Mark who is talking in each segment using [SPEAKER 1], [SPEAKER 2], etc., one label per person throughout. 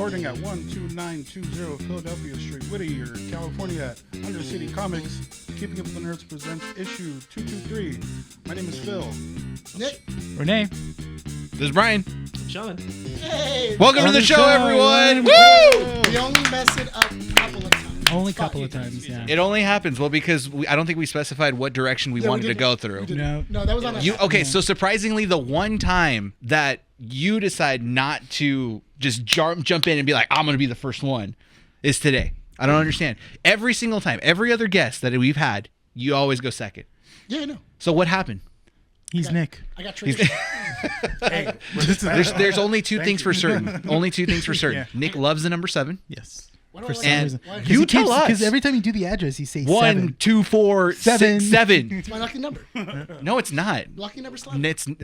[SPEAKER 1] recording at 12920 Philadelphia Street, Whittier, California at Under City Comics. Keeping Up with the Nerds presents issue 223. My name is Phil.
[SPEAKER 2] Nick.
[SPEAKER 3] Rene.
[SPEAKER 4] This is Bryan.
[SPEAKER 5] Sean.
[SPEAKER 2] Hey.
[SPEAKER 4] Welcome to the show, everyone. Woo!
[SPEAKER 2] We only mess it up a couple of times.
[SPEAKER 3] Only a couple of times, yeah.
[SPEAKER 4] It only happens, well, because I don't think we specified what direction we wanted to go through.
[SPEAKER 2] No, that was on us.
[SPEAKER 4] Okay, so surprisingly, the one time that you decide not to just jump in and be like, I'm going to be the first one, is today. I don't understand. Every single time, every other guest that we've had, you always go second.
[SPEAKER 2] Yeah, I know.
[SPEAKER 4] So what happened?
[SPEAKER 3] He's Nick.
[SPEAKER 2] I got triggered.
[SPEAKER 1] Hey,
[SPEAKER 4] There's only two things for certain.
[SPEAKER 3] Yeah.
[SPEAKER 4] Nick loves the number 7.
[SPEAKER 3] Yes.
[SPEAKER 2] Why do I
[SPEAKER 3] For
[SPEAKER 2] like
[SPEAKER 3] some
[SPEAKER 4] And
[SPEAKER 3] reason.
[SPEAKER 2] Why?
[SPEAKER 4] you tell us.
[SPEAKER 3] Because every time you do the address, you say
[SPEAKER 4] 1,
[SPEAKER 3] 7.
[SPEAKER 4] 2, 4, 6, 7.
[SPEAKER 2] It's my lucky number.
[SPEAKER 4] No, it's not.
[SPEAKER 2] Lucky number 11.
[SPEAKER 4] It's
[SPEAKER 3] number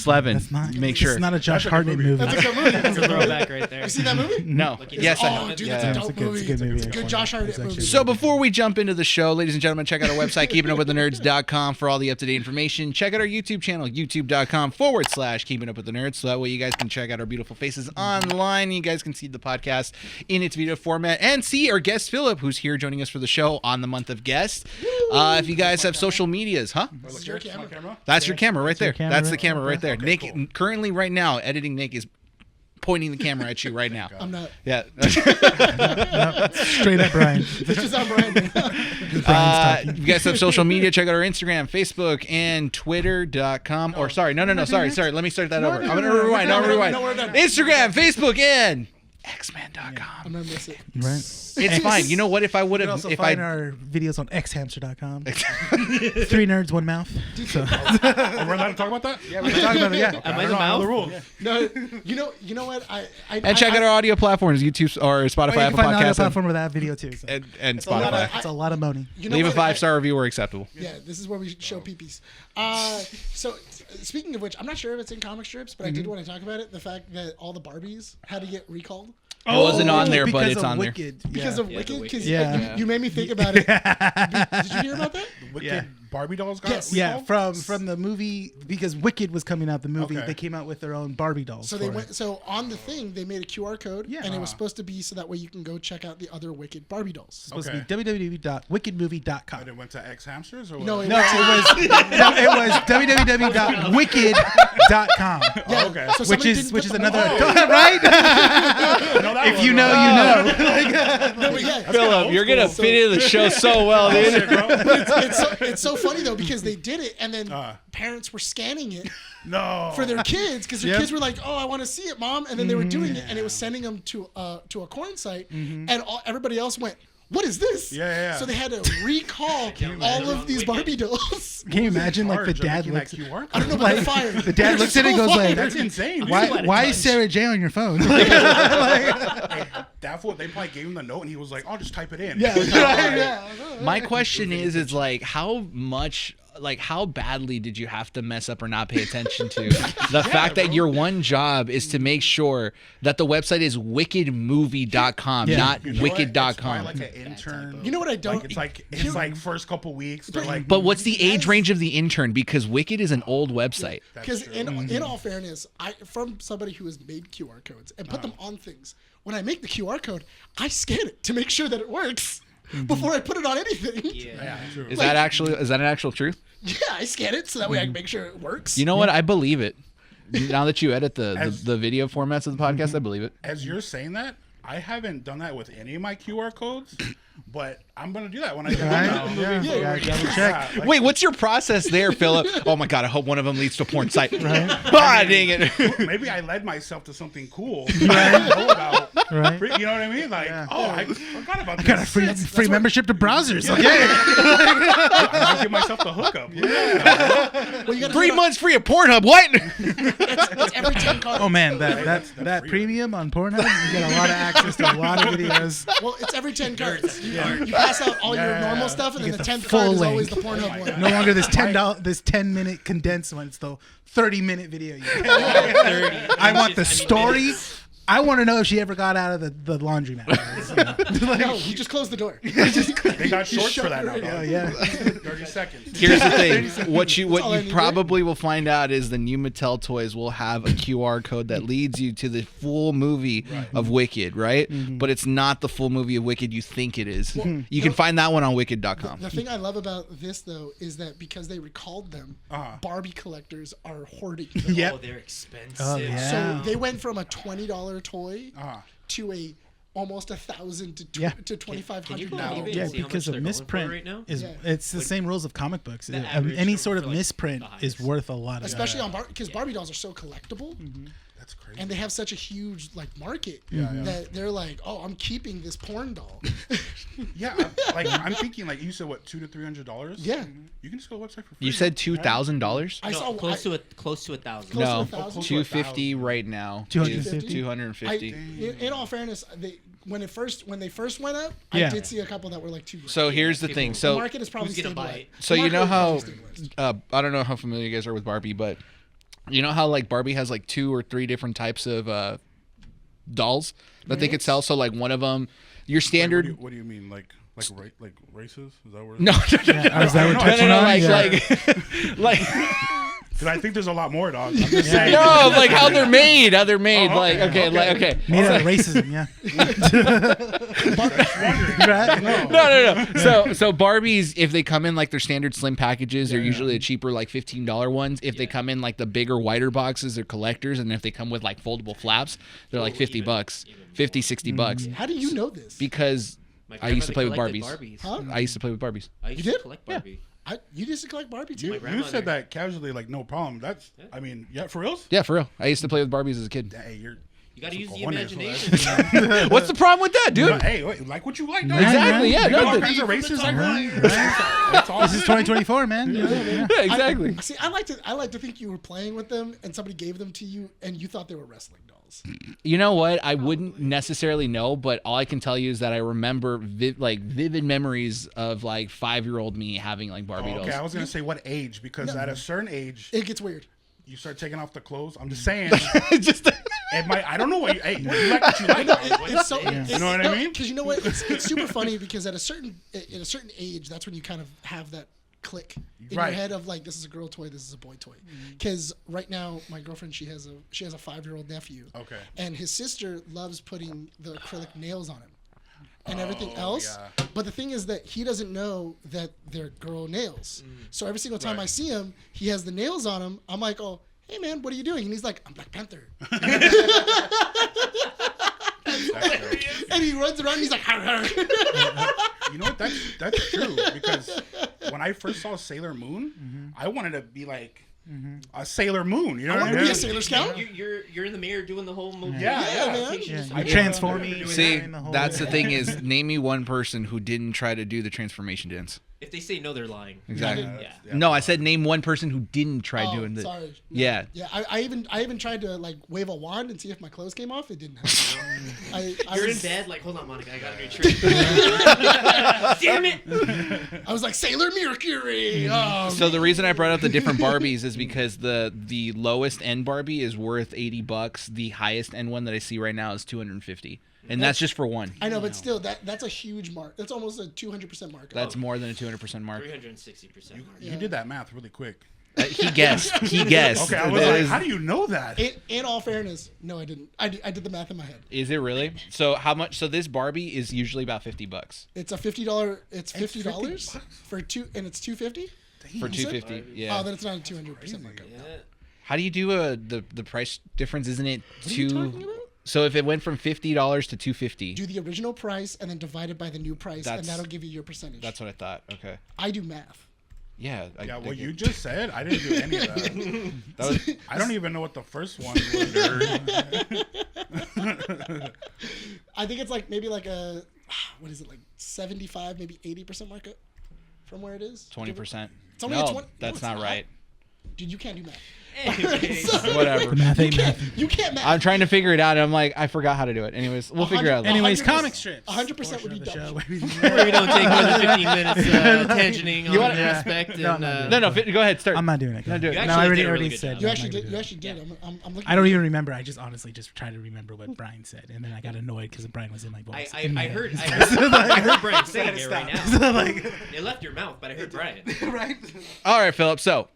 [SPEAKER 4] 11.
[SPEAKER 3] That's not.
[SPEAKER 4] Make sure.
[SPEAKER 3] It's not a Josh Hartnett movie.
[SPEAKER 2] That's a good movie.
[SPEAKER 5] That's a throwback right there.
[SPEAKER 2] You seen that movie?
[SPEAKER 4] No. Yes, I know.
[SPEAKER 2] Oh, dude,
[SPEAKER 4] Yeah.
[SPEAKER 2] that's a
[SPEAKER 3] It's a
[SPEAKER 2] dope
[SPEAKER 3] good-
[SPEAKER 2] movie.
[SPEAKER 3] it's a good movie.
[SPEAKER 2] It's a good Josh Hartnett movie.
[SPEAKER 4] So before we jump into the show, ladies and gentlemen, check out our website, keepingupwiththenerds.com for all the up-to-date information. Check out our YouTube channel, youtube.com/keepingupwiththenerds, so that way you guys can check out our beautiful faces online. You guys can see the podcast in its video format and see our guest, Phillip, who's here joining us for the show on the month of guest. If you guys have social medias, huh?
[SPEAKER 2] This is your camera.
[SPEAKER 4] That's your camera right there.
[SPEAKER 3] camera
[SPEAKER 4] That's the
[SPEAKER 3] right
[SPEAKER 4] camera right there.
[SPEAKER 1] Okay,
[SPEAKER 4] Nick,
[SPEAKER 1] cool.
[SPEAKER 4] currently right now, editing Nick is pointing the camera at you right now.
[SPEAKER 2] I'm not.
[SPEAKER 4] Yeah.
[SPEAKER 3] Straight up Brian.
[SPEAKER 2] This is on Bryan.
[SPEAKER 3] Brian's talking.
[SPEAKER 4] You guys have social media. Check out our Instagram, Facebook, and Twitter.com. Or sorry, no. Sorry. Let me start that over. I'm going to rewind.
[SPEAKER 2] No, we're done.
[SPEAKER 4] Instagram, Facebook, and Xman.com.
[SPEAKER 2] I'm gonna miss it.
[SPEAKER 3] Right.
[SPEAKER 4] It's fine. You know what? If I would
[SPEAKER 3] You can
[SPEAKER 4] have,
[SPEAKER 3] also
[SPEAKER 4] if
[SPEAKER 3] find
[SPEAKER 4] I,
[SPEAKER 3] our videos on xhamster.com. 3 nerds, 1 mouth. So,
[SPEAKER 1] we're allowed to talk about that?
[SPEAKER 3] yeah, we're talking about it. Yeah.
[SPEAKER 5] Am I the mouth?
[SPEAKER 1] The rules.
[SPEAKER 2] No, you know what?
[SPEAKER 4] and check out our audio platforms, YouTube or Spotify,
[SPEAKER 3] Oh, you can
[SPEAKER 4] Apple
[SPEAKER 3] find the audio
[SPEAKER 4] Podcasts,
[SPEAKER 3] platform with that video too. So.
[SPEAKER 4] and
[SPEAKER 2] a lot of-
[SPEAKER 4] Spotify.
[SPEAKER 3] It's a lot of money.
[SPEAKER 2] You know
[SPEAKER 4] Leave a
[SPEAKER 2] what?
[SPEAKER 4] 5-star review where acceptable.
[SPEAKER 2] Yeah, this is where we show peepees. So speaking of which, I'm not sure if it's in comic strips, but I did want to talk about it. The fact that all the Barbies had to get recalled
[SPEAKER 4] It wasn't on there, but
[SPEAKER 3] because
[SPEAKER 4] it's
[SPEAKER 3] of
[SPEAKER 4] on there.
[SPEAKER 3] Wicked.
[SPEAKER 2] because of
[SPEAKER 5] Yeah,
[SPEAKER 2] Wicked.
[SPEAKER 5] the
[SPEAKER 2] Because
[SPEAKER 3] Yeah.
[SPEAKER 2] you made me think about it. Did you hear about that?
[SPEAKER 1] Wicked
[SPEAKER 3] Yeah.
[SPEAKER 1] Barbie dolls got
[SPEAKER 2] Yes.
[SPEAKER 3] Yeah,
[SPEAKER 1] recalled?
[SPEAKER 3] from the movie, because Wicked was coming out the movie,
[SPEAKER 1] Okay.
[SPEAKER 3] they came out with their own Barbie dolls.
[SPEAKER 2] So they went. So on the thing, they made a QR code,
[SPEAKER 3] Yeah.
[SPEAKER 2] and it was supposed to be so that way you can go check out the other Wicked Barbie dolls.
[SPEAKER 3] supposed
[SPEAKER 1] Okay.
[SPEAKER 3] to be www.wickedmovie.com.
[SPEAKER 1] And it went to X Hamsters or what?
[SPEAKER 2] No,
[SPEAKER 3] No, it was www.wicked.com.
[SPEAKER 2] Yeah,
[SPEAKER 1] okay.
[SPEAKER 2] so
[SPEAKER 3] Which
[SPEAKER 2] somebody
[SPEAKER 3] is
[SPEAKER 2] didn't
[SPEAKER 3] which
[SPEAKER 2] put
[SPEAKER 3] is
[SPEAKER 2] the-
[SPEAKER 3] another
[SPEAKER 2] Oh,
[SPEAKER 3] right?
[SPEAKER 1] If
[SPEAKER 3] If you know, you know.
[SPEAKER 2] no, but yeah,
[SPEAKER 4] Phillip, you're gonna fit into the show so well, dude.
[SPEAKER 2] it's so funny though because they did it and then parents were scanning it
[SPEAKER 1] No.
[SPEAKER 2] for their kids because their
[SPEAKER 3] Yep.
[SPEAKER 2] kids were like, "Oh, I want to see it, mom," and then they were doing it and it was sending them to a coin site, and everybody else went, "What is this?"
[SPEAKER 1] Yeah.
[SPEAKER 2] So they had to recall all of these Barbie dolls.
[SPEAKER 3] Can you imagine like the
[SPEAKER 1] Charge of
[SPEAKER 3] dad
[SPEAKER 1] making
[SPEAKER 3] looks
[SPEAKER 1] that QR
[SPEAKER 2] I don't know,
[SPEAKER 1] code?
[SPEAKER 2] but they're fired.
[SPEAKER 3] the dad looks at it and goes like,
[SPEAKER 1] That's insane.
[SPEAKER 3] why is Sarah J on your phone?
[SPEAKER 1] That's what they probably gave him the note, and he was like, "I'll just type it in."
[SPEAKER 3] yeah.
[SPEAKER 4] My question is like how much, like how badly did you have to mess up or not pay attention to the fact that your one job is to make sure that the website is wickedmovie.com,
[SPEAKER 3] Yeah.
[SPEAKER 4] not
[SPEAKER 1] You know what? It's
[SPEAKER 4] wicked.com.
[SPEAKER 1] probably like an intern.
[SPEAKER 2] You know what I don't?
[SPEAKER 1] It's like first couple weeks. They're like,
[SPEAKER 4] But what's the age range of the intern? Because Wicked is an old website.
[SPEAKER 2] Because in all fairness, from somebody who has made QR codes and put them on things, when I make the QR code, I scan it to make sure that it works before I put it on anything.
[SPEAKER 5] Yeah.
[SPEAKER 1] true.
[SPEAKER 4] Is that an actual truth?
[SPEAKER 2] Yeah, I scan it so that way I can make sure it works.
[SPEAKER 4] You know what? I believe it. Now that you edit the video formats of the podcast, I believe it.
[SPEAKER 1] As you're saying that, I haven't done that with any of my QR codes, but I'm gonna do that when I get
[SPEAKER 3] Right?
[SPEAKER 1] home now.
[SPEAKER 3] Yeah, double check.
[SPEAKER 1] Like,
[SPEAKER 4] Wait, what's your process there, Phillip? Oh my God, I hope one of them leads to a porn site. Ah, dang it.
[SPEAKER 1] maybe I led myself to something cool. I didn't know about.
[SPEAKER 3] Right.
[SPEAKER 1] You know what I mean? Like, I forgot about this.
[SPEAKER 3] Got a free membership to browsers. Okay.
[SPEAKER 1] I might give myself the hookup. Yeah.
[SPEAKER 2] Well, you gotta
[SPEAKER 4] 3
[SPEAKER 2] do
[SPEAKER 4] months free of Pornhub. What?
[SPEAKER 2] that's every 10 cards.
[SPEAKER 3] Oh man, that premium on Pornhub, you get a lot of access to a lot of videos.
[SPEAKER 2] Well, it's every 10 cards. You pass out all your normal stuff, and then
[SPEAKER 3] get
[SPEAKER 2] the
[SPEAKER 3] the
[SPEAKER 2] 10th
[SPEAKER 3] full
[SPEAKER 2] card is
[SPEAKER 3] length.
[SPEAKER 2] always the Pornhub one.
[SPEAKER 3] No longer this 10-minute condensed one. It's the 30-minute video. I want the story. I want to know if she ever got out of the laundromat.
[SPEAKER 2] No, he just closed the door.
[SPEAKER 1] They got shorts for that now.
[SPEAKER 2] right
[SPEAKER 1] dog.
[SPEAKER 3] Yeah.
[SPEAKER 1] 30 seconds.
[SPEAKER 4] Here's the thing. What you
[SPEAKER 2] all I need,
[SPEAKER 4] probably will find out is the new Mattel toys will have a QR code that leads you to the full movie of Wicked, right? But it's not the full movie of Wicked you think it is. You can find that one on wicked.com.
[SPEAKER 2] The thing I love about this, though, is that because they recalled them,
[SPEAKER 1] Uh-huh.
[SPEAKER 2] Barbie collectors are hoarding them.
[SPEAKER 3] Yep.
[SPEAKER 5] Oh, they're expensive.
[SPEAKER 3] Oh, yeah.
[SPEAKER 2] So they went from a $20 toy
[SPEAKER 1] Uh-huh.
[SPEAKER 2] to a almost $1,000 to
[SPEAKER 3] Yeah.
[SPEAKER 2] to $2,500
[SPEAKER 5] Can you
[SPEAKER 2] now.
[SPEAKER 5] believe it?
[SPEAKER 3] Yeah,
[SPEAKER 5] See how
[SPEAKER 3] because
[SPEAKER 5] much
[SPEAKER 3] of
[SPEAKER 5] they're going for
[SPEAKER 3] misprint
[SPEAKER 5] right now?
[SPEAKER 3] is
[SPEAKER 2] Yeah.
[SPEAKER 3] it's the same rules of comic books.
[SPEAKER 5] The average
[SPEAKER 3] Any
[SPEAKER 5] going
[SPEAKER 3] sort of
[SPEAKER 5] for, like,
[SPEAKER 3] misprint
[SPEAKER 5] the
[SPEAKER 3] is
[SPEAKER 5] highest.
[SPEAKER 3] worth a lot of
[SPEAKER 2] Especially on Barbie, because Barbie dolls are so collectible,
[SPEAKER 1] That's crazy.
[SPEAKER 2] and they have such a huge market
[SPEAKER 1] yeah.
[SPEAKER 2] that they're like, oh, I'm keeping this porn doll.
[SPEAKER 1] Yeah, I'm thinking like you said, what, $200 to $300?
[SPEAKER 2] Yeah.
[SPEAKER 1] You can just go to the website for free.
[SPEAKER 4] You said $2,000?
[SPEAKER 2] I
[SPEAKER 5] No,
[SPEAKER 2] saw
[SPEAKER 5] close to $1,000.
[SPEAKER 2] Close to
[SPEAKER 4] No,
[SPEAKER 2] 1,000?
[SPEAKER 4] $250 right now.
[SPEAKER 3] 250?
[SPEAKER 4] 250.
[SPEAKER 2] In all fairness, when they first went up,
[SPEAKER 3] Yeah.
[SPEAKER 2] I did see a couple that were like $2,000.
[SPEAKER 4] So here's the thing.
[SPEAKER 2] the
[SPEAKER 4] So
[SPEAKER 2] market is probably
[SPEAKER 5] Who's gonna buy
[SPEAKER 2] stabilized.
[SPEAKER 5] it?
[SPEAKER 4] So
[SPEAKER 2] The
[SPEAKER 4] you know
[SPEAKER 2] market is
[SPEAKER 4] how
[SPEAKER 2] probably stabilized.
[SPEAKER 4] I don't know how familiar you guys are with Barbie, but you know how like Barbie has like 2 or 3 different types of dolls that they could sell. So like one of them, your standard.
[SPEAKER 1] What do you mean, like races? Is that where?
[SPEAKER 4] No,
[SPEAKER 3] Is that what we're
[SPEAKER 4] no,
[SPEAKER 3] touching
[SPEAKER 4] no,
[SPEAKER 3] on?
[SPEAKER 4] like,
[SPEAKER 3] Yeah.
[SPEAKER 4] like,
[SPEAKER 1] Because I think there's a lot more, dog. I'm just saying.
[SPEAKER 4] no, like how they're made,
[SPEAKER 1] Oh,
[SPEAKER 4] like, okay, like, okay.
[SPEAKER 3] Made out of racism, yeah. Right?
[SPEAKER 4] No. So Barbies, if they come in like their standard slim packages, they're usually the cheaper, like $15 ones. If they come in like the bigger, wider boxes, they're collectors. And if they come with like foldable flaps, they're like $50, $60.
[SPEAKER 2] How do you know this?
[SPEAKER 4] Because
[SPEAKER 5] My
[SPEAKER 4] I used to play with
[SPEAKER 5] grandmother
[SPEAKER 4] Barbies.
[SPEAKER 5] collected
[SPEAKER 2] Huh?
[SPEAKER 4] I used to play with Barbies.
[SPEAKER 5] I used
[SPEAKER 2] You
[SPEAKER 5] to
[SPEAKER 2] did?
[SPEAKER 5] collect Barbie.
[SPEAKER 2] You used to collect Barbie too?
[SPEAKER 1] You said that casually, like no problem. That's, I mean, yeah, for reals?
[SPEAKER 4] Yeah, for real. I used to play with Barbies as a kid.
[SPEAKER 1] Hey, you're.
[SPEAKER 5] You got to use the
[SPEAKER 1] cojones,
[SPEAKER 5] imagination.
[SPEAKER 4] What's the problem with that, dude?
[SPEAKER 1] Hey, wait, like what you like, dog.
[SPEAKER 4] Exactly. Yeah.
[SPEAKER 1] You got
[SPEAKER 4] No,
[SPEAKER 1] all
[SPEAKER 4] the-
[SPEAKER 1] kinds of races. Like,
[SPEAKER 3] Right.
[SPEAKER 1] that's all.
[SPEAKER 3] This is 2024, man. Yeah.
[SPEAKER 4] yeah, exactly.
[SPEAKER 2] See, I like to think you were playing with them and somebody gave them to you and you thought they were wrestling dolls.
[SPEAKER 4] You know what? I wouldn't necessarily know, but all I can tell you is that I remember vivid memories of like 5-year-old me having like Barbie dolls.
[SPEAKER 1] Okay, I was gonna say what age, because at a certain age
[SPEAKER 2] It gets weird.
[SPEAKER 1] you start taking off the clothes. I'm just saying.
[SPEAKER 4] Just
[SPEAKER 1] It might. I don't know what you. Hey, you like what you like.
[SPEAKER 2] It's so,
[SPEAKER 1] You know what I mean?
[SPEAKER 2] Because you know what? It's super funny because at a certain age, that's when you kind of have that click in
[SPEAKER 1] Right.
[SPEAKER 2] your head of like, this is a girl toy, this is a boy toy. Because right now, my girlfriend, she has a 5-year-old nephew.
[SPEAKER 1] Okay.
[SPEAKER 2] And his sister loves putting the acrylic nails on him and everything else.
[SPEAKER 1] yeah.
[SPEAKER 2] But the thing is that he doesn't know that they're girl nails. So every single time
[SPEAKER 1] Right.
[SPEAKER 2] I see him, he has the nails on him. I'm like, oh, hey man, what are you doing? And he's like, I'm Black Panther. And he runs around and he's like, har, har.
[SPEAKER 1] You know what? That's true, because when I first saw Sailor Moon, I wanted to be like a Sailor Moon. You know
[SPEAKER 2] I
[SPEAKER 1] what
[SPEAKER 2] want
[SPEAKER 1] I
[SPEAKER 2] to
[SPEAKER 1] mean?
[SPEAKER 2] be a Sailor Scout.
[SPEAKER 5] You're in the mirror doing the whole movie.
[SPEAKER 1] Yeah,
[SPEAKER 2] man.
[SPEAKER 5] adaptation.
[SPEAKER 3] You're transforming.
[SPEAKER 4] see,
[SPEAKER 3] the whole-
[SPEAKER 4] that's the thing is, name me one person who didn't try to do the transformation dance.
[SPEAKER 5] If they say no, they're lying.
[SPEAKER 4] Exactly.
[SPEAKER 5] Yeah.
[SPEAKER 4] No, I said name one person who didn't try
[SPEAKER 2] Oh,
[SPEAKER 4] doing the.
[SPEAKER 2] sorry.
[SPEAKER 4] Yeah.
[SPEAKER 2] Yeah, I even tried to like wave a wand and see if my clothes came off. It didn't happen. I
[SPEAKER 5] You're in
[SPEAKER 2] was,
[SPEAKER 5] bed, like, hold on, Monica, I got a new trick. Damn it!
[SPEAKER 2] I was like Sailor Mercury. Oh,
[SPEAKER 4] So the reason I brought up the different Barbies is because the lowest end Barbie is worth $80. The highest end one that I see right now is $250, and that's just for one.
[SPEAKER 2] I know, but still, that's a huge mark. That's almost a 200% mark.
[SPEAKER 4] That's more than a 200% mark.
[SPEAKER 5] 360% mark.
[SPEAKER 1] You did that math really quick.
[SPEAKER 4] He guessed. He guessed.
[SPEAKER 1] Okay, I was
[SPEAKER 4] That
[SPEAKER 1] like,
[SPEAKER 4] is-
[SPEAKER 1] how do you know that?
[SPEAKER 2] In all fairness, no, I didn't. I did the math in my head.
[SPEAKER 4] Is it really? So how much? So this Barbie is usually about $50
[SPEAKER 2] It's a $50. It's $50
[SPEAKER 1] $50
[SPEAKER 2] for two, and it's $250.
[SPEAKER 4] for
[SPEAKER 2] You said?
[SPEAKER 4] $250. Yeah.
[SPEAKER 2] Oh, then it's not a 200% markup.
[SPEAKER 5] Yeah.
[SPEAKER 4] How do you do the price difference? Isn't it
[SPEAKER 2] What are you
[SPEAKER 4] two?
[SPEAKER 2] talking about?
[SPEAKER 4] So if it went from $50 to $250,
[SPEAKER 2] Do the original price and then divide it by the new price, and
[SPEAKER 4] That's-
[SPEAKER 2] that'll give you your percentage.
[SPEAKER 4] that's what I thought. Okay.
[SPEAKER 2] I do math.
[SPEAKER 4] Yeah.
[SPEAKER 1] Yeah,
[SPEAKER 4] I
[SPEAKER 1] what
[SPEAKER 4] get-
[SPEAKER 1] you just said, I didn't do any of that.
[SPEAKER 4] That was,
[SPEAKER 1] I don't even know what the first one was.
[SPEAKER 2] I think it's like maybe like a what is it, like 75, maybe 80% markup from where it is.
[SPEAKER 4] 20%.
[SPEAKER 2] It's only
[SPEAKER 4] no,
[SPEAKER 2] a 20.
[SPEAKER 4] that's
[SPEAKER 2] it's
[SPEAKER 4] not right.
[SPEAKER 2] Dude, you can't do math.
[SPEAKER 5] Anyways.
[SPEAKER 4] Whatever.
[SPEAKER 2] You can't match.
[SPEAKER 4] I'm trying to figure it out, and I'm like, I forgot how to do it. Anyways, we'll figure it out.
[SPEAKER 3] Anyways,
[SPEAKER 2] 100%
[SPEAKER 3] comic strips.
[SPEAKER 2] 100% would be
[SPEAKER 3] the
[SPEAKER 2] dumb.
[SPEAKER 3] show.
[SPEAKER 5] Where we don't take more than 15 minutes tangenting on
[SPEAKER 4] wanna-
[SPEAKER 5] an aspect.
[SPEAKER 3] No,
[SPEAKER 5] And,
[SPEAKER 3] no,
[SPEAKER 4] Go ahead, start.
[SPEAKER 3] I'm not doing it.
[SPEAKER 4] No, do it.
[SPEAKER 5] You
[SPEAKER 3] No, I
[SPEAKER 5] actually did a
[SPEAKER 3] already
[SPEAKER 5] really good
[SPEAKER 3] said.
[SPEAKER 5] job.
[SPEAKER 2] You
[SPEAKER 3] I'm
[SPEAKER 2] actually
[SPEAKER 3] not
[SPEAKER 2] did.
[SPEAKER 3] gonna
[SPEAKER 2] You
[SPEAKER 3] do it.
[SPEAKER 2] actually did. I'm looking.
[SPEAKER 3] I don't even remember. I just honestly just tried to remember what Brian said, and then I got annoyed because Brian was in my voice.
[SPEAKER 5] I heard Brian saying it right now.
[SPEAKER 3] like,
[SPEAKER 5] It left your mouth, but I heard Brian.
[SPEAKER 3] right?
[SPEAKER 4] All right, Philip. So,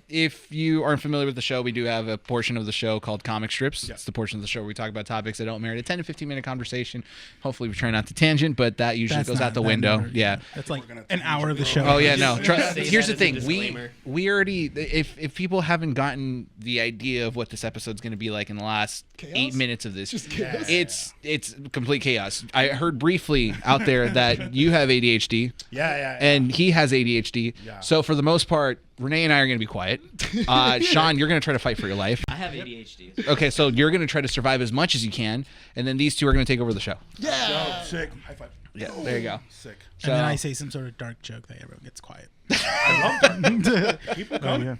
[SPEAKER 4] if you aren't familiar with the show, we do have a portion of the show called Comic Strips. It's the portion of the show where we talk about topics that don't merit a 10 to 15 minute conversation. Hopefully, we try not to tangent, but that usually goes out the window. Yeah.
[SPEAKER 3] That's like an hour of the show.
[SPEAKER 4] Oh yeah, no.
[SPEAKER 5] Say
[SPEAKER 4] Here's
[SPEAKER 5] that
[SPEAKER 4] the
[SPEAKER 5] as a
[SPEAKER 4] thing. We
[SPEAKER 5] disclaimer.
[SPEAKER 4] already if people haven't gotten the idea of what this episode's going to be like in the last
[SPEAKER 2] Chaos?
[SPEAKER 4] 8 minutes of this,
[SPEAKER 2] Just chaos?
[SPEAKER 4] it's complete chaos. I heard briefly out there that you have ADHD.
[SPEAKER 1] Yeah.
[SPEAKER 4] And he has ADHD.
[SPEAKER 1] Yeah.
[SPEAKER 4] So for the most part, Renee and I are going to be quiet. Sean, you're going to try to fight for your life.
[SPEAKER 5] I have ADHD.
[SPEAKER 4] Okay, so you're going to try to survive as much as you can, and then these two are going to take over the show.
[SPEAKER 2] Yeah.
[SPEAKER 1] Sick. High five.
[SPEAKER 4] Yeah, there you go.
[SPEAKER 1] Sick.
[SPEAKER 3] And then
[SPEAKER 4] So-
[SPEAKER 3] I say some sort of dark joke that everyone gets quiet.
[SPEAKER 1] Keep it going.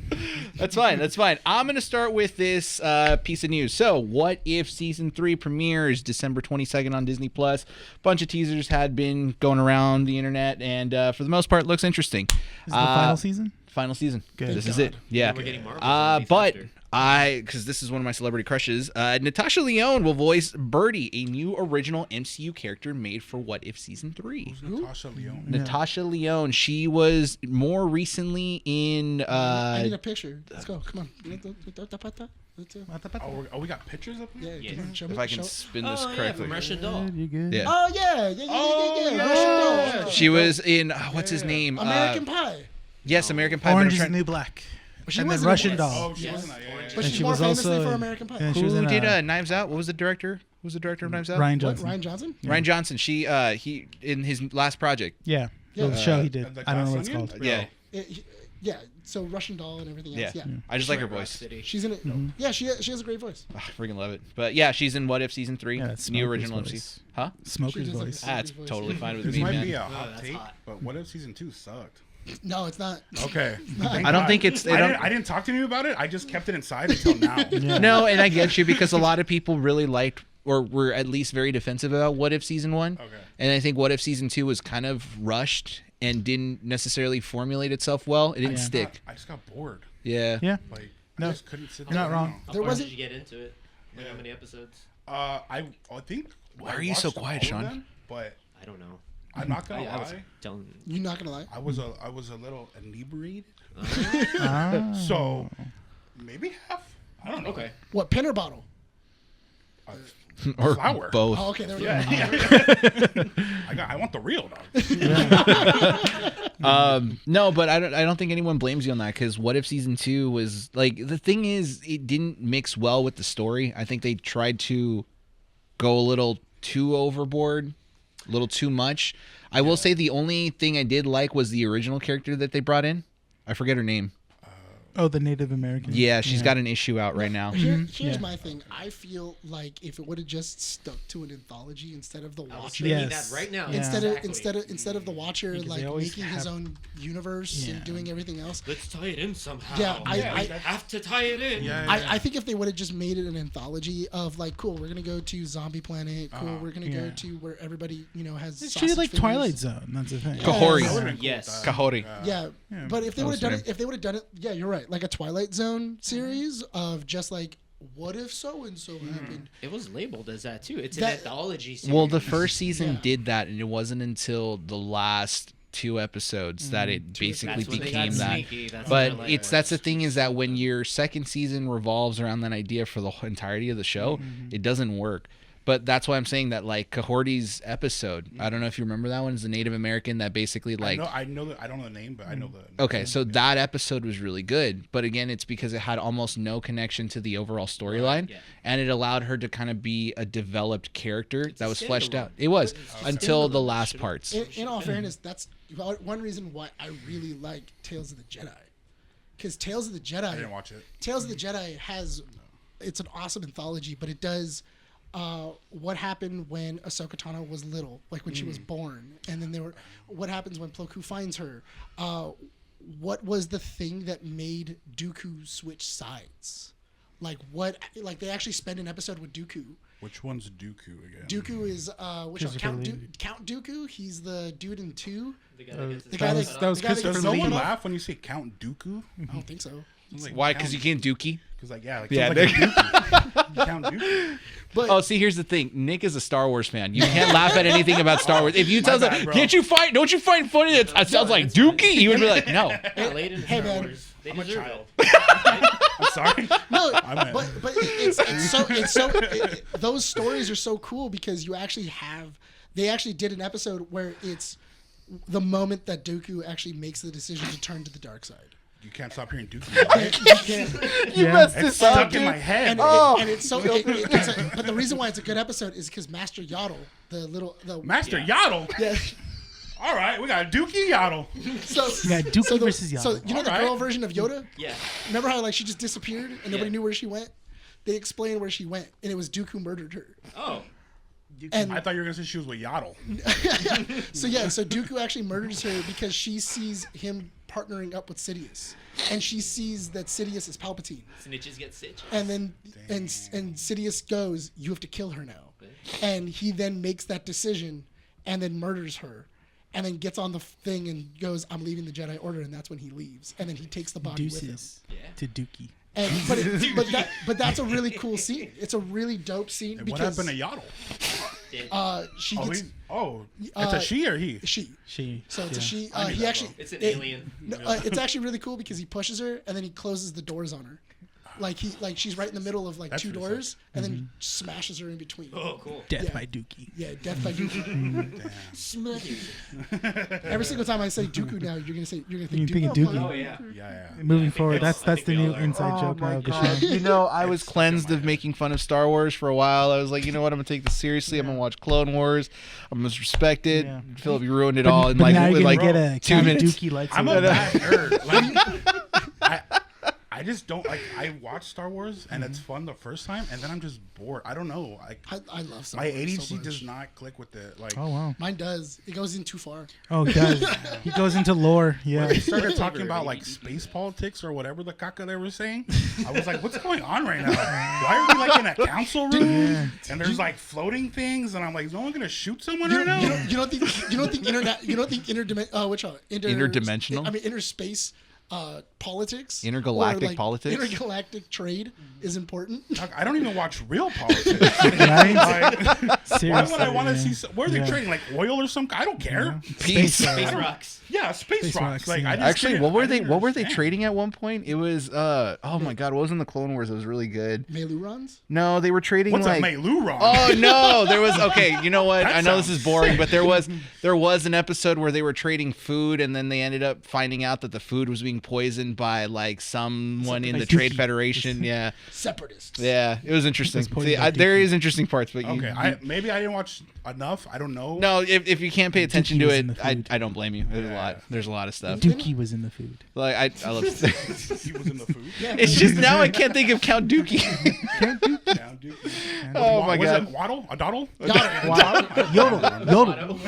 [SPEAKER 4] That's fine. That's fine. I'm going to start with this piece of news. So, what if season 3 premieres December 22nd on Disney Plus? Bunch of teasers had been going around the internet, and for the most part, looks interesting.
[SPEAKER 3] Is it the final season?
[SPEAKER 4] Final season.
[SPEAKER 3] Good.
[SPEAKER 4] This
[SPEAKER 3] Thank
[SPEAKER 4] is it. Yeah.
[SPEAKER 5] We're getting Marvel movies
[SPEAKER 4] But
[SPEAKER 5] after.
[SPEAKER 4] because this is one of my celebrity crushes, Natasha Lyonne will voice Birdie, a new original MCU character made for What If season 3.
[SPEAKER 1] Natasha Lyonne.
[SPEAKER 4] Natasha Lyonne. She was more recently in.
[SPEAKER 2] I need a picture. Let's go. Come on.
[SPEAKER 1] Oh, we got pictures up here?
[SPEAKER 2] Yeah. Come on, show me.
[SPEAKER 4] if I can
[SPEAKER 2] show-
[SPEAKER 4] spin this
[SPEAKER 5] Oh, yeah,
[SPEAKER 4] correctly.
[SPEAKER 5] from Russian Doll.
[SPEAKER 3] You good?
[SPEAKER 4] Yeah.
[SPEAKER 2] Oh yeah. Russian doll.
[SPEAKER 4] She was in what's his name?
[SPEAKER 2] American Pie.
[SPEAKER 4] Yes, American Pie. but
[SPEAKER 3] Orange
[SPEAKER 4] I'm
[SPEAKER 3] is the
[SPEAKER 4] trying-
[SPEAKER 3] New Black.
[SPEAKER 2] She
[SPEAKER 3] And then
[SPEAKER 2] wasn't in
[SPEAKER 3] Russian
[SPEAKER 2] it.
[SPEAKER 3] Doll.
[SPEAKER 1] Oh, she wasn't. Yeah.
[SPEAKER 2] But
[SPEAKER 3] And
[SPEAKER 2] she's
[SPEAKER 3] she
[SPEAKER 2] more
[SPEAKER 3] was
[SPEAKER 2] famously
[SPEAKER 3] also
[SPEAKER 2] for
[SPEAKER 3] in-
[SPEAKER 2] American Pie.
[SPEAKER 3] Yeah, she was
[SPEAKER 4] Who
[SPEAKER 3] in,
[SPEAKER 4] did Knives Out? What was the director? Who was the director of Knives Out?
[SPEAKER 3] Ryan
[SPEAKER 2] What,
[SPEAKER 3] Johnson.
[SPEAKER 2] Ryan Johnson?
[SPEAKER 4] Ryan Johnson. He in his last project.
[SPEAKER 3] Yeah.
[SPEAKER 2] Yeah.
[SPEAKER 3] The show he did.
[SPEAKER 1] The
[SPEAKER 3] I don't know what
[SPEAKER 1] Glass
[SPEAKER 3] it's
[SPEAKER 1] Onion?
[SPEAKER 3] called.
[SPEAKER 4] Yeah.
[SPEAKER 2] Yeah. So Russian doll and everything else.
[SPEAKER 4] Yeah.
[SPEAKER 2] Yeah.
[SPEAKER 4] I just like her
[SPEAKER 5] Rock
[SPEAKER 4] voice.
[SPEAKER 5] City.
[SPEAKER 2] She's in it. Yeah, she has a great voice.
[SPEAKER 4] I freaking love it. But yeah, she's in What If season 3.
[SPEAKER 3] Yeah, that's
[SPEAKER 4] new
[SPEAKER 3] Smoker's
[SPEAKER 4] original MC.
[SPEAKER 3] voice.
[SPEAKER 4] Huh?
[SPEAKER 3] Smoker's
[SPEAKER 2] She does
[SPEAKER 3] voice.
[SPEAKER 2] have
[SPEAKER 4] That's
[SPEAKER 2] voice.
[SPEAKER 4] totally fine with
[SPEAKER 1] This
[SPEAKER 4] me,
[SPEAKER 1] might
[SPEAKER 4] man.
[SPEAKER 1] be a hot
[SPEAKER 5] that's
[SPEAKER 1] take,
[SPEAKER 5] hot.
[SPEAKER 1] but what if season 2 sucked?
[SPEAKER 2] No, it's not.
[SPEAKER 1] Okay.
[SPEAKER 4] I don't think it's.
[SPEAKER 1] I didn't talk to you about it. I just kept it inside until now.
[SPEAKER 4] No, and I get you because a lot of people really liked or were at least very defensive about What If season 1.
[SPEAKER 1] Okay.
[SPEAKER 4] And I think What If season 2 was kind of rushed and didn't necessarily formulate itself well. It didn't stick.
[SPEAKER 1] I just got bored.
[SPEAKER 4] Yeah.
[SPEAKER 3] Yeah.
[SPEAKER 1] Like,
[SPEAKER 3] No,
[SPEAKER 1] I just couldn't sit
[SPEAKER 3] you're not
[SPEAKER 1] there.
[SPEAKER 3] wrong.
[SPEAKER 5] How
[SPEAKER 2] There
[SPEAKER 5] far
[SPEAKER 2] wasn't-
[SPEAKER 5] did you get into it? Like how many episodes?
[SPEAKER 1] I think.
[SPEAKER 4] Why
[SPEAKER 1] I
[SPEAKER 4] are you so
[SPEAKER 1] watched
[SPEAKER 4] quiet,
[SPEAKER 1] all of
[SPEAKER 4] Sean?
[SPEAKER 1] them, but
[SPEAKER 5] I don't know.
[SPEAKER 1] I'm not gonna
[SPEAKER 5] I was
[SPEAKER 1] lie.
[SPEAKER 5] telling
[SPEAKER 2] You're not gonna lie.
[SPEAKER 1] I was a little inebriated,
[SPEAKER 3] Ah.
[SPEAKER 1] so maybe half. I don't know.
[SPEAKER 5] Okay.
[SPEAKER 2] What, pen or bottle?
[SPEAKER 1] Uh,
[SPEAKER 4] Or
[SPEAKER 1] flour.
[SPEAKER 4] both.
[SPEAKER 2] Oh, okay, there we
[SPEAKER 1] Yeah,
[SPEAKER 2] go.
[SPEAKER 1] yeah. I want the real dog.
[SPEAKER 4] No, but I don't think anyone blames you on that because What If season 2 was like the thing is it didn't mix well with the story. I think they tried to go a little too overboard, a little too much. I will say the only thing I did like was the original character that they brought in. I forget her name.
[SPEAKER 3] Oh, the Native American.
[SPEAKER 4] Yeah, she's got an issue out right now.
[SPEAKER 2] Here's
[SPEAKER 3] Yeah.
[SPEAKER 2] my thing. I feel like if it would have just stuck to an anthology instead of the
[SPEAKER 5] I was
[SPEAKER 2] Watcher,
[SPEAKER 5] thinking
[SPEAKER 3] Yes.
[SPEAKER 5] that right now.
[SPEAKER 3] Yeah.
[SPEAKER 2] instead of the Watcher
[SPEAKER 3] Because
[SPEAKER 2] like
[SPEAKER 3] they always
[SPEAKER 2] making his
[SPEAKER 3] have-
[SPEAKER 2] own universe
[SPEAKER 3] Yeah.
[SPEAKER 2] and doing everything else.
[SPEAKER 5] Let's tie it in somehow.
[SPEAKER 2] Yeah, I
[SPEAKER 5] have to tie it in.
[SPEAKER 1] Yeah.
[SPEAKER 2] I think if they would have just made it an anthology of like, cool, we're gonna go to Zombie Planet, cool, we're gonna go
[SPEAKER 3] Yeah.
[SPEAKER 2] to where everybody has.
[SPEAKER 3] It's
[SPEAKER 2] sausage
[SPEAKER 3] treated like
[SPEAKER 2] fingers.
[SPEAKER 3] Twilight Zone. That's the thing.
[SPEAKER 4] Kahori.
[SPEAKER 1] That would've been cool
[SPEAKER 5] Yes.
[SPEAKER 1] with that.
[SPEAKER 4] Kahori.
[SPEAKER 2] Yeah, but if they
[SPEAKER 4] That
[SPEAKER 2] would
[SPEAKER 4] was
[SPEAKER 2] have done
[SPEAKER 4] her
[SPEAKER 2] it, if they would have done it, yeah, you're right, like a Twilight Zone series of just like, what if so and so happened?
[SPEAKER 5] It was labeled as that too. It's
[SPEAKER 2] That-
[SPEAKER 5] an anthology series.
[SPEAKER 4] Well, the first season
[SPEAKER 2] Yeah.
[SPEAKER 4] did that, and it wasn't until the last 2 episodes that it basically
[SPEAKER 5] That's when they
[SPEAKER 4] became
[SPEAKER 5] got
[SPEAKER 4] that.
[SPEAKER 5] sneaky. That's
[SPEAKER 4] But
[SPEAKER 5] when they're like,
[SPEAKER 4] that's the thing is that when your second season revolves around that idea for the entirety of the show, it doesn't work. But that's why I'm saying that like Kahorti's episode, I don't know if you remember that one, is the Native American that basically like
[SPEAKER 1] I know that I don't know the name, but I know the.
[SPEAKER 4] okay, so that episode was really good, but again, it's because it had almost no connection to the overall storyline,
[SPEAKER 5] Yeah.
[SPEAKER 4] and it allowed her to kind of be a developed character that was fleshed
[SPEAKER 5] standalone.
[SPEAKER 4] out. It was
[SPEAKER 5] It's
[SPEAKER 4] until the
[SPEAKER 5] standalone.
[SPEAKER 4] last
[SPEAKER 5] Should've-
[SPEAKER 4] parts.
[SPEAKER 2] In all fairness, that's one reason why I really like Tales of the Jedi, because Tales of the Jedi.
[SPEAKER 1] I didn't watch it.
[SPEAKER 2] Tales of the Jedi it's an awesome anthology, but it does what happened when Ahsoka Tano was little, like when she was born, and then what happens when Plo Koon finds her, what was the thing that made Dooku switch sides? Like what? Like they actually spend an episode with Dooku.
[SPEAKER 1] Which one's Dooku again?
[SPEAKER 2] Dooku is which one?
[SPEAKER 3] Christopher Lee.
[SPEAKER 2] Count Dooku. He's the dude in 2.
[SPEAKER 5] The guy that gets
[SPEAKER 2] The
[SPEAKER 5] his
[SPEAKER 2] guy
[SPEAKER 5] head
[SPEAKER 2] that-
[SPEAKER 5] cut
[SPEAKER 3] that
[SPEAKER 5] off.
[SPEAKER 3] was
[SPEAKER 2] the guy that
[SPEAKER 3] Christopher
[SPEAKER 2] gets
[SPEAKER 1] Does no
[SPEAKER 3] Lee.
[SPEAKER 1] one
[SPEAKER 2] someone
[SPEAKER 1] laugh when you say Count Dooku?
[SPEAKER 2] I don't think so.
[SPEAKER 1] Like,
[SPEAKER 4] Why? Because you can't dookie.
[SPEAKER 1] Because like like
[SPEAKER 4] Yeah,
[SPEAKER 1] sounds like a Dookie. Count Dooku.
[SPEAKER 2] But
[SPEAKER 4] Oh, see, here's the thing. Nick is a Star Wars fan. You can't laugh at anything about Star Wars. If you tell
[SPEAKER 1] bad,
[SPEAKER 4] them,
[SPEAKER 1] bro.
[SPEAKER 4] "Can't you find? Don't you find funny that sounds like Dookie?" You would be like, "No."
[SPEAKER 5] Not late in
[SPEAKER 2] Hey,
[SPEAKER 5] Star
[SPEAKER 2] man.
[SPEAKER 5] Wars. They
[SPEAKER 1] I'm a
[SPEAKER 5] deserve
[SPEAKER 1] child.
[SPEAKER 5] it.
[SPEAKER 1] I'm sorry.
[SPEAKER 2] no,
[SPEAKER 1] meant-
[SPEAKER 2] but those stories are so cool because you actually they actually did an episode where it's the moment that Dooku actually makes the decision to turn to the dark side.
[SPEAKER 1] You can't stop hearing Dookie.
[SPEAKER 2] You can't.
[SPEAKER 4] You
[SPEAKER 3] Yeah.
[SPEAKER 4] messed
[SPEAKER 1] It's
[SPEAKER 4] this up,
[SPEAKER 1] stuck in
[SPEAKER 4] dude.
[SPEAKER 1] my head.
[SPEAKER 2] And,
[SPEAKER 1] bro.
[SPEAKER 2] and it's so. But the reason why it's a good episode is because Master Yaddle, the
[SPEAKER 1] Master
[SPEAKER 5] Yeah.
[SPEAKER 1] Yaddle.
[SPEAKER 2] yeah.
[SPEAKER 1] All right, we got Dookie Yaddle.
[SPEAKER 2] So
[SPEAKER 3] Yeah, Dookie
[SPEAKER 2] so the-
[SPEAKER 3] versus Yaddle.
[SPEAKER 2] So you know the
[SPEAKER 1] Alright.
[SPEAKER 2] girl version of Yoda?
[SPEAKER 5] Yeah.
[SPEAKER 2] Remember how like she just disappeared and nobody
[SPEAKER 5] Yeah.
[SPEAKER 2] knew where she went? They explained where she went, and it was Dooku murdered her.
[SPEAKER 5] Oh.
[SPEAKER 2] And
[SPEAKER 1] I thought you were gonna say she was with Yaddle.
[SPEAKER 2] so Dooku actually murders her because she sees him partnering up with Sidious, and she sees that Sidious is Palpatine,
[SPEAKER 5] Snitches get stitched.
[SPEAKER 2] and then and Sidious goes, "You have to kill her now," and he then makes that decision, and then murders her, and then gets on the thing and goes, "I'm leaving the Jedi Order," and that's when he leaves, and then he takes the body with him.
[SPEAKER 3] Deuces
[SPEAKER 5] Yeah.
[SPEAKER 3] to Dookie.
[SPEAKER 2] And but that's a really cool scene. It's a really dope scene
[SPEAKER 1] And
[SPEAKER 2] because
[SPEAKER 1] what happened to Yaddle?
[SPEAKER 2] she
[SPEAKER 1] Oh,
[SPEAKER 2] gets
[SPEAKER 1] it's a she or he?
[SPEAKER 2] she.
[SPEAKER 3] She.
[SPEAKER 2] So it's a
[SPEAKER 3] yeah.
[SPEAKER 2] she.
[SPEAKER 1] I knew
[SPEAKER 2] He
[SPEAKER 1] that,
[SPEAKER 2] actually.
[SPEAKER 5] It's an alien.
[SPEAKER 2] No, it's actually really cool because he pushes her and then he closes the doors on her. Like she's right in the middle of like
[SPEAKER 1] That's
[SPEAKER 2] two
[SPEAKER 1] pretty
[SPEAKER 2] doors and then smashes her in between.
[SPEAKER 5] Oh, cool.
[SPEAKER 3] Death
[SPEAKER 2] Yeah.
[SPEAKER 3] by Dookie.
[SPEAKER 2] Yeah, death by Dooku.
[SPEAKER 5] Smothered.
[SPEAKER 2] Every single time I say Dooku now, you're gonna think
[SPEAKER 3] You're
[SPEAKER 2] Dooku.
[SPEAKER 3] thinking Dookie.
[SPEAKER 5] Oh, yeah.
[SPEAKER 1] Yeah.
[SPEAKER 3] Moving
[SPEAKER 5] think
[SPEAKER 3] forward,
[SPEAKER 5] that's-
[SPEAKER 3] that's
[SPEAKER 5] I think
[SPEAKER 3] the
[SPEAKER 5] we
[SPEAKER 3] new
[SPEAKER 5] all are.
[SPEAKER 3] inside joke now of the show.
[SPEAKER 4] You know, I was
[SPEAKER 1] It's
[SPEAKER 4] cleansed
[SPEAKER 1] stuck in
[SPEAKER 4] of
[SPEAKER 1] my
[SPEAKER 4] making fun of Star Wars for a while. I was like, you know what? I'm gonna take this seriously. I'm gonna watch Clone Wars. I'm gonna respect it.
[SPEAKER 3] Yeah.
[SPEAKER 4] Philip, you ruined it all in
[SPEAKER 3] But
[SPEAKER 4] like
[SPEAKER 3] now you're gonna
[SPEAKER 4] like
[SPEAKER 3] get a
[SPEAKER 4] 2
[SPEAKER 3] Count
[SPEAKER 4] minutes.
[SPEAKER 3] Dookie lightsaber.
[SPEAKER 1] I'm a bad nerd. Like, I just don't like. I watch Star Wars and it's fun the first time, and then I'm just bored. I don't know.
[SPEAKER 2] I love Star
[SPEAKER 1] My
[SPEAKER 2] Wars
[SPEAKER 1] ADHD
[SPEAKER 2] so much.
[SPEAKER 1] does not click with it. Like
[SPEAKER 3] Oh wow.
[SPEAKER 2] Mine does. It goes in too far.
[SPEAKER 3] Oh, he does. He goes into lore.
[SPEAKER 1] when
[SPEAKER 3] Yeah.
[SPEAKER 1] they started talking
[SPEAKER 5] Over
[SPEAKER 1] about like
[SPEAKER 5] ADD.
[SPEAKER 1] space politics or whatever the caca they were saying, I was like, "What's going on right now? Why are we like in a council room and there's like floating things?" And I'm like, "Is no one gonna shoot someone right now?"
[SPEAKER 2] You don't think
[SPEAKER 4] Interdimensional?
[SPEAKER 2] I mean interspace politics,
[SPEAKER 4] Intergalactic
[SPEAKER 2] or, like,
[SPEAKER 4] politics?
[SPEAKER 2] intergalactic trade is important.
[SPEAKER 1] I don't even watch real politics.
[SPEAKER 3] Right?
[SPEAKER 1] Like,
[SPEAKER 3] Seriously.
[SPEAKER 1] why would I want to
[SPEAKER 3] yeah.
[SPEAKER 1] see? Where are they
[SPEAKER 3] Yeah.
[SPEAKER 1] trading? Like oil or something? I don't care.
[SPEAKER 4] Peace.
[SPEAKER 5] Space rocks.
[SPEAKER 1] Yeah, space
[SPEAKER 3] Space
[SPEAKER 1] rocks.
[SPEAKER 3] rocks,
[SPEAKER 1] Like
[SPEAKER 3] yeah.
[SPEAKER 1] I just
[SPEAKER 4] Actually,
[SPEAKER 1] didn't-
[SPEAKER 4] what were
[SPEAKER 1] I
[SPEAKER 4] they?
[SPEAKER 1] didn't
[SPEAKER 4] What were they
[SPEAKER 1] understand.
[SPEAKER 4] trading at one point? It was oh my god, what was in the Clone Wars? It was really good.
[SPEAKER 2] Melurons?
[SPEAKER 4] No, they were trading
[SPEAKER 1] What's
[SPEAKER 4] like.
[SPEAKER 1] a Meiluron?
[SPEAKER 4] Oh no, there was okay. You know what?
[SPEAKER 1] That
[SPEAKER 4] I know this
[SPEAKER 1] sounds
[SPEAKER 4] is boring, but there was an episode where they were trading food, and then they ended up finding out that the food was being poisoned by like someone in the
[SPEAKER 3] Like
[SPEAKER 4] Trade
[SPEAKER 3] Dookie.
[SPEAKER 4] Federation. Yeah,
[SPEAKER 2] Separatists.
[SPEAKER 4] yeah, it was interesting.
[SPEAKER 3] It's poisoned
[SPEAKER 4] See,
[SPEAKER 3] by
[SPEAKER 4] there
[SPEAKER 3] Dookie.
[SPEAKER 4] is interesting parts, but
[SPEAKER 1] Okay, maybe I didn't watch enough. I don't know.
[SPEAKER 4] no, if you can't pay attention
[SPEAKER 3] Dookie
[SPEAKER 4] to
[SPEAKER 3] was
[SPEAKER 4] it,
[SPEAKER 3] in the food.
[SPEAKER 4] I don't blame you. There's a
[SPEAKER 1] Yeah.
[SPEAKER 4] lot. There's a lot of stuff.
[SPEAKER 3] Dookie was in the food.
[SPEAKER 4] Like I love.
[SPEAKER 1] He was in the food.
[SPEAKER 4] It's just now I can't think of Count Dookie.
[SPEAKER 1] Down, Duke.
[SPEAKER 4] Oh my
[SPEAKER 1] Was
[SPEAKER 4] god.
[SPEAKER 1] it Waddle? A Doddle?
[SPEAKER 3] Yodel. Yodel.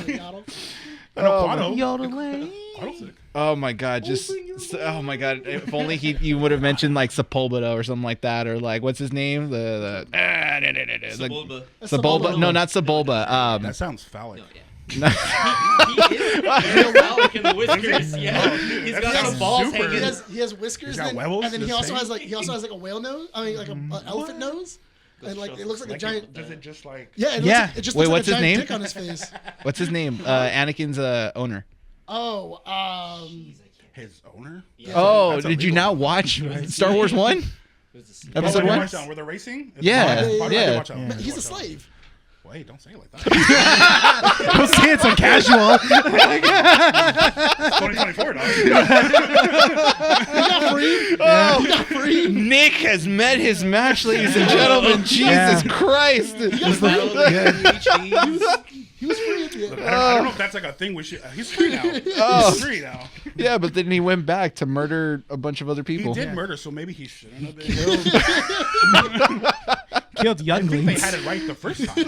[SPEAKER 1] I know Quado.
[SPEAKER 3] Yodeling.
[SPEAKER 1] Quaddle's sick.
[SPEAKER 4] Oh my god, just oh my god! If only you would have mentioned like Sepulveda or something like that, or like what's his name? The
[SPEAKER 5] Sebulba.
[SPEAKER 4] Sebulba? No, not Sebulba.
[SPEAKER 1] That sounds phallic.
[SPEAKER 5] No, yeah. He is real phallic in the whiskers. Yeah. He's
[SPEAKER 1] that
[SPEAKER 5] got
[SPEAKER 1] sounds
[SPEAKER 5] some balls
[SPEAKER 1] super.
[SPEAKER 5] hanging.
[SPEAKER 2] He has whiskers,
[SPEAKER 1] He's got
[SPEAKER 2] and
[SPEAKER 1] huevos,
[SPEAKER 2] then he
[SPEAKER 1] the
[SPEAKER 2] also
[SPEAKER 1] same?
[SPEAKER 2] has like a whale nose. I mean, like an elephant nose, and like it looks like a giant.
[SPEAKER 1] Does it just like?
[SPEAKER 2] Yeah, it
[SPEAKER 4] Yeah.
[SPEAKER 2] Looks, it just
[SPEAKER 4] Wait,
[SPEAKER 2] looks
[SPEAKER 4] what's
[SPEAKER 2] like a
[SPEAKER 4] his
[SPEAKER 2] giant
[SPEAKER 4] name?
[SPEAKER 2] dick on his face.
[SPEAKER 4] What's his name? Anakin's owner.
[SPEAKER 2] Oh,
[SPEAKER 1] His owner?
[SPEAKER 4] Oh,
[SPEAKER 1] That's
[SPEAKER 4] did you
[SPEAKER 1] illegal.
[SPEAKER 4] not watch Star Wars 1?
[SPEAKER 5] It was a
[SPEAKER 1] Oh,
[SPEAKER 4] Episode
[SPEAKER 1] I did
[SPEAKER 4] 1?
[SPEAKER 1] watch that one. Were they racing?
[SPEAKER 4] Yeah,
[SPEAKER 1] I did
[SPEAKER 4] yeah.
[SPEAKER 1] watch that one. I did
[SPEAKER 2] he's a
[SPEAKER 1] watch that one.
[SPEAKER 2] slave.
[SPEAKER 1] Wait, don't say it like that.
[SPEAKER 3] Don't say it so casual.
[SPEAKER 1] 2024, dog.
[SPEAKER 2] He got free. He got free.
[SPEAKER 4] Nick has met his match, ladies and gentlemen. Jesus
[SPEAKER 3] Yeah.
[SPEAKER 4] Christ.
[SPEAKER 5] battle of the PhDs.
[SPEAKER 2] He was free at the end.
[SPEAKER 1] I don't know if that's like a thing we should. He's free now.
[SPEAKER 4] Oh.
[SPEAKER 1] He's free now.
[SPEAKER 4] Yeah, but then he went back to murder a bunch of other
[SPEAKER 1] He
[SPEAKER 4] people.
[SPEAKER 1] did murder, so maybe he shouldn't have been killed.
[SPEAKER 3] Killed
[SPEAKER 1] I think they
[SPEAKER 3] younglings.
[SPEAKER 1] had it right the first time.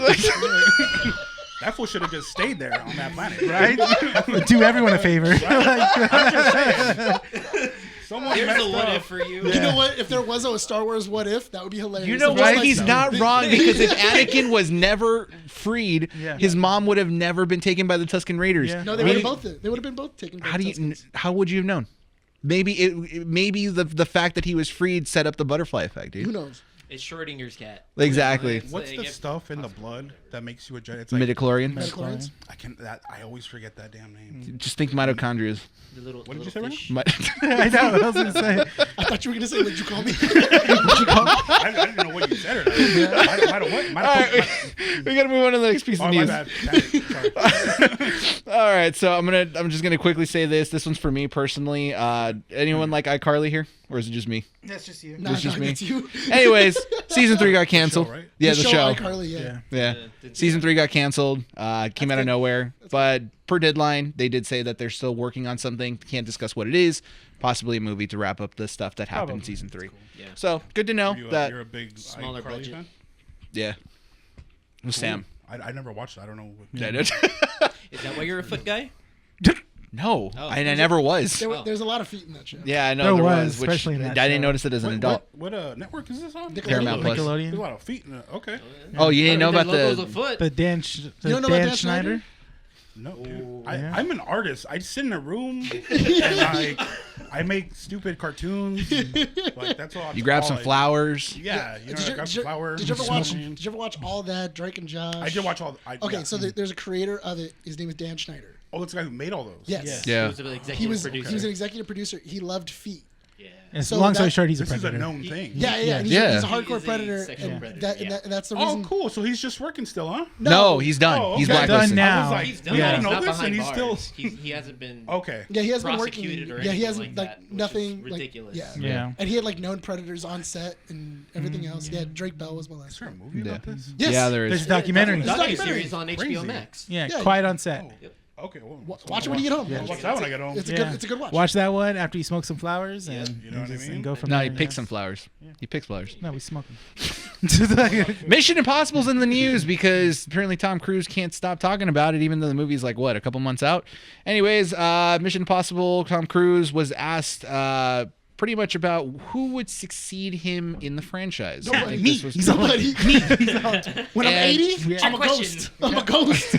[SPEAKER 1] That fool should have just stayed there on that planet.
[SPEAKER 3] Right? Do everyone a favor.
[SPEAKER 1] I'm just saying. Someone
[SPEAKER 5] There's
[SPEAKER 1] messed
[SPEAKER 5] a what
[SPEAKER 1] up.
[SPEAKER 5] if for you.
[SPEAKER 2] You know what? If there was a Star Wars what if, that would be hilarious.
[SPEAKER 4] You know
[SPEAKER 2] It's just
[SPEAKER 4] what?
[SPEAKER 2] like
[SPEAKER 4] He's not wrong because if Anakin was never freed,
[SPEAKER 3] Yeah.
[SPEAKER 4] his mom would have never been taken by the Tusken Raiders.
[SPEAKER 3] Yeah.
[SPEAKER 2] No, they would have both. They would have been both taken. By
[SPEAKER 4] How do you?
[SPEAKER 2] Tuskens.
[SPEAKER 4] How would you have known? Maybe the fact that he was freed set up the butterfly effect, dude.
[SPEAKER 2] Who knows?
[SPEAKER 5] It's Schrodinger's cat.
[SPEAKER 4] Exactly.
[SPEAKER 1] What's
[SPEAKER 5] Like,
[SPEAKER 1] the
[SPEAKER 5] if-
[SPEAKER 1] stuff in the blood that makes you a Jedi? It's like
[SPEAKER 4] Midichlorian.
[SPEAKER 2] Midichlorians?
[SPEAKER 1] I always forget that damn name.
[SPEAKER 4] Just think mitochondria.
[SPEAKER 5] The little,
[SPEAKER 1] What did you
[SPEAKER 5] little
[SPEAKER 1] say,
[SPEAKER 5] fish.
[SPEAKER 3] I know what I was gonna say.
[SPEAKER 2] I thought you were gonna say, "What'd you call me?"
[SPEAKER 1] I didn't know what you said.
[SPEAKER 4] All right, we gotta move on to the next piece of
[SPEAKER 1] Oh, my
[SPEAKER 4] news.
[SPEAKER 1] bad. Sorry.
[SPEAKER 4] All right, so I'm just gonna quickly say this. This one's for me personally. Anyone like iCarly here, or is it just me?
[SPEAKER 3] That's just you.
[SPEAKER 2] Nah,
[SPEAKER 4] It's just me.
[SPEAKER 2] It's you.
[SPEAKER 4] Anyways, season 3 got canceled.
[SPEAKER 1] right?
[SPEAKER 4] Yeah, the show.
[SPEAKER 2] iCarly, yeah.
[SPEAKER 4] Yeah.
[SPEAKER 5] didn't
[SPEAKER 4] Season 3 got canceled. Came out of
[SPEAKER 2] good.
[SPEAKER 4] nowhere. But per deadline, they did say that they're still working on something. Can't discuss what it is. Possibly a movie to wrap up the stuff that happened in
[SPEAKER 3] Probably.
[SPEAKER 4] season 3.
[SPEAKER 5] Yeah.
[SPEAKER 4] So good to know that.
[SPEAKER 1] You're a big
[SPEAKER 5] Smaller
[SPEAKER 1] iCarly
[SPEAKER 5] budget.
[SPEAKER 1] fan?
[SPEAKER 4] Yeah. With Sam.
[SPEAKER 1] I never watched it. I don't know.
[SPEAKER 4] Yeah, I did.
[SPEAKER 5] Is that why you're a foot guy?
[SPEAKER 4] No,
[SPEAKER 5] Oh.
[SPEAKER 4] I never was.
[SPEAKER 2] There's a lot of feet in that show.
[SPEAKER 4] Yeah, I know
[SPEAKER 3] There
[SPEAKER 4] there
[SPEAKER 3] was,
[SPEAKER 4] was. Which
[SPEAKER 3] especially in that
[SPEAKER 4] I didn't
[SPEAKER 3] show.
[SPEAKER 4] notice it as an adult.
[SPEAKER 1] What network is this on?
[SPEAKER 4] Paramount Plus.
[SPEAKER 1] There's a
[SPEAKER 3] Nickelodeon.
[SPEAKER 1] lot of feet in it. Okay.
[SPEAKER 4] Oh, you didn't know
[SPEAKER 5] Their
[SPEAKER 4] about
[SPEAKER 5] logo's
[SPEAKER 4] the.
[SPEAKER 5] a foot.
[SPEAKER 3] The Dan,
[SPEAKER 2] You don't know about Dan Schneider?
[SPEAKER 1] No, dude.
[SPEAKER 5] Oh.
[SPEAKER 3] Yeah.
[SPEAKER 1] I'm an artist. I sit in a room and I make stupid cartoons. Like that's all.
[SPEAKER 4] You grab
[SPEAKER 1] all
[SPEAKER 4] some
[SPEAKER 1] I-
[SPEAKER 4] flowers.
[SPEAKER 1] Yeah, you know, I grab some flour.
[SPEAKER 2] Did you ever watch?
[SPEAKER 1] smoking.
[SPEAKER 2] Did you ever watch all that Drake and Josh?
[SPEAKER 1] I did watch all.
[SPEAKER 2] Okay,
[SPEAKER 1] yeah.
[SPEAKER 2] so there's a creator of it. His name is Dan Schneider.
[SPEAKER 1] Oh, it's the guy who made all those.
[SPEAKER 2] Yes.
[SPEAKER 4] Yeah.
[SPEAKER 5] He was an executive
[SPEAKER 2] He was
[SPEAKER 5] producer.
[SPEAKER 2] he was an executive producer. He loved feet.
[SPEAKER 5] Yeah.
[SPEAKER 3] As
[SPEAKER 2] So
[SPEAKER 3] long story
[SPEAKER 2] that-
[SPEAKER 3] short, he's a
[SPEAKER 1] This is a
[SPEAKER 3] predator.
[SPEAKER 1] known thing.
[SPEAKER 2] Yeah, yeah. And
[SPEAKER 4] Yeah.
[SPEAKER 2] he's a
[SPEAKER 5] He
[SPEAKER 2] hardcore
[SPEAKER 5] is a
[SPEAKER 2] predator,
[SPEAKER 5] sexual
[SPEAKER 2] and,
[SPEAKER 5] predator,
[SPEAKER 2] that,
[SPEAKER 5] yeah.
[SPEAKER 2] and that's the
[SPEAKER 1] Oh,
[SPEAKER 2] reason.
[SPEAKER 1] cool. So he's just working still, huh?
[SPEAKER 4] No, he's done.
[SPEAKER 1] Oh,
[SPEAKER 4] He's
[SPEAKER 1] okay.
[SPEAKER 4] blacklisted.
[SPEAKER 3] Done now.
[SPEAKER 1] I was like,
[SPEAKER 5] He's
[SPEAKER 1] we
[SPEAKER 5] done.
[SPEAKER 1] don't
[SPEAKER 5] He's
[SPEAKER 1] know
[SPEAKER 5] not
[SPEAKER 1] this,
[SPEAKER 5] behind
[SPEAKER 1] and he's still.
[SPEAKER 5] bars. He hasn't been.
[SPEAKER 1] Okay.
[SPEAKER 2] Yeah, he hasn't been working.
[SPEAKER 5] prosecuted or
[SPEAKER 2] Yeah, he
[SPEAKER 5] anything
[SPEAKER 2] hasn't
[SPEAKER 5] like
[SPEAKER 2] like
[SPEAKER 5] that, which is
[SPEAKER 2] nothing.
[SPEAKER 5] ridiculous.
[SPEAKER 2] Like,
[SPEAKER 3] Yeah.
[SPEAKER 2] and he had like known predators on set and everything else. Yeah, Drake Bell was
[SPEAKER 1] Is there
[SPEAKER 2] molested.
[SPEAKER 1] a movie
[SPEAKER 4] Yeah.
[SPEAKER 1] about this?
[SPEAKER 2] Yes.
[SPEAKER 4] Yeah, there
[SPEAKER 3] There's
[SPEAKER 4] is.
[SPEAKER 3] a documentary.
[SPEAKER 2] There's a documentary.
[SPEAKER 5] Series on HBO
[SPEAKER 1] Crazy.
[SPEAKER 5] Max.
[SPEAKER 3] Yeah,
[SPEAKER 2] Yeah.
[SPEAKER 3] quiet on set.
[SPEAKER 1] Okay. Well,
[SPEAKER 2] Watch it when you get home.
[SPEAKER 3] Yeah.
[SPEAKER 1] I'll watch that when I get home.
[SPEAKER 2] It's a
[SPEAKER 3] Yeah.
[SPEAKER 2] good. It's a good watch.
[SPEAKER 3] Watch that one after you smoke some flowers, and,
[SPEAKER 1] You know what I
[SPEAKER 3] and
[SPEAKER 1] mean?
[SPEAKER 3] go from
[SPEAKER 4] No,
[SPEAKER 3] there.
[SPEAKER 4] he picks some flowers. He picks flowers.
[SPEAKER 3] No, we smoke them.
[SPEAKER 4] Mission Impossible's in the news because apparently Tom Cruise can't stop talking about it, even though the movie's like a couple months out. Anyways, Mission Impossible, Tom Cruise was asked pretty much about who would succeed him in the franchise. I think
[SPEAKER 3] Me.
[SPEAKER 4] this was-
[SPEAKER 3] He's all like,
[SPEAKER 2] Nobody. When I'm
[SPEAKER 4] And-
[SPEAKER 2] 80, I'm a ghost. I'm a ghost.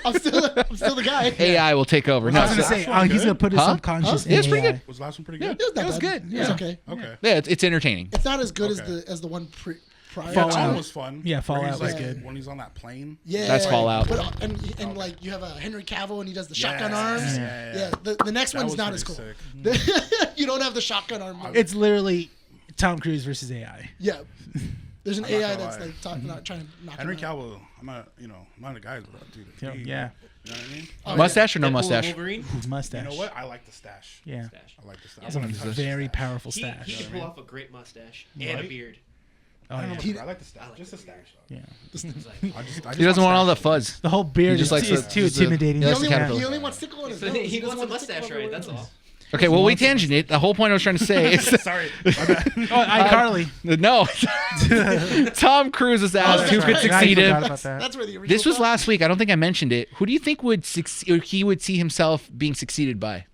[SPEAKER 2] I'm still the guy.
[SPEAKER 4] AI will take over.
[SPEAKER 3] I
[SPEAKER 4] No,
[SPEAKER 3] was gonna
[SPEAKER 4] so-
[SPEAKER 3] say, oh, he's gonna put his
[SPEAKER 4] Huh?
[SPEAKER 3] subconscious.
[SPEAKER 4] Yeah, it's
[SPEAKER 3] in
[SPEAKER 4] pretty
[SPEAKER 3] AI.
[SPEAKER 4] good.
[SPEAKER 1] Was the last one pretty
[SPEAKER 4] Yeah.
[SPEAKER 1] good?
[SPEAKER 2] It was,
[SPEAKER 4] It was good.
[SPEAKER 2] It was
[SPEAKER 4] Yeah.
[SPEAKER 2] okay.
[SPEAKER 1] Okay.
[SPEAKER 4] Yeah, it's entertaining.
[SPEAKER 2] It's not as good
[SPEAKER 1] Okay.
[SPEAKER 2] as the one prior.
[SPEAKER 1] That
[SPEAKER 3] Fallout.
[SPEAKER 1] one was fun.
[SPEAKER 3] Yeah,
[SPEAKER 1] where
[SPEAKER 3] Fallout
[SPEAKER 1] he's
[SPEAKER 3] was
[SPEAKER 1] like,
[SPEAKER 3] good.
[SPEAKER 1] When he's on that plane.
[SPEAKER 2] Yeah,
[SPEAKER 4] That's Fallout.
[SPEAKER 2] But, and like you have a Henry Cavill and he does the shotgun arms.
[SPEAKER 1] Yeah.
[SPEAKER 2] The next
[SPEAKER 1] That
[SPEAKER 2] one's
[SPEAKER 1] was
[SPEAKER 2] not as
[SPEAKER 1] pretty
[SPEAKER 2] cool.
[SPEAKER 1] sick.
[SPEAKER 2] You don't have the shotgun arm.
[SPEAKER 3] It's literally Tom Cruise versus AI.
[SPEAKER 2] Yeah. There's an
[SPEAKER 1] I'm not
[SPEAKER 2] AI
[SPEAKER 1] gonna
[SPEAKER 2] that's
[SPEAKER 1] lie.
[SPEAKER 2] like not trying to knock
[SPEAKER 1] Henry
[SPEAKER 2] him out.
[SPEAKER 1] Cavill. I'm not a guy, dude.
[SPEAKER 3] Yeah.
[SPEAKER 1] You know what I mean?
[SPEAKER 2] Oh,
[SPEAKER 4] Mustache or no
[SPEAKER 5] Deadpool
[SPEAKER 4] mustache?
[SPEAKER 5] Wolverine.
[SPEAKER 3] His mustache.
[SPEAKER 1] You know what? I like the stash.
[SPEAKER 3] Yeah.
[SPEAKER 5] Stash.
[SPEAKER 1] I like the stash.
[SPEAKER 5] Yeah.
[SPEAKER 1] I wanna
[SPEAKER 3] It's
[SPEAKER 1] touch
[SPEAKER 3] a
[SPEAKER 1] the
[SPEAKER 3] very
[SPEAKER 1] stash.
[SPEAKER 3] powerful
[SPEAKER 5] He
[SPEAKER 3] stash.
[SPEAKER 5] can pull off a great mustache and a
[SPEAKER 1] Right?
[SPEAKER 5] beard.
[SPEAKER 3] Oh,
[SPEAKER 1] I don't
[SPEAKER 3] yeah.
[SPEAKER 1] know about the- I like the stash.
[SPEAKER 5] I like
[SPEAKER 1] Just the
[SPEAKER 5] the
[SPEAKER 1] stash.
[SPEAKER 3] Yeah.
[SPEAKER 5] It's like,
[SPEAKER 1] I just
[SPEAKER 4] He doesn't want all the
[SPEAKER 1] stash.
[SPEAKER 4] fuzz.
[SPEAKER 3] The whole beard
[SPEAKER 4] He just
[SPEAKER 3] is,
[SPEAKER 4] likes
[SPEAKER 3] is
[SPEAKER 4] the-
[SPEAKER 3] too
[SPEAKER 4] just the-
[SPEAKER 3] intimidating.
[SPEAKER 4] he
[SPEAKER 2] He
[SPEAKER 4] likes the
[SPEAKER 2] only,
[SPEAKER 4] caterpillar.
[SPEAKER 2] he only wants tickle on his
[SPEAKER 5] so
[SPEAKER 2] nose.
[SPEAKER 5] he
[SPEAKER 2] doesn't
[SPEAKER 5] wants a
[SPEAKER 2] want tickle
[SPEAKER 5] mustache, right?
[SPEAKER 2] everywhere
[SPEAKER 5] That's
[SPEAKER 2] else.
[SPEAKER 5] all.
[SPEAKER 4] Okay, well, we tangented. The whole point I was trying to say is
[SPEAKER 1] Sorry. My bad.
[SPEAKER 3] Oh, iCarly.
[SPEAKER 4] no. Tom Cruise was asked
[SPEAKER 2] that's
[SPEAKER 4] who could
[SPEAKER 2] right.
[SPEAKER 4] succeed
[SPEAKER 3] I
[SPEAKER 4] him.
[SPEAKER 3] forgot about that.
[SPEAKER 2] That's where the original.
[SPEAKER 4] This was
[SPEAKER 2] stuff-
[SPEAKER 4] last week. I don't think I mentioned it. Who do you think would succeed, or he would see himself being succeeded by?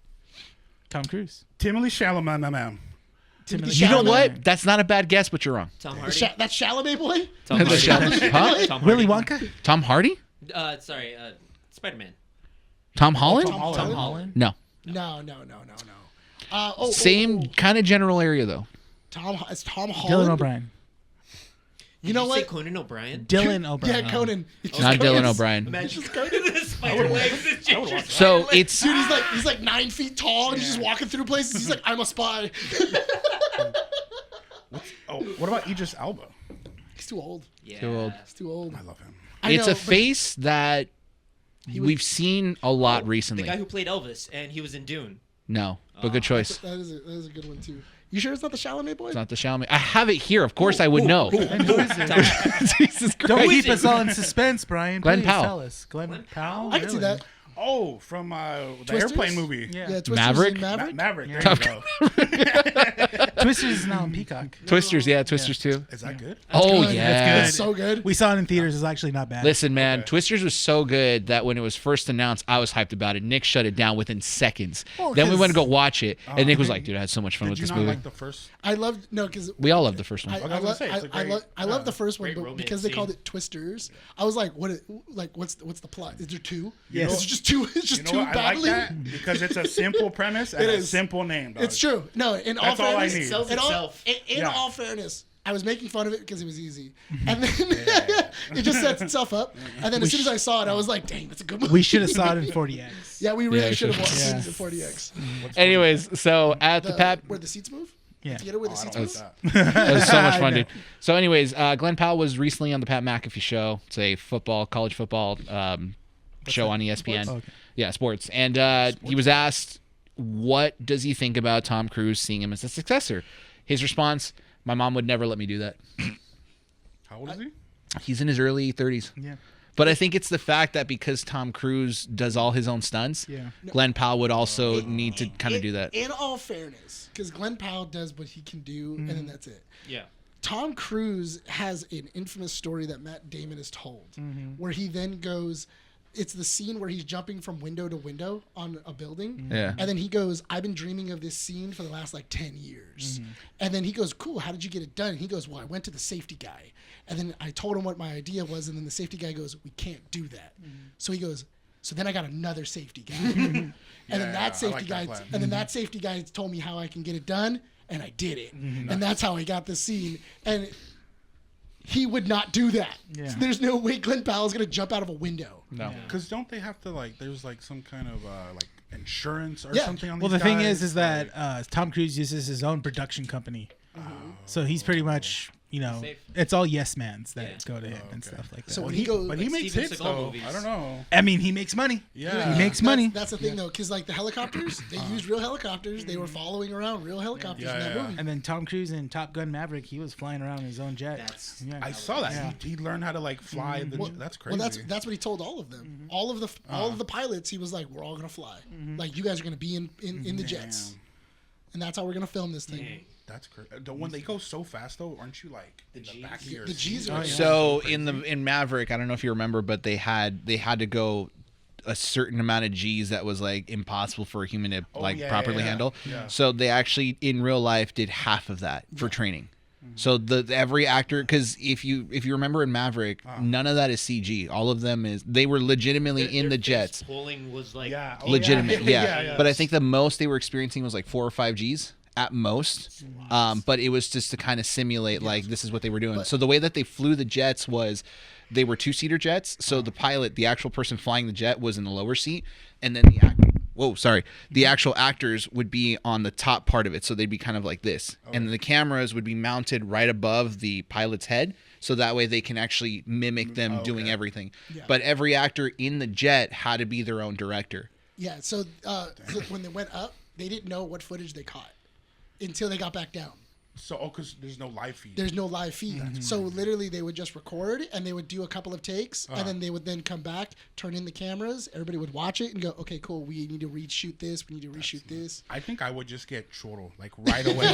[SPEAKER 3] Tom Cruise.
[SPEAKER 1] Timothy Chalamet, my man.
[SPEAKER 3] Timothy
[SPEAKER 4] You know
[SPEAKER 2] Chalamet.
[SPEAKER 4] what? That's not a bad guess, but you're wrong.
[SPEAKER 5] Tom
[SPEAKER 2] The
[SPEAKER 5] Hardy.
[SPEAKER 2] That's Chalamet boy.
[SPEAKER 5] Tom
[SPEAKER 4] The
[SPEAKER 5] Hardy.
[SPEAKER 4] Chalamet- huh?
[SPEAKER 5] Tom
[SPEAKER 3] Willy
[SPEAKER 5] Hardy.
[SPEAKER 3] Wonka.
[SPEAKER 4] Tom Hardy?
[SPEAKER 5] Sorry, Spider-Man.
[SPEAKER 4] Tom Holland?
[SPEAKER 2] Tom
[SPEAKER 5] Tom
[SPEAKER 2] Holland?
[SPEAKER 5] Holland.
[SPEAKER 4] No.
[SPEAKER 2] No.
[SPEAKER 4] Same kind of general area though.
[SPEAKER 2] It's Tom
[SPEAKER 3] Dylan
[SPEAKER 2] Holland.
[SPEAKER 3] O'Brien.
[SPEAKER 2] You know
[SPEAKER 5] Did
[SPEAKER 2] what?
[SPEAKER 5] Say Conan O'Brien.
[SPEAKER 3] Dylan O'Brien.
[SPEAKER 2] Yeah, Conan. It's
[SPEAKER 4] Not
[SPEAKER 2] just
[SPEAKER 4] Dylan
[SPEAKER 2] Conan.
[SPEAKER 4] O'Brien.
[SPEAKER 5] Imagine
[SPEAKER 2] It's just
[SPEAKER 5] the spider legs. The ginger
[SPEAKER 4] So
[SPEAKER 5] spider legs.
[SPEAKER 4] it's
[SPEAKER 2] Dude, he's like 9 feet tall and he's just walking through places. He's like, I'm a spy.
[SPEAKER 1] Oh, what about Idris Elba?
[SPEAKER 2] He's too old.
[SPEAKER 5] Yeah.
[SPEAKER 4] Too old.
[SPEAKER 2] He's too old.
[SPEAKER 1] I love him.
[SPEAKER 2] I
[SPEAKER 4] it's
[SPEAKER 2] know,
[SPEAKER 4] a
[SPEAKER 2] but
[SPEAKER 4] face that we've seen a lot
[SPEAKER 5] The
[SPEAKER 4] recently.
[SPEAKER 5] guy who played Elvis and he was in Dune.
[SPEAKER 4] No, but good choice.
[SPEAKER 2] That is a good one too. You sure it's not the Chalamet boy?
[SPEAKER 4] It's not the Xiaomi. I have it here. Of course, I would know.
[SPEAKER 3] And who is it?
[SPEAKER 4] Jesus
[SPEAKER 3] Don't
[SPEAKER 4] Christ.
[SPEAKER 3] keep us all in suspense, Brian.
[SPEAKER 4] Glenn
[SPEAKER 3] Please
[SPEAKER 4] Powell.
[SPEAKER 3] tell us. Glenn Powell.
[SPEAKER 2] I can see
[SPEAKER 3] Really?
[SPEAKER 2] that.
[SPEAKER 1] Oh, from the
[SPEAKER 2] Twisters?
[SPEAKER 1] airplane movie.
[SPEAKER 3] Yeah.
[SPEAKER 2] Yeah, Twisters
[SPEAKER 4] Maverick?
[SPEAKER 2] and Maverick.
[SPEAKER 1] Maverick.
[SPEAKER 3] Yeah.
[SPEAKER 1] There you go.
[SPEAKER 3] Twisters is now on Peacock.
[SPEAKER 4] Twisters, Twisters too.
[SPEAKER 1] Is that good?
[SPEAKER 4] Oh
[SPEAKER 2] good.
[SPEAKER 4] yeah,
[SPEAKER 2] It's so good.
[SPEAKER 3] We saw it in theaters. It's actually not bad.
[SPEAKER 4] Listen, man, Twisters was so good that when it was first announced, I was hyped about it. Nick shut it down within seconds.
[SPEAKER 3] Well,
[SPEAKER 4] Then we
[SPEAKER 3] 'cause-
[SPEAKER 4] went to go watch it, and Nick was like, "Dude, I had so much fun
[SPEAKER 1] Did
[SPEAKER 4] with
[SPEAKER 1] you
[SPEAKER 4] this
[SPEAKER 1] not
[SPEAKER 4] movie."
[SPEAKER 1] like the first?
[SPEAKER 2] I loved because
[SPEAKER 4] We all loved the first one.
[SPEAKER 2] I,
[SPEAKER 1] Okay, I
[SPEAKER 2] I,
[SPEAKER 1] was
[SPEAKER 2] love,
[SPEAKER 1] gonna say, it's a
[SPEAKER 2] I,
[SPEAKER 1] great-
[SPEAKER 2] love, I love the first one,
[SPEAKER 5] great
[SPEAKER 2] but
[SPEAKER 5] romance
[SPEAKER 2] because they called
[SPEAKER 5] scene.
[SPEAKER 2] it Twisters, I was like, what's the plot? Is there two?
[SPEAKER 3] Yes.
[SPEAKER 2] It's just two. It's just
[SPEAKER 1] You know
[SPEAKER 2] two
[SPEAKER 1] what? I like
[SPEAKER 2] battling.
[SPEAKER 1] that because it's a simple premise and
[SPEAKER 2] It
[SPEAKER 1] a
[SPEAKER 2] is.
[SPEAKER 1] simple name. Dog.
[SPEAKER 2] It's true. No, in all
[SPEAKER 1] That's all I
[SPEAKER 2] fairness,
[SPEAKER 1] need.
[SPEAKER 5] Sells
[SPEAKER 2] in all,
[SPEAKER 5] itself.
[SPEAKER 2] in
[SPEAKER 1] Yeah.
[SPEAKER 2] all fairness, I was making fun of it because it was easy, and then it just sets itself up. And then as soon as I saw it, I was like, "Dang, that's a good movie."
[SPEAKER 3] We should have saw it in 40X.
[SPEAKER 2] Yeah, we really
[SPEAKER 4] Yeah,
[SPEAKER 2] should have watched
[SPEAKER 3] yeah.
[SPEAKER 2] it in 40X.
[SPEAKER 4] Anyways, so at the Pap,
[SPEAKER 2] Where the seats move.
[SPEAKER 3] Yeah.
[SPEAKER 2] The theater where the
[SPEAKER 1] I
[SPEAKER 2] seats
[SPEAKER 1] don't
[SPEAKER 2] move.
[SPEAKER 1] like that.
[SPEAKER 4] it was so much
[SPEAKER 3] I
[SPEAKER 4] fun,
[SPEAKER 3] know.
[SPEAKER 4] dude. So, anyways, Glenn Powell was recently on the Pat McAfee show. It's a college football show on ESPN.
[SPEAKER 3] Sports? Okay.
[SPEAKER 4] Yeah, sports. And he was asked, what does he think about Tom Cruise seeing him as a successor? His response, my mom would never let me do that.
[SPEAKER 1] How old is he?
[SPEAKER 4] He's in his early 30s.
[SPEAKER 3] Yeah.
[SPEAKER 4] But I think it's the fact that because Tom Cruise does all his own stunts,
[SPEAKER 3] Yeah.
[SPEAKER 4] Glenn Powell would also need to kind of do that.
[SPEAKER 2] In all fairness, because Glenn Powell does what he can do, and then that's it.
[SPEAKER 5] Yeah.
[SPEAKER 2] Tom Cruise has an infamous story that Matt Damon has told, where he then goes. It's the scene where he's jumping from window to window on a building.
[SPEAKER 4] Yeah.
[SPEAKER 2] And then he goes, I've been dreaming of this scene for the last 10 years. And then he goes, cool, how did you get it done? And he goes, well, I went to the safety guy. And then I told him what my idea was. And then the safety guy goes, we can't do that. So he goes, so then I got another safety guy. And then
[SPEAKER 1] Yeah,
[SPEAKER 2] that
[SPEAKER 1] I
[SPEAKER 2] safety
[SPEAKER 1] like
[SPEAKER 2] guy,
[SPEAKER 1] that plan.
[SPEAKER 2] and then that safety guy told me how I can get it done. And I did it. And that's how I got the scene. And he would not do that.
[SPEAKER 3] Yeah.
[SPEAKER 2] So there's no way Glenn Powell's going to jump out of a window.
[SPEAKER 4] No.
[SPEAKER 1] Because don't they have to there's some kind of insurance or
[SPEAKER 2] Yeah.
[SPEAKER 1] something on
[SPEAKER 3] Well,
[SPEAKER 1] these
[SPEAKER 3] the thing
[SPEAKER 1] guys?
[SPEAKER 3] is that Tom Cruise uses his own production company, so he's pretty much,
[SPEAKER 5] Safe.
[SPEAKER 3] it's all yes mans that
[SPEAKER 5] Yeah.
[SPEAKER 3] go to him and stuff like that.
[SPEAKER 2] So
[SPEAKER 1] But
[SPEAKER 2] when
[SPEAKER 1] he,
[SPEAKER 2] he goes,
[SPEAKER 1] but he makes
[SPEAKER 5] Steven
[SPEAKER 1] hits
[SPEAKER 5] Seagal
[SPEAKER 1] though.
[SPEAKER 5] movies.
[SPEAKER 1] I don't know.
[SPEAKER 3] I mean, he makes money.
[SPEAKER 1] Yeah.
[SPEAKER 3] He makes money.
[SPEAKER 2] That's the thing, though, because the helicopters, they used real helicopters. They were following around real helicopters
[SPEAKER 1] Yeah,
[SPEAKER 2] in that
[SPEAKER 1] yeah.
[SPEAKER 2] movie.
[SPEAKER 3] And then Tom Cruise in Top Gun Maverick, he was flying around in his own jet.
[SPEAKER 5] That's-
[SPEAKER 3] yeah.
[SPEAKER 1] I saw that.
[SPEAKER 3] Yeah.
[SPEAKER 1] He learned how to fly. That's crazy.
[SPEAKER 2] Well, that's what he told all of them. All of the pilots. He was like, "We're all gonna fly. Like you guys are gonna be in the jets, and that's how we're gonna film this thing."
[SPEAKER 5] Dang.
[SPEAKER 1] That's crazy. When they go so fast though, aren't you in the back of your
[SPEAKER 2] The G's
[SPEAKER 1] seat?
[SPEAKER 2] are
[SPEAKER 4] So in Maverick, I don't know if you remember, but they had to go a certain amount of G's that was impossible for a human to properly handle.
[SPEAKER 1] Yeah.
[SPEAKER 4] So they actually in real life did half of that for training. So every actor, because if you remember in Maverick, none of that is CG. All of them they were legitimately in the jets.
[SPEAKER 5] Pulling was like
[SPEAKER 1] Yeah. Oh,
[SPEAKER 4] Legitimate, yeah.
[SPEAKER 1] yeah.
[SPEAKER 4] But I think the most they were experiencing was 4 or 5 G's at most. But it was just to kind of simulate this is what they were doing. So the way that they flew the jets was they were 2-seater jets. So the pilot, the actual person flying the jet, was in the lower seat, and then the actual actors would be on the top part of it. So they'd be kind of like this, and the cameras would be mounted right above the pilot's head. So that way they can actually mimic them doing everything.
[SPEAKER 2] Yeah.
[SPEAKER 4] But every actor in the jet had to be their own director.
[SPEAKER 2] Yeah. So when they went up, they didn't know what footage they caught until they got back down.
[SPEAKER 1] So, because there's no live feed.
[SPEAKER 2] There's no live feed. So literally they would just record and they would do a couple of takes and then they would then come back, turn in the cameras. Everybody would watch it and go, okay, cool. We need to reshoot this. We need to reshoot this.
[SPEAKER 1] I think I would just get choro right away.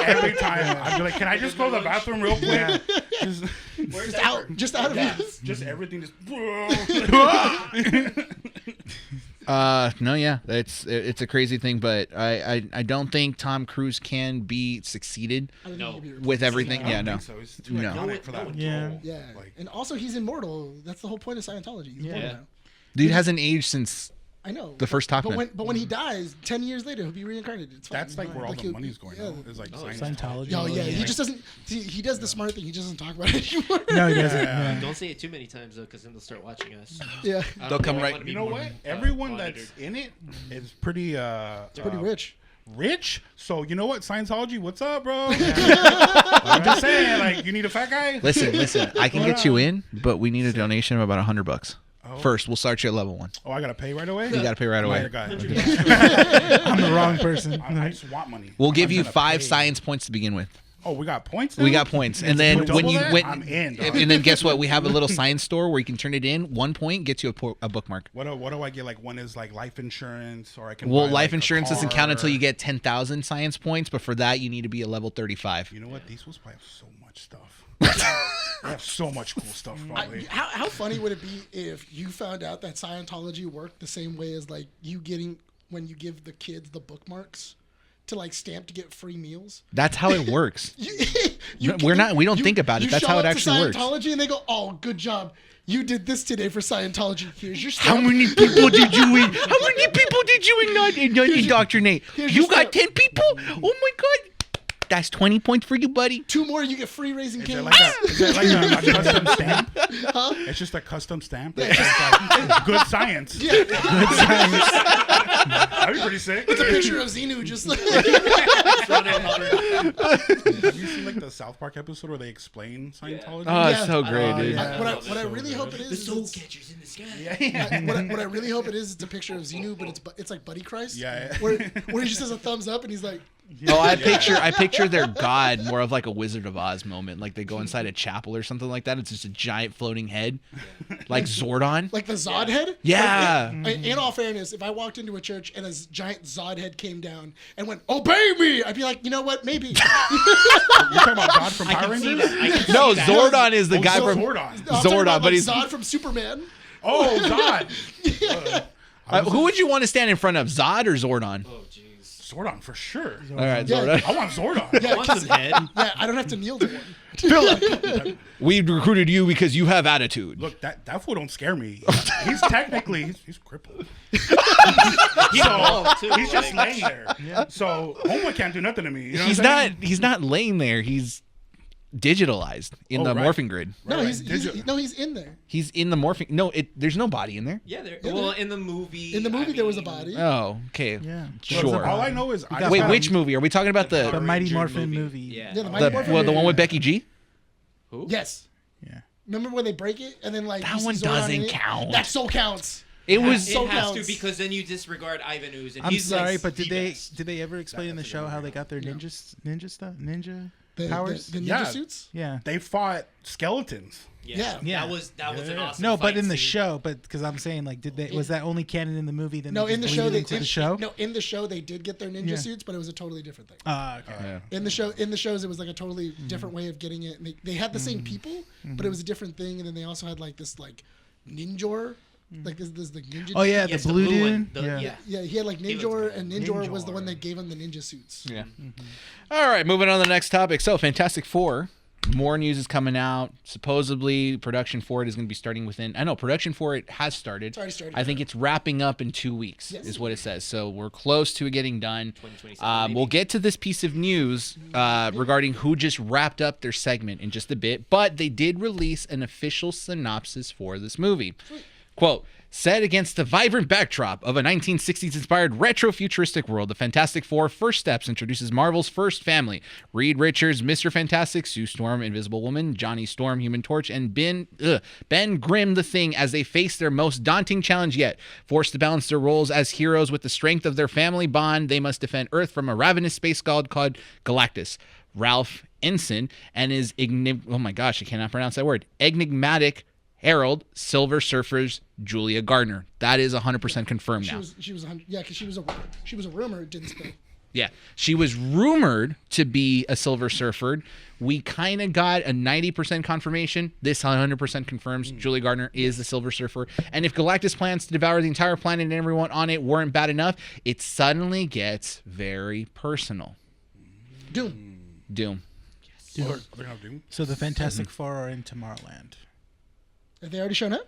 [SPEAKER 1] Every time I'd be like, "Can I just go to the bathroom real quick?"
[SPEAKER 2] Just out of it.
[SPEAKER 1] Just everything just.
[SPEAKER 4] No, yeah, it's a crazy thing, but I don't think Tom Cruise can be succeeded
[SPEAKER 2] I don't
[SPEAKER 5] No.
[SPEAKER 2] think he'd be
[SPEAKER 4] with
[SPEAKER 2] replaced.
[SPEAKER 4] everything.
[SPEAKER 1] I don't
[SPEAKER 4] Yeah, no.
[SPEAKER 1] think so. It's too
[SPEAKER 4] No.
[SPEAKER 1] iconic for that.
[SPEAKER 3] Yeah.
[SPEAKER 1] role.
[SPEAKER 2] Yeah.
[SPEAKER 1] Like,
[SPEAKER 2] And also he's immortal. That's the whole point of Scientology. He's immortal
[SPEAKER 5] Yeah.
[SPEAKER 2] now.
[SPEAKER 4] Dude hasn't aged since
[SPEAKER 2] I know.
[SPEAKER 4] the first Top
[SPEAKER 2] But
[SPEAKER 4] Gun.
[SPEAKER 2] when he dies, 10 years later, he'll be reincarnated. It's fine.
[SPEAKER 1] that's where all the
[SPEAKER 2] he'll-
[SPEAKER 1] money's going.
[SPEAKER 2] yeah.
[SPEAKER 1] Though. Is
[SPEAKER 3] Scientology.
[SPEAKER 2] Oh yeah, he just doesn't. He does the smart thing. He just doesn't talk about it anymore.
[SPEAKER 3] No, he doesn't. Yeah.
[SPEAKER 5] Don't say it too many times though, because then they'll start watching us.
[SPEAKER 2] Yeah,
[SPEAKER 5] I don't
[SPEAKER 4] They'll come
[SPEAKER 5] know, I
[SPEAKER 4] right-
[SPEAKER 5] wanna be
[SPEAKER 1] You know
[SPEAKER 5] more,
[SPEAKER 1] what? Everyone
[SPEAKER 5] monitored.
[SPEAKER 1] that's in it is pretty.
[SPEAKER 2] pretty rich.
[SPEAKER 1] Rich. So you know what? Scientology. What's up, bro? I'm just saying. You need a fat guy.
[SPEAKER 4] Listen, I can get you in, but we need a donation of about $100. First, we'll start you at level 1.
[SPEAKER 1] Oh, I gotta pay right away.
[SPEAKER 4] You gotta pay right
[SPEAKER 1] I'm
[SPEAKER 4] away.
[SPEAKER 1] your guy.
[SPEAKER 3] I'm the wrong person.
[SPEAKER 1] I just want money.
[SPEAKER 4] We'll give
[SPEAKER 1] I'm
[SPEAKER 4] you
[SPEAKER 1] gonna
[SPEAKER 4] 5
[SPEAKER 1] pay.
[SPEAKER 4] science points to begin with.
[SPEAKER 1] Oh, we got points.
[SPEAKER 4] We
[SPEAKER 1] now?
[SPEAKER 4] got points, and then
[SPEAKER 1] Double
[SPEAKER 4] when you
[SPEAKER 1] that?
[SPEAKER 4] went,
[SPEAKER 1] I'm in, dog.
[SPEAKER 4] and then guess what? We have a little science store where you can turn it in. 1 point gets you a bookmark.
[SPEAKER 1] What do I get? Like one is like life insurance, or I can.
[SPEAKER 4] Well,
[SPEAKER 1] buy,
[SPEAKER 4] life
[SPEAKER 1] like, a
[SPEAKER 4] insurance doesn't count until you
[SPEAKER 1] car.
[SPEAKER 4] get 10,000 science points, but for that you need to be a level 35.
[SPEAKER 1] You know what? These will probably have so much stuff. They have so much cool stuff. Probably.
[SPEAKER 2] How funny would it be if you found out that Scientology worked the same way as like you getting when you give the kids the bookmarks to like stamp to get free meals?
[SPEAKER 4] That's how it works. We don't think about it. That's
[SPEAKER 2] show
[SPEAKER 4] how it
[SPEAKER 2] up to
[SPEAKER 4] actually works.
[SPEAKER 2] Scientology and they go, "Oh, good job. You did this today for Scientology. Here's your
[SPEAKER 4] How
[SPEAKER 2] stamp."
[SPEAKER 4] many people did you indoctrinate?
[SPEAKER 2] here's
[SPEAKER 4] You
[SPEAKER 2] your
[SPEAKER 4] got
[SPEAKER 2] stamp.
[SPEAKER 4] 10 people? Oh my god. That's 20 points for you, buddy.
[SPEAKER 2] 2 more, you get free Raising
[SPEAKER 1] Is
[SPEAKER 2] Cane's.
[SPEAKER 1] it like a custom stamp? It's just a custom stamp. It's just like good science.
[SPEAKER 2] Yeah.
[SPEAKER 1] That'd be pretty sick.
[SPEAKER 2] It's a picture of Xenu just like
[SPEAKER 1] Have you seen like the South Park episode where they explain Scientology?
[SPEAKER 4] Oh, it's
[SPEAKER 2] Yeah.
[SPEAKER 4] so great, dude.
[SPEAKER 3] yeah.
[SPEAKER 2] What I really hope it is
[SPEAKER 5] The
[SPEAKER 2] is
[SPEAKER 5] soul
[SPEAKER 2] it's-
[SPEAKER 5] catchers in the sky.
[SPEAKER 2] what I really hope it is, it's a picture of Xenu, but it's like Buddy Christ.
[SPEAKER 1] Yeah.
[SPEAKER 2] Where he just has a thumbs up and he's like,
[SPEAKER 4] Oh, I picture their god more of like a Wizard of Oz moment. Like they go inside a chapel or something like that. It's just a giant floating head, like Zordon.
[SPEAKER 2] like the Zod head.
[SPEAKER 4] Yeah.
[SPEAKER 2] Like, in all fairness, if I walked into a church and a giant Zod head came down and went, "Obey me," I'd be like, you know what? Maybe.
[SPEAKER 1] You're talking about God from
[SPEAKER 5] I
[SPEAKER 1] Power
[SPEAKER 5] can see
[SPEAKER 1] Rangers?
[SPEAKER 5] that. I can see
[SPEAKER 4] No,
[SPEAKER 5] that.
[SPEAKER 4] Zordon is the
[SPEAKER 1] Oh,
[SPEAKER 4] guy
[SPEAKER 1] Zordon.
[SPEAKER 4] from.
[SPEAKER 2] I'm talking
[SPEAKER 4] Zordon,
[SPEAKER 2] about,
[SPEAKER 4] but
[SPEAKER 2] like,
[SPEAKER 4] he's-
[SPEAKER 2] Zod from Superman.
[SPEAKER 1] Oh, God.
[SPEAKER 4] Who would you want to stand in front of, Zod or Zordon?
[SPEAKER 5] Oh, jeez.
[SPEAKER 1] Zordon for sure.
[SPEAKER 4] All right,
[SPEAKER 2] Yeah.
[SPEAKER 4] Zordon.
[SPEAKER 1] I want Zordon.
[SPEAKER 2] Yeah,
[SPEAKER 5] Want some head?
[SPEAKER 2] yeah, I don't have to kneel to one.
[SPEAKER 4] We recruited you because you have attitude.
[SPEAKER 1] Look, that fool don't scare me. He's technically he's crippled.
[SPEAKER 5] He's bald, too.
[SPEAKER 1] He's just
[SPEAKER 5] like-
[SPEAKER 1] laying there. So Homeboy can't do nothing to me. You know
[SPEAKER 4] He's
[SPEAKER 1] what I'm saying?
[SPEAKER 4] not. He's not laying there. He's digitalized in
[SPEAKER 1] Oh,
[SPEAKER 4] the
[SPEAKER 1] right.
[SPEAKER 4] morphing grid.
[SPEAKER 2] No,
[SPEAKER 1] Right,
[SPEAKER 2] he's in there.
[SPEAKER 4] He's in the morphing. No, there's no body in there.
[SPEAKER 5] Yeah, there.
[SPEAKER 2] Yeah,
[SPEAKER 5] Well,
[SPEAKER 2] there-
[SPEAKER 5] in the movie.
[SPEAKER 2] In the movie, there was a
[SPEAKER 5] mean,
[SPEAKER 2] body.
[SPEAKER 4] Oh, okay.
[SPEAKER 3] Yeah.
[SPEAKER 4] Sure.
[SPEAKER 1] All I know is I
[SPEAKER 4] Wait,
[SPEAKER 1] just
[SPEAKER 4] which
[SPEAKER 1] found-
[SPEAKER 4] movie are we talking about?
[SPEAKER 3] The
[SPEAKER 5] Power
[SPEAKER 3] Mighty
[SPEAKER 5] Ranger
[SPEAKER 3] Morphin
[SPEAKER 5] movie.
[SPEAKER 3] movie.
[SPEAKER 5] Yeah.
[SPEAKER 2] Yeah, the Mighty
[SPEAKER 4] The
[SPEAKER 2] Morphin
[SPEAKER 4] well, the
[SPEAKER 2] movie.
[SPEAKER 4] one with Becky G.
[SPEAKER 5] Who?
[SPEAKER 2] Yes.
[SPEAKER 3] Yeah.
[SPEAKER 2] Remember when they break it and then like
[SPEAKER 4] That
[SPEAKER 2] you see
[SPEAKER 4] one
[SPEAKER 2] Zordon
[SPEAKER 4] doesn't
[SPEAKER 2] in it?
[SPEAKER 4] count.
[SPEAKER 2] That so counts.
[SPEAKER 4] It was.
[SPEAKER 5] It
[SPEAKER 2] So
[SPEAKER 5] has
[SPEAKER 2] counts.
[SPEAKER 5] to because then you disregard Ivan Ooze. And
[SPEAKER 3] I'm
[SPEAKER 5] he's
[SPEAKER 3] sorry,
[SPEAKER 5] like
[SPEAKER 3] but did
[SPEAKER 5] the
[SPEAKER 3] they
[SPEAKER 5] best.
[SPEAKER 3] ever explain in the show how they got their ninja stuff? Ninja powers?
[SPEAKER 2] The ninja
[SPEAKER 1] Yeah.
[SPEAKER 2] suits.
[SPEAKER 3] Yeah.
[SPEAKER 1] They fought skeletons.
[SPEAKER 2] Yeah.
[SPEAKER 5] That was an awesome.
[SPEAKER 3] No, but
[SPEAKER 5] fight
[SPEAKER 3] in the
[SPEAKER 5] scene.
[SPEAKER 3] show, because I'm saying like, was that only canon in the movie? Then
[SPEAKER 2] No,
[SPEAKER 3] they
[SPEAKER 2] in the
[SPEAKER 3] just
[SPEAKER 2] show
[SPEAKER 3] bleed
[SPEAKER 2] they
[SPEAKER 3] into
[SPEAKER 2] did.
[SPEAKER 3] the show.
[SPEAKER 2] No, in the show they did get their ninja
[SPEAKER 3] Yeah.
[SPEAKER 2] suits, but it was a totally different thing.
[SPEAKER 3] Okay.
[SPEAKER 2] In the shows, it was like a totally different way of getting it. And they had the same people, but it was a different thing. And then they also had like this like ninjor, like this the ninja.
[SPEAKER 3] Oh yeah,
[SPEAKER 5] Yes,
[SPEAKER 3] the blue dude.
[SPEAKER 5] one.
[SPEAKER 3] Yeah.
[SPEAKER 2] Yeah, he had like
[SPEAKER 5] He looks
[SPEAKER 2] Ninjor,
[SPEAKER 5] good.
[SPEAKER 2] and Ninjor was the
[SPEAKER 1] Ninjor.
[SPEAKER 2] one that gave him the ninja suits.
[SPEAKER 4] Yeah. All right, moving on to the next topic. So, Fantastic Four. More news is coming out. Supposedly, production for it is going to be starting within. I know production for it has started.
[SPEAKER 2] It's already started.
[SPEAKER 4] I think it's wrapping up in 2 weeks,
[SPEAKER 2] Yes.
[SPEAKER 4] is what it says. So we're close to it getting done.
[SPEAKER 5] 2027 maybe.
[SPEAKER 4] We'll get to this piece of news regarding who just wrapped up their segment in just a bit, but they did release an official synopsis for this movie. Quote, set against the vibrant backdrop of a 1960s-inspired retro-futuristic world, the Fantastic Four First Steps introduces Marvel's first family. Reed Richards, Mr. Fantastic, Sue Storm, Invisible Woman, Johnny Storm, Human Torch, and Ben Grimm, the Thing, as they face their most daunting challenge yet. Forced to balance their roles as heroes with the strength of their family bond, they must defend Earth from a ravenous space god called Galactus. Ralph Ensign and his oh my gosh, I cannot pronounce that word. Enigmatic Harold, Silver Surfer's Julia Gardner. That is 100% confirmed now.
[SPEAKER 2] She was yeah, because she was a rumor. It didn't spill.
[SPEAKER 4] Yeah. She was rumored to be a Silver Surfer. We kind of got a 90% confirmation. This 100% confirms Julia Gardner is the Silver Surfer. And if Galactus plans to devour the entire planet and everyone on it weren't bad enough, it suddenly gets very personal.
[SPEAKER 2] Doom.
[SPEAKER 4] Doom.
[SPEAKER 1] They're gonna have Doom.
[SPEAKER 3] So the Fantastic Four are in Tomorrowland.
[SPEAKER 2] Have they already shown up?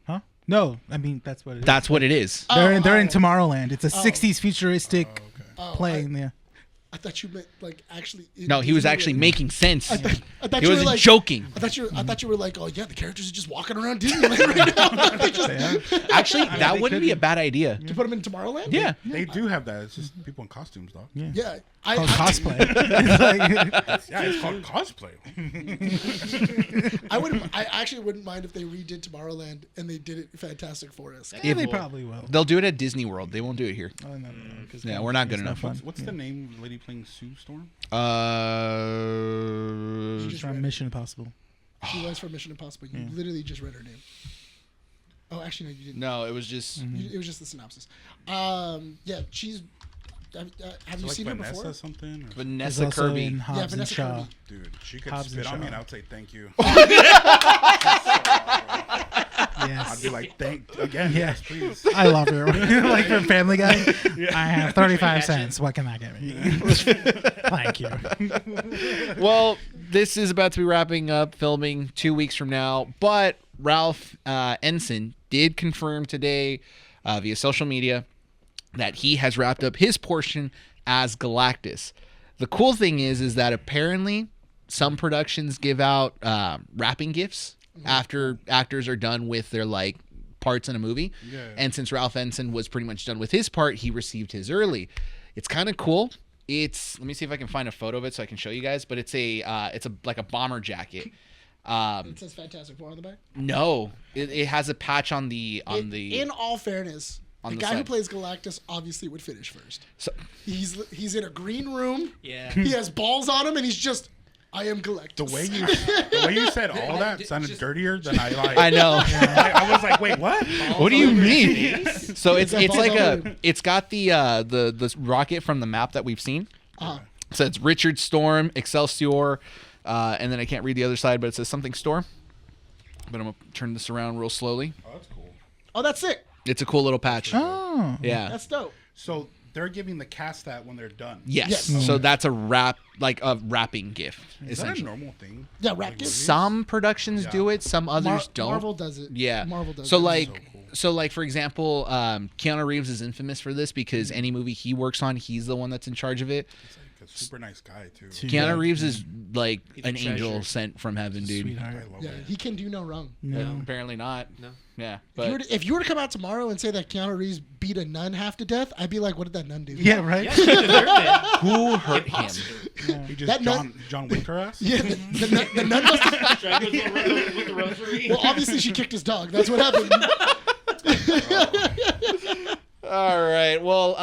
[SPEAKER 3] Huh? No, I mean that's what it is.
[SPEAKER 4] That's what it is.
[SPEAKER 3] They're in Tomorrowland. It's a 60s futuristic
[SPEAKER 2] Oh,
[SPEAKER 3] plane. Yeah.
[SPEAKER 2] I thought you meant like actually.
[SPEAKER 4] No, he was actually making sense.
[SPEAKER 2] I thought
[SPEAKER 4] He
[SPEAKER 2] you were
[SPEAKER 4] wasn't
[SPEAKER 2] like
[SPEAKER 4] joking.
[SPEAKER 2] I thought you were like, oh yeah, the characters are just walking around Disneyland right now. They just,
[SPEAKER 4] Actually, that wouldn't be a bad idea.
[SPEAKER 2] to put them in Tomorrowland.
[SPEAKER 4] Yeah.
[SPEAKER 1] They do have that. It's just people in costumes, dog.
[SPEAKER 2] Yeah.
[SPEAKER 3] Called cosplay. It's like-
[SPEAKER 1] Yeah, it's called cosplay.
[SPEAKER 2] I actually wouldn't mind if they redid Tomorrowland and they did it Fantastic Four-esque.
[SPEAKER 3] yeah, they probably will.
[SPEAKER 4] They'll do it at Disney World. They won't do it here.
[SPEAKER 3] Oh, no, 'cause
[SPEAKER 4] Yeah, we're not good
[SPEAKER 3] it's no
[SPEAKER 4] enough.
[SPEAKER 3] fun.
[SPEAKER 1] What's the name of the lady playing Sue Storm?
[SPEAKER 2] Just
[SPEAKER 3] From Mission Impossible.
[SPEAKER 2] She was from Mission Impossible. You literally just read her name. Oh, actually, no, you didn't.
[SPEAKER 4] No, it was just.
[SPEAKER 2] It was just the synopsis. Yeah, she's. Have you
[SPEAKER 1] like
[SPEAKER 2] seen
[SPEAKER 1] Vanessa
[SPEAKER 2] her before?
[SPEAKER 1] Something? Or?
[SPEAKER 3] He's
[SPEAKER 4] Vanessa
[SPEAKER 3] also
[SPEAKER 4] Kirby.
[SPEAKER 3] in Hobbs and
[SPEAKER 2] Vanessa
[SPEAKER 3] Shaw.
[SPEAKER 2] Kirby.
[SPEAKER 1] Dude, she could
[SPEAKER 3] Hobbs and
[SPEAKER 1] spit on me
[SPEAKER 3] Shaw.
[SPEAKER 1] and I would say thank you.
[SPEAKER 3] Yes.
[SPEAKER 1] I'd be like, again,
[SPEAKER 3] Yeah.
[SPEAKER 1] yes, please.
[SPEAKER 3] I love her. Like from Family Guy. I have 35 cents. What can that get me? Thank you.
[SPEAKER 4] Well, this is about to be wrapping up filming 2 weeks from now, but Ralph Ensign did confirm today via social media that he has wrapped up his portion as Galactus. The cool thing is that apparently some productions give out wrapping gifts after actors are done with their like parts in a movie.
[SPEAKER 1] Yeah.
[SPEAKER 4] And since Ralph Ensign was pretty much done with his part, he received his early. It's kind of cool. Let me see if I can find a photo of it so I can show you guys. But it's like a bomber jacket.
[SPEAKER 2] It says Fantastic Four on the back.
[SPEAKER 4] No, it has a patch on the.
[SPEAKER 2] In all fairness,
[SPEAKER 4] on
[SPEAKER 2] the
[SPEAKER 4] the
[SPEAKER 2] guy who
[SPEAKER 4] side.
[SPEAKER 2] plays Galactus obviously would finish first.
[SPEAKER 4] So,
[SPEAKER 2] He's in a green room.
[SPEAKER 5] Yeah.
[SPEAKER 2] He has balls on him, and he's just, I am Galactus.
[SPEAKER 1] The way you said all that sounded dirtier than I like.
[SPEAKER 4] I know.
[SPEAKER 1] I was like, wait, what?
[SPEAKER 4] What do you mean? So it's
[SPEAKER 2] got balls
[SPEAKER 4] like
[SPEAKER 2] all over
[SPEAKER 4] a. It's got the rocket from the map that we've seen.
[SPEAKER 2] Uh-huh.
[SPEAKER 4] So it's Richard Storm, Excelsior, and then I can't read the other side, but it says something Storm. But I'm gonna turn this around real slowly.
[SPEAKER 1] Oh, that's cool.
[SPEAKER 2] Oh, that's it.
[SPEAKER 4] It's a cool little patch.
[SPEAKER 3] Oh.
[SPEAKER 4] Yeah.
[SPEAKER 2] That's dope.
[SPEAKER 1] So they're giving the cast that when they're done.
[SPEAKER 4] Yes.
[SPEAKER 2] Yes.
[SPEAKER 4] So that's a wrapping gift,
[SPEAKER 1] Is that a
[SPEAKER 4] essentially.
[SPEAKER 1] normal thing?
[SPEAKER 2] Yeah, rap gifts.
[SPEAKER 4] Some productions do it, some others don't.
[SPEAKER 2] Marvel does it.
[SPEAKER 4] Yeah.
[SPEAKER 2] Marvel does
[SPEAKER 4] So
[SPEAKER 2] it.
[SPEAKER 4] like,
[SPEAKER 1] So cool.
[SPEAKER 4] so like for example, Keanu Reeves is infamous for this because any movie he works on, he's the one that's in charge of it.
[SPEAKER 1] It's like a super nice guy too.
[SPEAKER 4] Keanu Reeves is like
[SPEAKER 5] He's a
[SPEAKER 4] an angel
[SPEAKER 5] treasure.
[SPEAKER 4] sent from heaven, dude.
[SPEAKER 3] Sweetheart.
[SPEAKER 1] I love
[SPEAKER 2] Yeah,
[SPEAKER 1] it.
[SPEAKER 2] he can do no wrong.
[SPEAKER 3] No.
[SPEAKER 4] Apparently not.
[SPEAKER 5] No.
[SPEAKER 4] Yeah,
[SPEAKER 2] If you were to come out tomorrow and say that Keanu Reeves beat a nun half to death, I'd be like, what did that nun do?
[SPEAKER 3] Yeah, right?
[SPEAKER 5] Yeah, she deserved it.
[SPEAKER 4] who hurt him?
[SPEAKER 1] He just
[SPEAKER 2] That nun-
[SPEAKER 1] John Wick her ass.
[SPEAKER 2] Yeah, the nun must have.
[SPEAKER 5] Strangles with the rosary.
[SPEAKER 2] Well, obviously she kicked his dog. That's what happened.
[SPEAKER 4] All right. Well,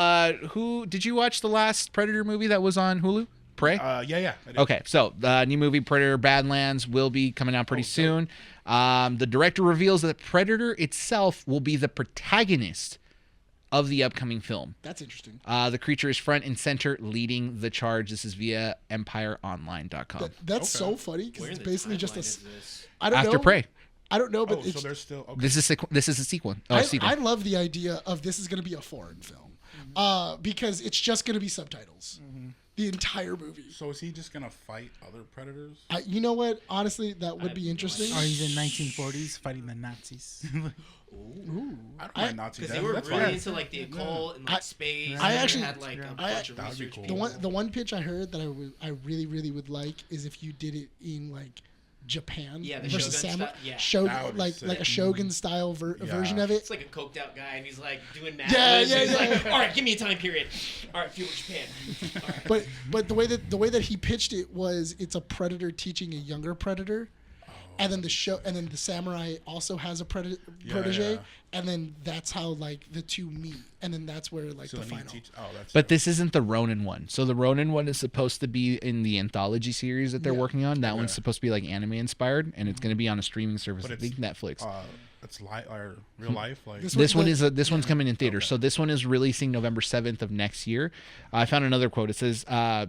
[SPEAKER 4] who did you watch the last Predator movie that was on Hulu? Prey.
[SPEAKER 1] Yeah. I did.
[SPEAKER 4] Okay, so the new movie Predator Badlands will be coming out pretty soon. The director reveals that Predator itself will be the protagonist of the upcoming film.
[SPEAKER 2] That's interesting.
[SPEAKER 4] The creature is front and center, leading the charge. This is via EmpireOnline.com.
[SPEAKER 2] That's so funny because
[SPEAKER 5] Where
[SPEAKER 2] it's
[SPEAKER 5] in the
[SPEAKER 2] basically just
[SPEAKER 5] timeline is
[SPEAKER 2] a.
[SPEAKER 5] this?
[SPEAKER 2] I don't
[SPEAKER 4] After
[SPEAKER 2] know.
[SPEAKER 4] Prey.
[SPEAKER 2] I don't know, but
[SPEAKER 1] Oh,
[SPEAKER 2] it's.
[SPEAKER 1] so there's still okay.
[SPEAKER 4] This is a sequel.
[SPEAKER 2] I love the idea of this is going to be a foreign film, because it's just going to be subtitles, the entire movie.
[SPEAKER 1] So is he just gonna fight other predators?
[SPEAKER 2] You know what? Honestly, that would be
[SPEAKER 5] no
[SPEAKER 2] interesting.
[SPEAKER 3] Or he's in 1940s fighting the Nazis.
[SPEAKER 1] I don't mind Nazi
[SPEAKER 5] Because
[SPEAKER 1] death.
[SPEAKER 5] they were
[SPEAKER 1] That's
[SPEAKER 5] really
[SPEAKER 1] fine.
[SPEAKER 5] into like the occult and like space.
[SPEAKER 2] I
[SPEAKER 5] and
[SPEAKER 2] actually-
[SPEAKER 5] had like a
[SPEAKER 2] I-
[SPEAKER 5] bunch of
[SPEAKER 1] That would be
[SPEAKER 5] research
[SPEAKER 1] cool.
[SPEAKER 5] people.
[SPEAKER 2] The one pitch I heard that I really really would like is if you did it in like Japan
[SPEAKER 5] Yeah, the
[SPEAKER 2] versus
[SPEAKER 5] Shogun
[SPEAKER 2] samurai,
[SPEAKER 5] style- yeah.
[SPEAKER 2] Shogun,
[SPEAKER 1] That would be
[SPEAKER 2] like
[SPEAKER 1] sick.
[SPEAKER 2] a Shogun style version of it.
[SPEAKER 5] It's like a coked out guy and he's like doing math.
[SPEAKER 2] Yeah,
[SPEAKER 5] moves,
[SPEAKER 2] yeah,
[SPEAKER 5] and he's
[SPEAKER 2] yeah.
[SPEAKER 5] like, all right, give me a time period. All right, feudal Japan. All right.
[SPEAKER 2] But the way that he pitched it was it's a predator teaching a younger predator, and then the samurai also has a protege,
[SPEAKER 1] yeah.
[SPEAKER 2] and then that's how like the two meet, and then that's where like
[SPEAKER 1] So
[SPEAKER 2] the
[SPEAKER 1] then he
[SPEAKER 2] final.
[SPEAKER 1] that's
[SPEAKER 4] But this isn't the Ronin one. So the Ronin one is supposed to be in the anthology series that they're
[SPEAKER 2] Yeah.
[SPEAKER 4] working on. That one's supposed to be like anime inspired, and it's going to be on a streaming service.
[SPEAKER 1] But
[SPEAKER 4] I think Netflix.
[SPEAKER 1] it's real life. Like
[SPEAKER 2] This
[SPEAKER 4] This one's coming in theaters. So this one is releasing November 7th of next year. I found another quote. It says,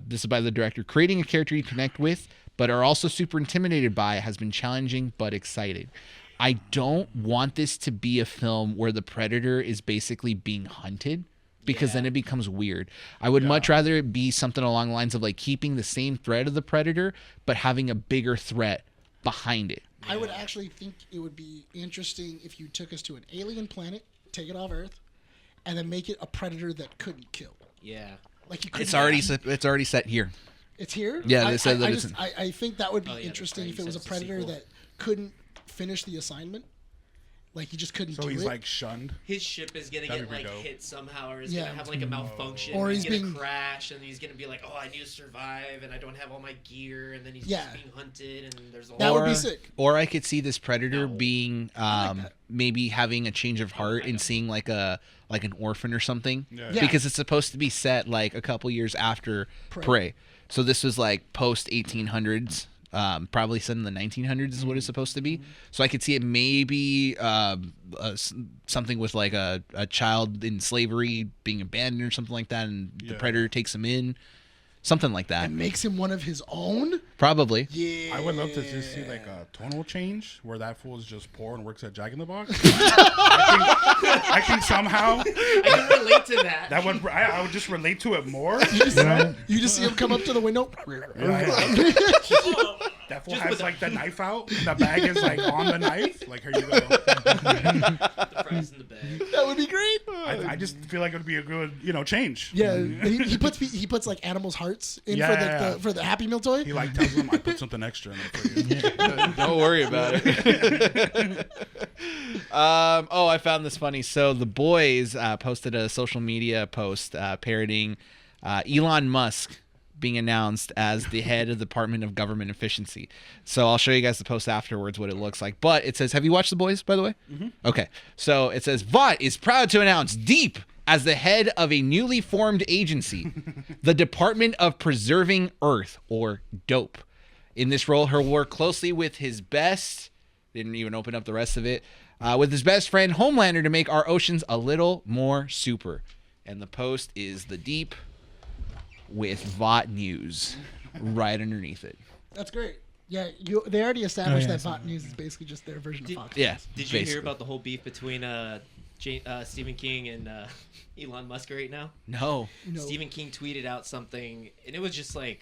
[SPEAKER 4] this is by the director, creating a character you connect with, but are also super intimidated by has been challenging but exciting. I don't want this to be a film where the predator is basically being hunted, because then it becomes weird. I would much rather it be something along the lines of like keeping the same threat of the predator, but having a bigger threat behind it.
[SPEAKER 2] I would actually think it would be interesting if you took us to an alien planet, take it off Earth, and then make it a predator that couldn't kill.
[SPEAKER 5] Yeah.
[SPEAKER 2] Like you couldn't.
[SPEAKER 4] It's already set here.
[SPEAKER 2] It's here.
[SPEAKER 4] Yeah, they said that it's-
[SPEAKER 2] I think that would be
[SPEAKER 5] Oh, yeah,
[SPEAKER 2] interesting
[SPEAKER 5] that's
[SPEAKER 2] if it was a
[SPEAKER 5] right. You said it's a
[SPEAKER 2] predator
[SPEAKER 5] sequel.
[SPEAKER 2] that couldn't finish the assignment, Like he just couldn't
[SPEAKER 1] So
[SPEAKER 2] do
[SPEAKER 1] he's
[SPEAKER 2] it.
[SPEAKER 1] like shunned.
[SPEAKER 5] His ship is gonna
[SPEAKER 1] That'd
[SPEAKER 5] get
[SPEAKER 1] be
[SPEAKER 5] like
[SPEAKER 1] dope.
[SPEAKER 5] hit somehow, or is
[SPEAKER 2] Yeah.
[SPEAKER 5] gonna have like a malfunction,
[SPEAKER 2] Or
[SPEAKER 5] he's
[SPEAKER 2] he's
[SPEAKER 5] gonna
[SPEAKER 2] being-
[SPEAKER 5] crash, and he's gonna be like, "Oh, I need to survive, and I don't have all my gear," and then he's
[SPEAKER 2] Yeah.
[SPEAKER 5] just being hunted, and there's a
[SPEAKER 2] That would be sick.
[SPEAKER 4] Or I could see this predator
[SPEAKER 5] No.
[SPEAKER 4] being
[SPEAKER 2] that.
[SPEAKER 4] maybe having a change of heart
[SPEAKER 5] I
[SPEAKER 4] and
[SPEAKER 5] know.
[SPEAKER 4] seeing like an orphan or something.
[SPEAKER 1] Yeah.
[SPEAKER 2] Yeah.
[SPEAKER 4] Because it's supposed to be set like a couple years after Prey. So this was like post 1800s. Probably set in the 1900s is what it's supposed to be. So I could see it maybe something with like a child in slavery being abandoned or something like that, and the
[SPEAKER 1] Yeah.
[SPEAKER 4] predator takes him in, something like that.
[SPEAKER 2] And makes him one of his own.
[SPEAKER 4] Probably.
[SPEAKER 2] Yeah.
[SPEAKER 1] I would love to just see like a tonal change where that fool is just poor and works at Jack in the Box. I think somehow
[SPEAKER 5] I can relate to that.
[SPEAKER 1] that would I would just relate to it more.
[SPEAKER 2] You just see him come up to the window.
[SPEAKER 1] That fool
[SPEAKER 5] Just
[SPEAKER 1] has
[SPEAKER 5] with
[SPEAKER 1] like the knife out. And the bag is like on the knife. Like here you go.
[SPEAKER 5] The fries in the bag.
[SPEAKER 2] That would be great.
[SPEAKER 1] I just feel like it would be a good change.
[SPEAKER 2] Yeah, and he puts like animals' hearts in
[SPEAKER 1] Yeah.
[SPEAKER 2] for the Happy Meal toy.
[SPEAKER 1] He like tells them I put something extra in it for you.
[SPEAKER 4] Don't worry about it. I found this funny. So the boys posted a social media post parroting Elon Musk being announced as the head of the Department of Government Efficiency. So I'll show you guys the post afterwards what it looks like. But it says, have you watched The Boys, by the way? Mm-hmm. Okay. So it says, Vought is proud to announce Deep as the head of a newly formed agency, the Department of Preserving Earth, or DOPE. In this role, he'll work closely with his best, didn't even open up the rest of it, with his best friend Homelander to make our oceans a little more super. And the post is the Deep with Vought News right underneath it.
[SPEAKER 2] That's great. Yeah, they already established
[SPEAKER 3] yeah,
[SPEAKER 2] that
[SPEAKER 3] so-
[SPEAKER 2] Bot News is basically just their version of Fox.
[SPEAKER 4] Yeah.
[SPEAKER 5] Did you
[SPEAKER 4] basically.
[SPEAKER 5] hear about the whole beef between Stephen King and Elon Musk right now?
[SPEAKER 4] No.
[SPEAKER 2] No.
[SPEAKER 5] Stephen King tweeted out something, and it was just like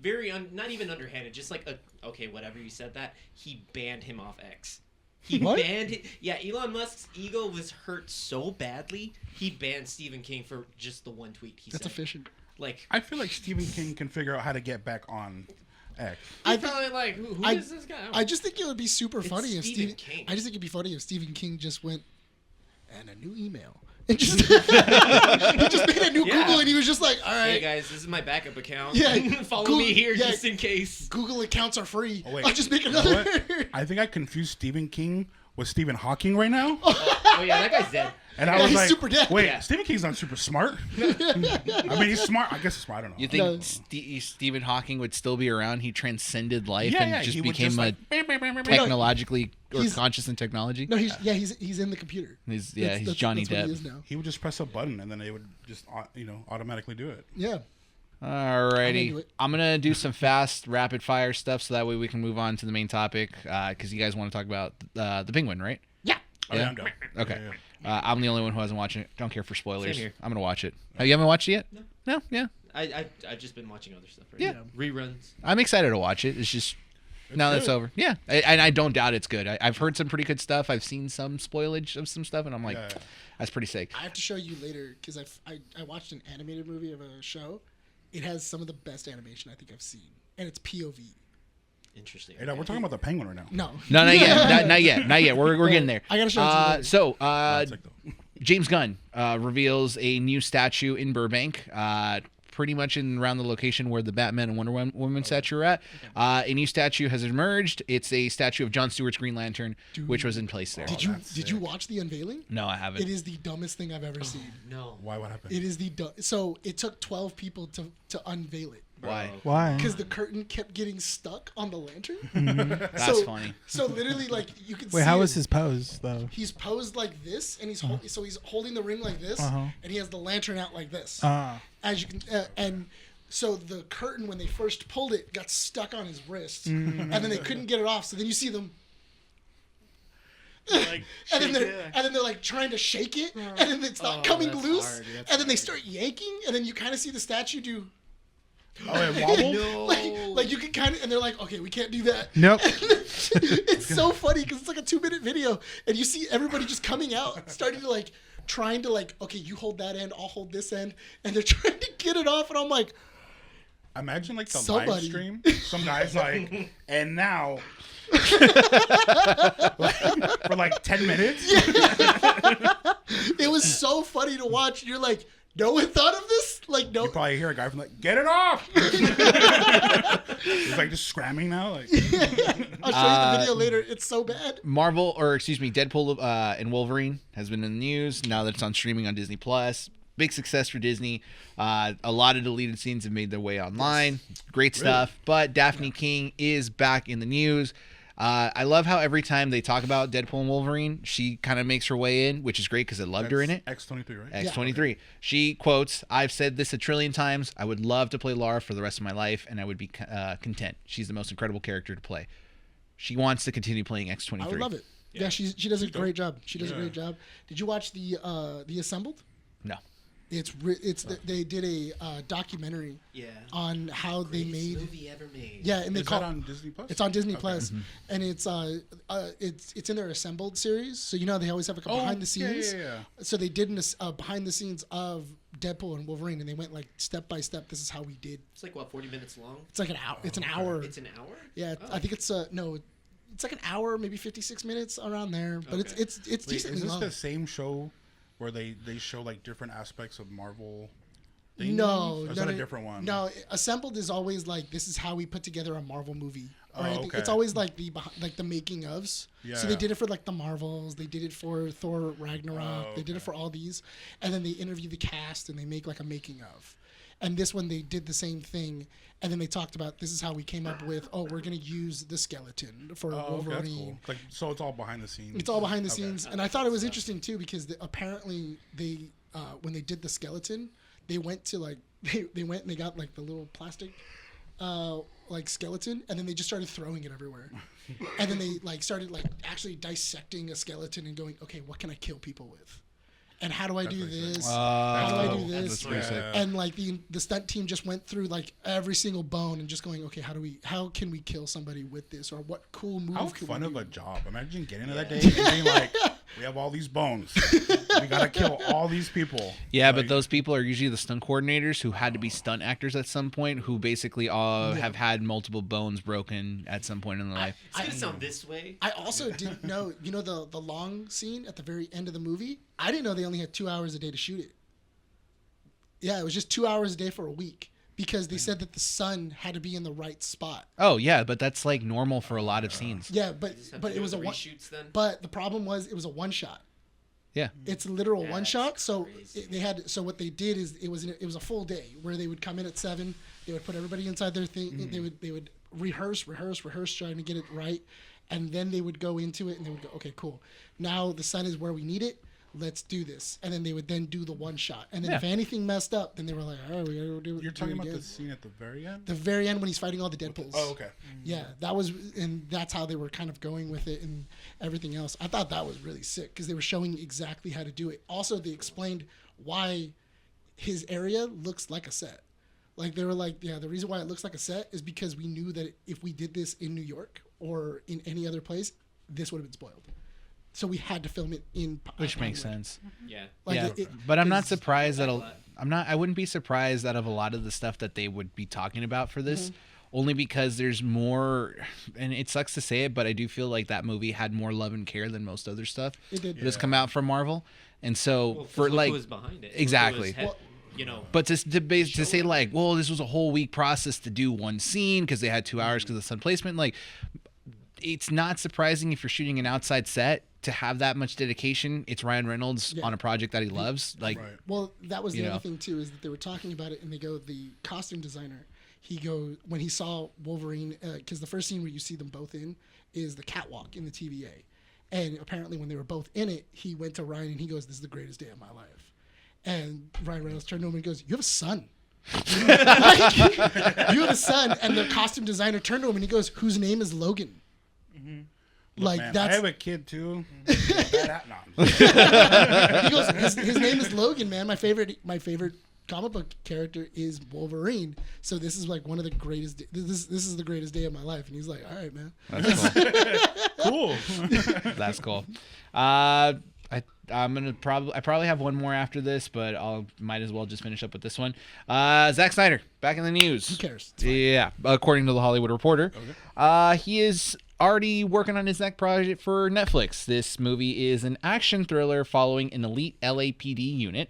[SPEAKER 5] very not even underhanded, just like okay, whatever, you said that. He banned him off X. He
[SPEAKER 2] What?
[SPEAKER 5] banned it. Yeah, Elon Musk's ego was hurt so badly, he banned Stephen King for just the one tweet he
[SPEAKER 2] That's
[SPEAKER 5] said.
[SPEAKER 2] efficient.
[SPEAKER 5] Like,
[SPEAKER 1] I feel like Stephen King can figure out how to get back on X.
[SPEAKER 5] I probably like, who
[SPEAKER 2] I-
[SPEAKER 5] is this guy?
[SPEAKER 2] I just think it would be super
[SPEAKER 5] It's
[SPEAKER 2] funny if
[SPEAKER 5] Stephen
[SPEAKER 2] Stephen.
[SPEAKER 5] King.
[SPEAKER 2] I just think it'd be funny if Stephen King just went and a new email. And just he just made a new
[SPEAKER 5] Yeah.
[SPEAKER 2] Google and he was just like, all
[SPEAKER 5] Hey
[SPEAKER 2] right,
[SPEAKER 5] guys, this is my backup account.
[SPEAKER 2] Yeah,
[SPEAKER 5] Follow
[SPEAKER 2] Google-
[SPEAKER 5] me here
[SPEAKER 2] yeah.
[SPEAKER 5] just in case.
[SPEAKER 2] Google accounts are free.
[SPEAKER 1] Oh, wait.
[SPEAKER 2] I'll just make
[SPEAKER 1] You know
[SPEAKER 2] another.
[SPEAKER 1] what? I think I confused Stephen King with Stephen Hawking right now.
[SPEAKER 5] Oh yeah, that guy's dead.
[SPEAKER 1] And I
[SPEAKER 2] Yeah,
[SPEAKER 1] was
[SPEAKER 2] he's
[SPEAKER 1] like,
[SPEAKER 2] super dead.
[SPEAKER 1] wait,
[SPEAKER 5] Yeah.
[SPEAKER 1] Stephen King's not super smart. I mean, he's smart. I guess he's smart. I don't know.
[SPEAKER 4] You think
[SPEAKER 2] No.
[SPEAKER 4] Stephen Hawking would still be around? He transcended life
[SPEAKER 1] Yeah,
[SPEAKER 4] and
[SPEAKER 1] yeah,
[SPEAKER 4] just
[SPEAKER 1] he would
[SPEAKER 4] became
[SPEAKER 1] just,
[SPEAKER 4] a
[SPEAKER 1] like, beep, beep, beep, beep, beep.
[SPEAKER 4] technologically or
[SPEAKER 2] He's-
[SPEAKER 4] conscious in technology.
[SPEAKER 2] No, he's in the computer.
[SPEAKER 4] He's
[SPEAKER 2] That's-
[SPEAKER 4] he's
[SPEAKER 2] that's-
[SPEAKER 4] Johnny
[SPEAKER 2] that's what he
[SPEAKER 4] Depp.
[SPEAKER 2] is now.
[SPEAKER 1] He would just press a button and then they would just, automatically do it.
[SPEAKER 2] Yeah. I'm
[SPEAKER 4] Alrighty,
[SPEAKER 2] into it.
[SPEAKER 4] I'm gonna do some fast, rapid fire stuff so that way we can move on to the main topic. Because you guys want to talk about the Penguin, right?
[SPEAKER 2] Yeah.
[SPEAKER 1] Oh,
[SPEAKER 4] Yeah?
[SPEAKER 1] I'm down.
[SPEAKER 4] Okay.
[SPEAKER 1] Yeah, yeah.
[SPEAKER 4] I'm the only one who hasn't watched it. Don't care for spoilers.
[SPEAKER 5] Same here.
[SPEAKER 4] I'm gonna watch it. Oh, you haven't watched it yet? No. Yeah.
[SPEAKER 5] I've just been watching other stuff. Right
[SPEAKER 4] Yeah.
[SPEAKER 5] now. Reruns.
[SPEAKER 4] I'm excited to watch it. It's just now that it's
[SPEAKER 1] good.
[SPEAKER 4] over. Yeah, and I don't doubt it's good. I've heard some pretty good stuff. I've seen some spoilage of some stuff, and I'm like,
[SPEAKER 1] Yeah.
[SPEAKER 4] that's pretty sick.
[SPEAKER 2] I have to show you later because I watched an animated movie of a show. It has some of the best animation I think I've seen, and it's POV.
[SPEAKER 5] Interesting.
[SPEAKER 1] Hey, no, we're talking about the Penguin right now.
[SPEAKER 2] No.
[SPEAKER 4] No, not yet. Not yet. We're getting there.
[SPEAKER 2] I gotta show it to you later.
[SPEAKER 4] So,
[SPEAKER 1] That's sick, though.
[SPEAKER 4] James Gunn reveals a new statue in Burbank, pretty much in around the location where the Batman and Wonder Woman statue are at. A new statue has emerged. It's a statue of Jon Stewart's Green Lantern, which was in place there.
[SPEAKER 2] Did you watch the unveiling?
[SPEAKER 4] No, I haven't.
[SPEAKER 2] It is the dumbest thing I've ever seen.
[SPEAKER 5] No.
[SPEAKER 1] Why? What happened?
[SPEAKER 2] It is so it took 12 people to unveil it
[SPEAKER 4] Why?
[SPEAKER 3] Why?
[SPEAKER 2] because the curtain kept getting stuck on the lantern.
[SPEAKER 4] That's funny.
[SPEAKER 2] So literally, like you can see.
[SPEAKER 3] Wait, how
[SPEAKER 2] it.
[SPEAKER 3] was his pose though?
[SPEAKER 2] He's posed like this, and he's so he's holding the ring like this,
[SPEAKER 3] Uh-huh.
[SPEAKER 2] and he has the lantern out like this.
[SPEAKER 3] Ah.
[SPEAKER 2] As you can, and so the curtain when they first pulled it got stuck on his wrist,
[SPEAKER 3] Mm.
[SPEAKER 2] and then they couldn't get it off. So then you see them.
[SPEAKER 5] Like,
[SPEAKER 2] And then they're like trying to shake it, and then it's not coming
[SPEAKER 5] that's
[SPEAKER 2] loose,
[SPEAKER 5] hard, that's
[SPEAKER 2] and then they
[SPEAKER 5] hard.
[SPEAKER 2] start yanking, and then you kind of see the statue do
[SPEAKER 1] Oh, it wobbled?
[SPEAKER 5] No.
[SPEAKER 2] like you can kind of, and they're like, okay, we can't do that.
[SPEAKER 3] Nope.
[SPEAKER 2] It's so funny because it's like a 2-minute video, and you see everybody just coming out, starting to like, trying to like, okay, you hold that end, I'll hold this end, and they're trying to get it off, and I'm like,
[SPEAKER 1] Imagine like the live
[SPEAKER 2] Somebody.
[SPEAKER 1] stream. Some guy's like, and now for like 10 minutes.
[SPEAKER 2] It was so funny to watch. You're like, no one thought of this? Like, no.
[SPEAKER 1] You probably hear a guy from like, get it off. He's like just scramming now. Like,
[SPEAKER 2] I'll show you the video later. It's so bad.
[SPEAKER 4] Deadpool and Wolverine has been in the news now that it's on streaming on Disney Plus. Big success for Disney. A lot of deleted scenes have made their way online. Great stuff. But Daphne King is back in the news. I love how every time they talk about Deadpool and Wolverine, she kind of makes her way in, which is great because I loved her in it.
[SPEAKER 1] X-23, right?
[SPEAKER 4] X-23. She quotes, "I've said this a trillion times. I would love to play Lara for the rest of my life, and I would be content. She's the most incredible character to play." She wants to continue playing X-23.
[SPEAKER 2] I would love it. Yeah, she does a great job. She does a great job. Did you watch the Assembled?
[SPEAKER 4] No.
[SPEAKER 2] They did a documentary on how they made
[SPEAKER 5] movie ever made.
[SPEAKER 2] Yeah, and they
[SPEAKER 1] Is
[SPEAKER 2] call
[SPEAKER 1] that on Disney Plus?
[SPEAKER 2] It's on Disney Plus, and it's in their Assembled series. So you know they always have like a behind the scenes.
[SPEAKER 1] Yeah.
[SPEAKER 2] So they did behind the scenes of Deadpool and Wolverine, and they went like step by step. This is how we did.
[SPEAKER 5] It's like what, 40 minutes long?
[SPEAKER 2] It's like an hour. It's an hour.
[SPEAKER 5] It's an hour?
[SPEAKER 2] Yeah, I think it's no. It's like an hour, maybe 56 minutes around there. But
[SPEAKER 5] Okay.
[SPEAKER 2] it's
[SPEAKER 1] Wait,
[SPEAKER 2] decently
[SPEAKER 1] is this
[SPEAKER 2] long.
[SPEAKER 1] the same show where they show like different aspects of Marvel? Things?
[SPEAKER 2] No,
[SPEAKER 1] Or is
[SPEAKER 2] no,
[SPEAKER 1] that a
[SPEAKER 2] no,
[SPEAKER 1] different one?
[SPEAKER 2] No, Assembled is always like this is how we put together a Marvel movie. Or anything.
[SPEAKER 1] okay.
[SPEAKER 2] It's always like the making ofs. So they
[SPEAKER 1] Yeah.
[SPEAKER 2] did it for like the Marvels. They did it for Thor Ragnarok. They did it
[SPEAKER 1] okay.
[SPEAKER 2] for all these, and then they interview the cast and they make like a making of. And this one they did the same thing, and then they talked about this is how we came up with we're gonna use the skeleton for
[SPEAKER 1] Oh, okay,
[SPEAKER 2] Wolverine.
[SPEAKER 1] that's cool. Like, so it's all behind the scenes.
[SPEAKER 2] It's all behind the
[SPEAKER 1] Okay.
[SPEAKER 2] scenes, and I thought it was interesting too because apparently they when they did the skeleton, they went to like they went and they got like the little plastic like skeleton, and then they just started throwing it everywhere, and then they like started like actually dissecting a skeleton and going, okay, what can I kill people with? And how do I do this? How do I do this?
[SPEAKER 4] That's pretty sick.
[SPEAKER 2] And like the stunt team just went through like every single bone and just going, okay, how can we kill somebody with this, or what cool move
[SPEAKER 1] How
[SPEAKER 2] can
[SPEAKER 1] fun
[SPEAKER 2] we
[SPEAKER 1] of
[SPEAKER 2] do?
[SPEAKER 1] a job. Imagine getting to that day and being like, we have all these bones. We got to kill all these people.
[SPEAKER 4] Yeah,
[SPEAKER 1] Like,
[SPEAKER 4] but those people are usually the stunt coordinators who had to be stunt actors at some point, who basically all have had multiple bones broken at some point in their life.
[SPEAKER 5] It's going to sound this way.
[SPEAKER 2] I also didn't know, the long scene at the very end of the movie? I didn't know they only had 2 hours a day to shoot it. Yeah, it was just 2 hours a day for a week because they said that the sun had to be in the right spot.
[SPEAKER 4] Oh yeah, but that's like normal for a lot of scenes.
[SPEAKER 2] Yeah, but
[SPEAKER 5] Just have
[SPEAKER 2] but
[SPEAKER 5] to
[SPEAKER 2] it
[SPEAKER 5] do
[SPEAKER 2] was a
[SPEAKER 5] the
[SPEAKER 2] one.
[SPEAKER 5] reshoots then?
[SPEAKER 2] But the problem was it was a one shot.
[SPEAKER 4] Yeah.
[SPEAKER 2] It's a literal
[SPEAKER 5] That's
[SPEAKER 2] one shot. So
[SPEAKER 5] crazy.
[SPEAKER 2] they had. So what they did is it was a full day where they would come in at 7. They would put everybody inside their thing. They would rehearse, trying to get it right, and then they would go into it and they would go, okay, cool. Now the sun is where we need it. Let's do this. And then they would then do the one shot. And then if anything messed up, then they were like, all right, we gotta do it.
[SPEAKER 1] You're talking about
[SPEAKER 2] again.
[SPEAKER 1] the scene at the very end?
[SPEAKER 2] The very end when he's fighting all the Deadpools.
[SPEAKER 1] Oh, okay.
[SPEAKER 2] Yeah, that was, and that's how they were kind of going with it and everything else. I thought that was really sick because they were showing exactly how to do it. Also, they explained why his area looks like a set. Like they were like, yeah, the reason why it looks like a set is because we knew that if we did this in New York or in any other place, this would have been spoiled. So we had to film it in
[SPEAKER 4] Which makes
[SPEAKER 2] Hollywood.
[SPEAKER 4] sense.
[SPEAKER 5] Yeah.
[SPEAKER 2] Like
[SPEAKER 4] Yeah,
[SPEAKER 2] it-
[SPEAKER 4] but I'm not
[SPEAKER 2] 'cause-
[SPEAKER 4] surprised that I wouldn't be surprised out of a lot of the stuff that they would be talking about for this, only because there's more, and it sucks to say it, but I do feel like that movie had more love and care than most other stuff
[SPEAKER 2] It did.
[SPEAKER 4] that has come out from Marvel, and so
[SPEAKER 5] Well,
[SPEAKER 4] for
[SPEAKER 5] look
[SPEAKER 4] like
[SPEAKER 5] who was behind it. Look who
[SPEAKER 4] exactly.
[SPEAKER 5] was you know.
[SPEAKER 4] But to say like, well, this was a whole week process to do one scene because they had 2 hours because of sun placement, like it's not surprising if you're shooting an outside set to have that much dedication. It's Ryan Reynolds on a project that he loves. Like,
[SPEAKER 1] Right.
[SPEAKER 2] Well, that was the
[SPEAKER 4] You
[SPEAKER 2] other
[SPEAKER 4] know.
[SPEAKER 2] thing too, is that they were talking about it, and they go, the costume designer, he goes, when he saw Wolverine, because the first scene where you see them both in is the catwalk in the TVA, and apparently when they were both in it, he went to Ryan and he goes, "This is the greatest day of my life," and Ryan Reynolds turned to him and goes, "You have a son." Like, you have a son, and the costume designer turned to him and he goes, "Whose name is Logan?" Like
[SPEAKER 1] Man,
[SPEAKER 2] that's
[SPEAKER 1] I have a kid too. No.
[SPEAKER 2] he goes, his name is Logan, man. My favorite comic book character is Wolverine. So this is like one of the greatest. This is the greatest day of my life. And he's like, all right, man.
[SPEAKER 4] that's cool.
[SPEAKER 1] Cool.
[SPEAKER 4] That's cool. I probably have one more after this, but might as well just finish up with this one. Zack Snyder back in the news.
[SPEAKER 2] Who cares? It's fine.
[SPEAKER 4] Yeah, according to the Hollywood Reporter, he is already working on his next project for Netflix. This movie is an action thriller following an elite LAPD unit,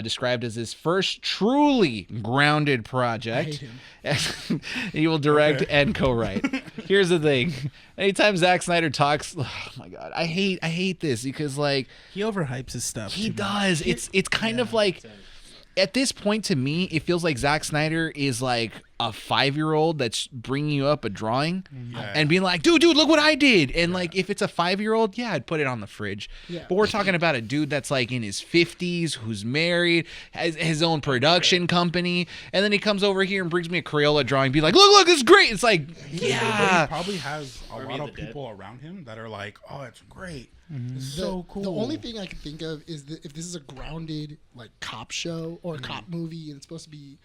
[SPEAKER 4] described as his first truly grounded project.
[SPEAKER 2] I hate him.
[SPEAKER 4] He will direct and co-write. Here's the thing: anytime Zack Snyder talks, oh my god, I hate this because like
[SPEAKER 3] He overhypes his stuff.
[SPEAKER 4] he
[SPEAKER 3] too
[SPEAKER 4] does. It's kind of like. At this point, to me, it feels like Zack Snyder is like a 5-year-old that's bringing you up a drawing and being like, dude, look what I did. And like, if it's a 5-year-old, yeah, I'd put it on the fridge.
[SPEAKER 2] Yeah.
[SPEAKER 4] But we're talking about a dude that's like in his 50s, who's married, has his own production company. And then he comes over here and brings me a Crayola drawing, be like, look, it's great. It's like,
[SPEAKER 1] But
[SPEAKER 4] yeah.
[SPEAKER 1] he probably has a
[SPEAKER 5] Army
[SPEAKER 1] lot
[SPEAKER 5] of
[SPEAKER 1] of
[SPEAKER 5] the Dead.
[SPEAKER 1] people around him that are like, oh, it's great. It's so cool.
[SPEAKER 2] The only thing I can think of is that if this is a grounded like cop show or a cop movie and it's supposed to be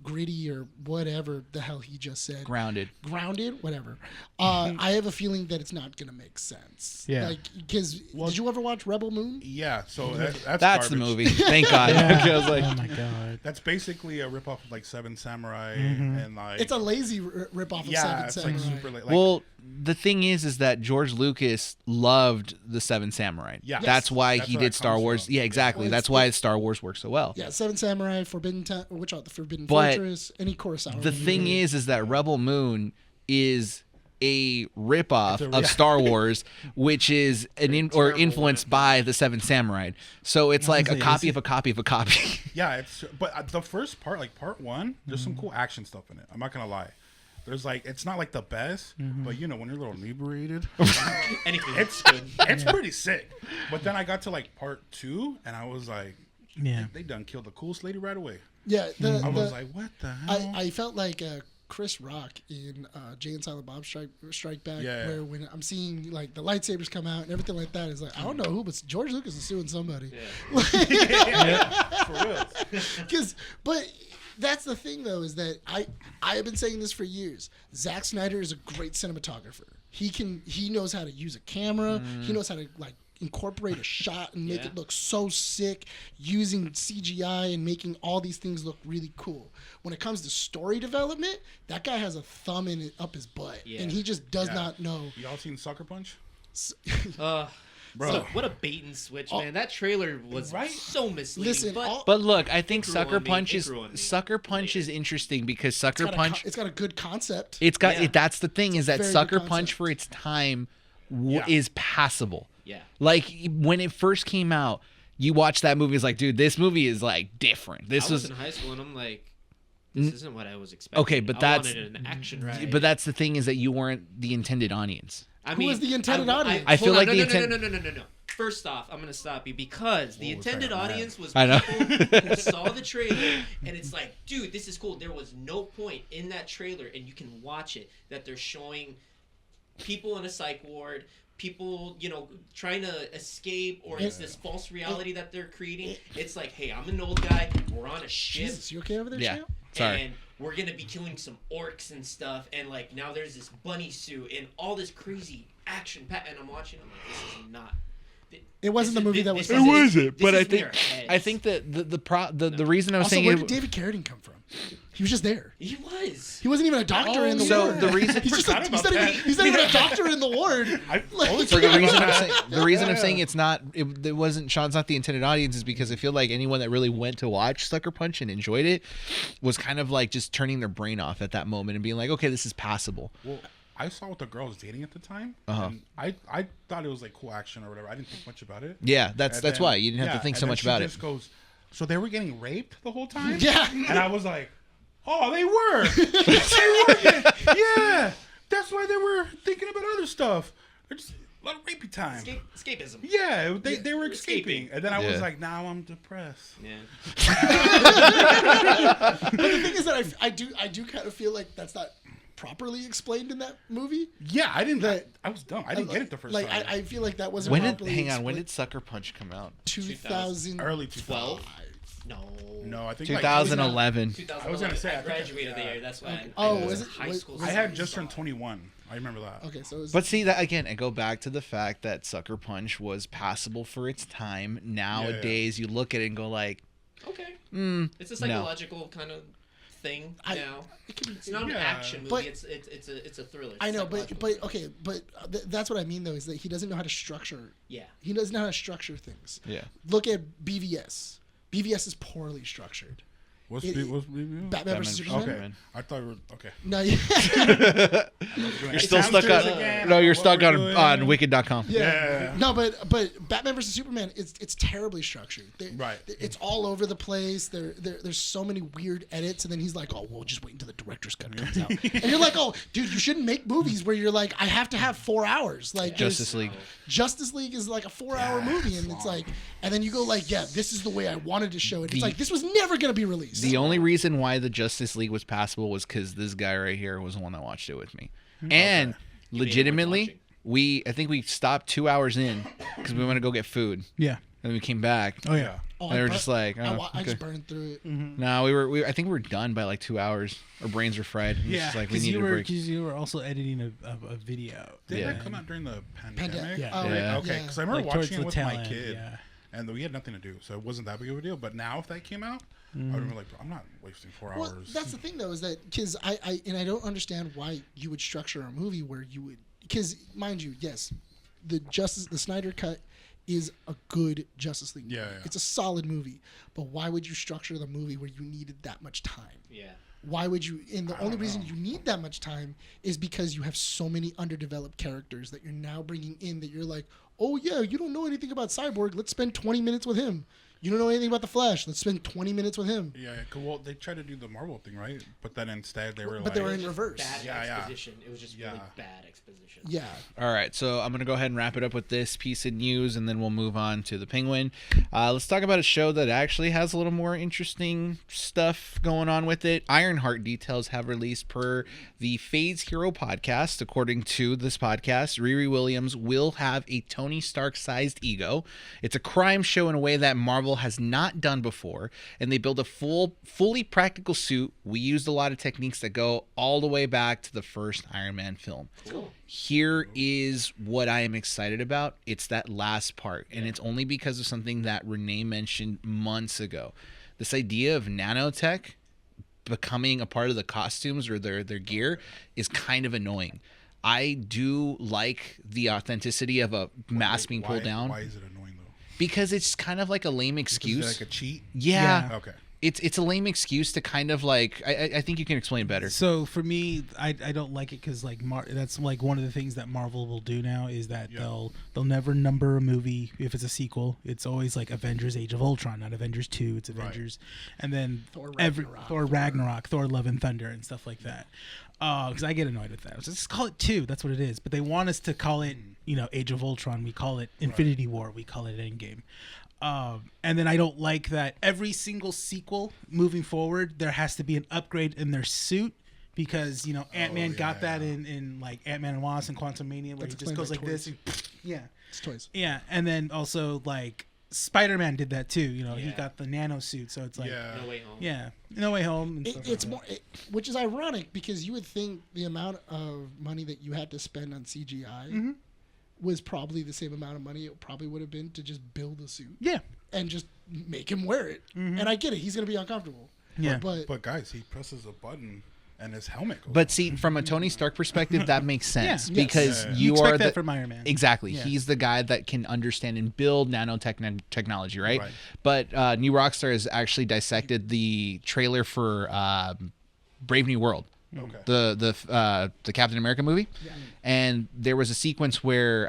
[SPEAKER 2] gritty or whatever the hell he just said.
[SPEAKER 4] Grounded.
[SPEAKER 2] Grounded, whatever. I have a feeling that it's not gonna make sense.
[SPEAKER 3] Yeah.
[SPEAKER 2] Like, because did you ever watch Rebel Moon?
[SPEAKER 1] Yeah, so that's
[SPEAKER 4] That's the
[SPEAKER 1] garbage.
[SPEAKER 4] movie. Thank God. I was like,
[SPEAKER 3] Oh my god.
[SPEAKER 1] That's basically a ripoff of like Seven Samurai and like
[SPEAKER 2] It's a lazy ripoff of
[SPEAKER 1] yeah,
[SPEAKER 2] Seven
[SPEAKER 1] it's
[SPEAKER 2] Samurai.
[SPEAKER 1] like super late. Like,
[SPEAKER 4] well, the thing is that George Lucas loved the Seven Samurai.
[SPEAKER 1] Yeah.
[SPEAKER 4] That's
[SPEAKER 1] Yes.
[SPEAKER 4] why
[SPEAKER 1] That's
[SPEAKER 4] he
[SPEAKER 1] where
[SPEAKER 4] did
[SPEAKER 1] that
[SPEAKER 4] Star
[SPEAKER 1] comes
[SPEAKER 4] Wars.
[SPEAKER 1] from.
[SPEAKER 4] Yeah, exactly.
[SPEAKER 2] Well,
[SPEAKER 4] That's why Star Wars works so well.
[SPEAKER 2] Yeah, Seven Samurai, Forbidden Time, which are the Forbidden
[SPEAKER 4] But
[SPEAKER 2] Fortress, any Kurosawa.
[SPEAKER 4] The
[SPEAKER 2] movie.
[SPEAKER 4] thing is that Rebel Moon is a ripoff
[SPEAKER 1] It's a
[SPEAKER 4] of Star Wars, which is or influenced by the Seven Samurai. So it's like a
[SPEAKER 3] say,
[SPEAKER 4] copy
[SPEAKER 3] is
[SPEAKER 4] of a copy of a copy.
[SPEAKER 1] yeah, it's but the first part, like part one, there's some cool action stuff in it. I'm not gonna lie. There's like it's not like the best, but you know when you're a little inebriated,
[SPEAKER 5] Anything
[SPEAKER 1] it's
[SPEAKER 5] good.
[SPEAKER 1] it's pretty sick. But then I got to like part 2, and I was like,
[SPEAKER 3] Yeah.
[SPEAKER 1] they done killed the coolest lady right away.
[SPEAKER 2] Yeah,
[SPEAKER 1] I was like, what the hell?
[SPEAKER 2] I felt like Chris Rock in Jay and Silent Bob Strike Back,
[SPEAKER 1] Yeah.
[SPEAKER 2] where when I'm seeing like the lightsabers come out and everything like that, is like I don't know who, but George Lucas is suing somebody.
[SPEAKER 1] For real.
[SPEAKER 2] But that's the thing though, is that I have been saying this for years. Zack Snyder is a great cinematographer. He knows how to use a camera. He knows how to like incorporate a shot and make it look so sick using CGI and making all these things look really cool. When it comes to story development, that guy has a thumb up his butt, and he just does not know.
[SPEAKER 1] Y'all seen Sucker Punch?
[SPEAKER 5] Bro, so, what a bait and switch, man! That trailer was so misleading.
[SPEAKER 2] Listen,
[SPEAKER 4] But look, I think
[SPEAKER 5] grew
[SPEAKER 4] Sucker
[SPEAKER 5] on me.
[SPEAKER 4] Punch
[SPEAKER 5] It
[SPEAKER 4] is
[SPEAKER 5] grew on me.
[SPEAKER 4] Sucker Punch is interesting because Sucker Punch
[SPEAKER 2] it's got a good concept.
[SPEAKER 4] it's got that's the thing is that
[SPEAKER 2] very good
[SPEAKER 4] Sucker
[SPEAKER 2] concept.
[SPEAKER 4] Punch for its time is passable.
[SPEAKER 5] Yeah.
[SPEAKER 4] Like when it first came out, you watch that movie, it's like, dude, this movie is like different. This
[SPEAKER 5] I was
[SPEAKER 4] was
[SPEAKER 5] in high school and I'm like, this isn't what I was expecting.
[SPEAKER 4] okay, but
[SPEAKER 5] I
[SPEAKER 4] that's
[SPEAKER 5] wanted an action ride.
[SPEAKER 4] but that's the thing is that you weren't the intended audience.
[SPEAKER 5] I
[SPEAKER 2] Who was the intended audience?
[SPEAKER 4] I feel
[SPEAKER 5] hold
[SPEAKER 4] like
[SPEAKER 5] on,
[SPEAKER 4] the
[SPEAKER 5] no,
[SPEAKER 4] intent-
[SPEAKER 5] no. First off, I'm gonna stop you because the intended
[SPEAKER 1] like, man.
[SPEAKER 5] audience was
[SPEAKER 4] I know.
[SPEAKER 5] people who saw the trailer and it's like, dude, this is cool. There was no point in that trailer, and you can watch it, that they're showing people in a psych ward, people, you know, trying to escape, or it's this false reality that they're creating. It's like, hey, I'm an old guy. We're on a ship.
[SPEAKER 2] Jesus, you okay over there,
[SPEAKER 4] Yeah.
[SPEAKER 2] champ?
[SPEAKER 4] Sorry.
[SPEAKER 5] And we're gonna be killing some orcs and stuff, and like now there's this bunny suit and all this crazy action and I'm watching. I'm like, this is not.
[SPEAKER 2] It wasn't the movie that was.
[SPEAKER 4] It wasn't, but
[SPEAKER 5] this
[SPEAKER 4] I
[SPEAKER 5] is in their
[SPEAKER 4] think
[SPEAKER 5] heads.
[SPEAKER 4] that the reason I was
[SPEAKER 2] Also,
[SPEAKER 4] saying
[SPEAKER 2] where
[SPEAKER 4] it,
[SPEAKER 2] did David Carradine come from? He was just there.
[SPEAKER 5] He was.
[SPEAKER 2] He wasn't even a doctor in the
[SPEAKER 4] so
[SPEAKER 2] ward.
[SPEAKER 4] the reason
[SPEAKER 2] he's just
[SPEAKER 1] Forgot about that.
[SPEAKER 2] he's not even a doctor in the ward.
[SPEAKER 4] So the reason I'm saying it's not it wasn't Sean's not the intended audience is because I feel like anyone that really went to watch Sucker Punch and enjoyed it was kind of like just turning their brain off at that moment and being like, okay, this is passable.
[SPEAKER 1] Well, I saw what the girl was dating at the time, and I thought it was like cool action or whatever. I didn't think much about it.
[SPEAKER 4] Yeah, that's
[SPEAKER 1] And then-
[SPEAKER 4] why you didn't have to think
[SPEAKER 1] and
[SPEAKER 4] so
[SPEAKER 1] then
[SPEAKER 4] much
[SPEAKER 1] she
[SPEAKER 4] about it.
[SPEAKER 1] just goes, so they were getting raped the whole time?
[SPEAKER 2] Yeah.
[SPEAKER 1] And I was like, oh, they were. Yeah. That's why they were thinking about other stuff. They're just a lot of rapey time.
[SPEAKER 5] Escapism.
[SPEAKER 1] Yeah, they were escaping. And then I was
[SPEAKER 4] Yeah.
[SPEAKER 1] like, now I'm depressed.
[SPEAKER 5] Yeah.
[SPEAKER 2] But the thing is that I do kind of feel like that's not properly explained in that movie.
[SPEAKER 1] Yeah, I didn't. I was dumb. I didn't get it the first
[SPEAKER 2] like,
[SPEAKER 1] time.
[SPEAKER 2] I feel like that wasn't
[SPEAKER 4] When did
[SPEAKER 2] properly
[SPEAKER 4] hang on? When
[SPEAKER 2] explained.
[SPEAKER 4] did Sucker Punch come out?
[SPEAKER 2] 2012.
[SPEAKER 1] Early 2012. No, I think
[SPEAKER 4] 2011.
[SPEAKER 5] 2011.
[SPEAKER 1] I was gonna say, I
[SPEAKER 5] I graduated the year. That's why.
[SPEAKER 2] Oh,
[SPEAKER 5] I
[SPEAKER 2] was it?
[SPEAKER 5] high school?
[SPEAKER 1] I had just turned 21. I remember that.
[SPEAKER 2] Okay, so it was,
[SPEAKER 4] But see that again, I go back to the fact that Sucker Punch was passable for its time. Nowadays, you look at it and go like,
[SPEAKER 5] Okay.
[SPEAKER 4] mm,
[SPEAKER 5] It's a psychological kind of thing now. It's not an action movie.
[SPEAKER 2] but-
[SPEAKER 5] It's a thriller. It's
[SPEAKER 2] I know,
[SPEAKER 5] psychological.
[SPEAKER 2] okay, but that's what I mean though, is that he doesn't know how to structure.
[SPEAKER 5] Yeah.
[SPEAKER 2] He doesn't know how to structure things.
[SPEAKER 4] yeah.
[SPEAKER 2] Look at BVS. BVS is poorly structured.
[SPEAKER 1] What's
[SPEAKER 2] It- Batman
[SPEAKER 4] Batman
[SPEAKER 2] vs
[SPEAKER 4] vs.
[SPEAKER 2] Superman.
[SPEAKER 1] Okay. I thought we were okay.
[SPEAKER 2] No,
[SPEAKER 4] You're still stuck on. No, you're stuck on Wicked.com.
[SPEAKER 1] Yeah.
[SPEAKER 2] No, but Batman vs Superman, it's terribly structured.
[SPEAKER 1] Right.
[SPEAKER 2] It's all over the place. There's so many weird edits, and then he's like, "Oh, well, just wait until the director's cut comes out." And you're like, "Oh, dude, you shouldn't make movies where you're like, I have to have 4 hours." Like
[SPEAKER 4] Justice League.
[SPEAKER 2] Justice League is like a 4-hour movie, and it's like, and then you go like, "Yeah, this is the way I wanted to show it." It's like this was never gonna be released.
[SPEAKER 4] The only reason why the Justice League was passable was because this guy right here was the one that watched it with me, and legitimately, I think we stopped 2 hours in because we went to go get food,
[SPEAKER 3] Yeah.
[SPEAKER 4] and we came back.
[SPEAKER 3] Oh yeah.
[SPEAKER 2] Oh,
[SPEAKER 4] They were
[SPEAKER 2] I
[SPEAKER 4] just like,
[SPEAKER 2] I
[SPEAKER 4] oh, okay.
[SPEAKER 2] just burned through it.
[SPEAKER 4] No, I think we were done by like 2 hours. Our brains were fried. It was
[SPEAKER 3] Yeah.
[SPEAKER 4] just like we
[SPEAKER 3] Because
[SPEAKER 4] needed
[SPEAKER 3] you
[SPEAKER 4] a
[SPEAKER 3] were
[SPEAKER 4] break.
[SPEAKER 3] you were also editing a video.
[SPEAKER 1] Did
[SPEAKER 4] Yeah.
[SPEAKER 1] that come out during the pandemic?
[SPEAKER 3] Yeah.
[SPEAKER 2] Oh,
[SPEAKER 4] Yeah.
[SPEAKER 1] Okay, because I remember
[SPEAKER 3] Like, towards
[SPEAKER 1] watching
[SPEAKER 3] the
[SPEAKER 1] it with
[SPEAKER 3] tail
[SPEAKER 1] my
[SPEAKER 3] end,
[SPEAKER 1] kid,
[SPEAKER 3] yeah.
[SPEAKER 1] and we had nothing to do, so it wasn't that big of a deal. But now, if that came out, I would be like, I'm not wasting 4
[SPEAKER 2] Well,
[SPEAKER 1] hours.
[SPEAKER 2] that's the thing though, is that because I don't understand why you would structure a movie where you would, because mind you, yes, the Snyder cut is a good Justice League movie.
[SPEAKER 1] Yeah.
[SPEAKER 2] It's a solid movie, but why would you structure the movie where you needed that much time?
[SPEAKER 5] Yeah.
[SPEAKER 2] Why would you? And the only reason you need that much time is because you have so many underdeveloped characters that you're now bringing in that you're like, oh yeah, you don't know anything about Cyborg. Let's spend 20 minutes with him. You don't know anything about the Flash. Let's spend 20 minutes with him.
[SPEAKER 1] Yeah, well, they tried to do the Marvel thing, right? But then instead they were
[SPEAKER 2] But they were
[SPEAKER 1] like,
[SPEAKER 2] in reverse.
[SPEAKER 5] Bad
[SPEAKER 1] Yeah.
[SPEAKER 5] exposition. It was just really
[SPEAKER 1] Yeah.
[SPEAKER 5] bad exposition.
[SPEAKER 2] Yeah.
[SPEAKER 4] All right, so I'm going to go ahead and wrap it up with this piece of news, and then we'll move on to the Penguin. Let's talk about a show that actually has a little more interesting stuff going on with it. Ironheart details have released per the Phase Hero podcast. According to this podcast, Riri Williams will have a Tony Stark-sized ego. It's a crime show in a way that Marvel has not done before, and they build a fully practical suit. We used a lot of techniques that go all the way back to the first Iron Man film.
[SPEAKER 5] Cool.
[SPEAKER 4] Here is what I am excited about. It's that last part, and it's only because of something that Rene mentioned months ago. This idea of nanotech becoming a part of the costumes or their gear is kind of annoying. I do like the authenticity of a mask being pulled down
[SPEAKER 1] Why is it annoying though?
[SPEAKER 4] because it's kind of like a lame
[SPEAKER 1] Is
[SPEAKER 4] excuse.
[SPEAKER 1] it like a cheat?
[SPEAKER 4] Yeah.
[SPEAKER 1] Okay.
[SPEAKER 4] It's a lame excuse to kind of like I think you can explain better.
[SPEAKER 3] So for me, I don't like it because like that's like one of the things that Marvel will do now is that they'll never number a movie if it's a sequel. It's always like Avengers: Age of Ultron, not Avengers 2. It's Avengers, and then Thor Ragnarok, Thor Love and Thunder, and stuff like that. Because I get annoyed with that. So just call it 2. That's what it is. But they want us to call it, Age of Ultron. We call it Infinity War. We call it Endgame. And then I don't like that every single sequel moving forward, there has to be an upgrade in their suit because, Ant-Man got that in like Ant-Man and Wasp and Quantumania where
[SPEAKER 2] That's
[SPEAKER 3] he just goes like
[SPEAKER 2] explained by
[SPEAKER 3] this. Yeah.
[SPEAKER 2] It's toys.
[SPEAKER 3] Yeah. And then also like Spider-Man did that too. He got the nano suit. So it's like,
[SPEAKER 5] No Way Home.
[SPEAKER 3] yeah, No Way Home. And stuff
[SPEAKER 2] It's
[SPEAKER 3] like
[SPEAKER 2] more, which is ironic because you would think the amount of money that you had to spend on CGI was probably the same amount of money it probably would have been to just build a suit.
[SPEAKER 3] Yeah.
[SPEAKER 2] And just make him wear it. And I get it. He's going to be uncomfortable.
[SPEAKER 3] Yeah.
[SPEAKER 2] But
[SPEAKER 1] guys, he presses a button and his helmet goes
[SPEAKER 4] But see, from a Tony Stark perspective, that makes sense
[SPEAKER 3] Yeah.
[SPEAKER 4] because
[SPEAKER 1] Yeah.
[SPEAKER 3] You
[SPEAKER 4] you are
[SPEAKER 3] expect that
[SPEAKER 4] the
[SPEAKER 3] from Iron Man.
[SPEAKER 4] exactly.
[SPEAKER 3] Yeah.
[SPEAKER 4] He's the guy that can understand and build technology, right?
[SPEAKER 1] Right.
[SPEAKER 4] But New Rockstar has actually dissected the trailer for Brave New World.
[SPEAKER 1] Okay.
[SPEAKER 4] The Captain America movie, and there was a sequence where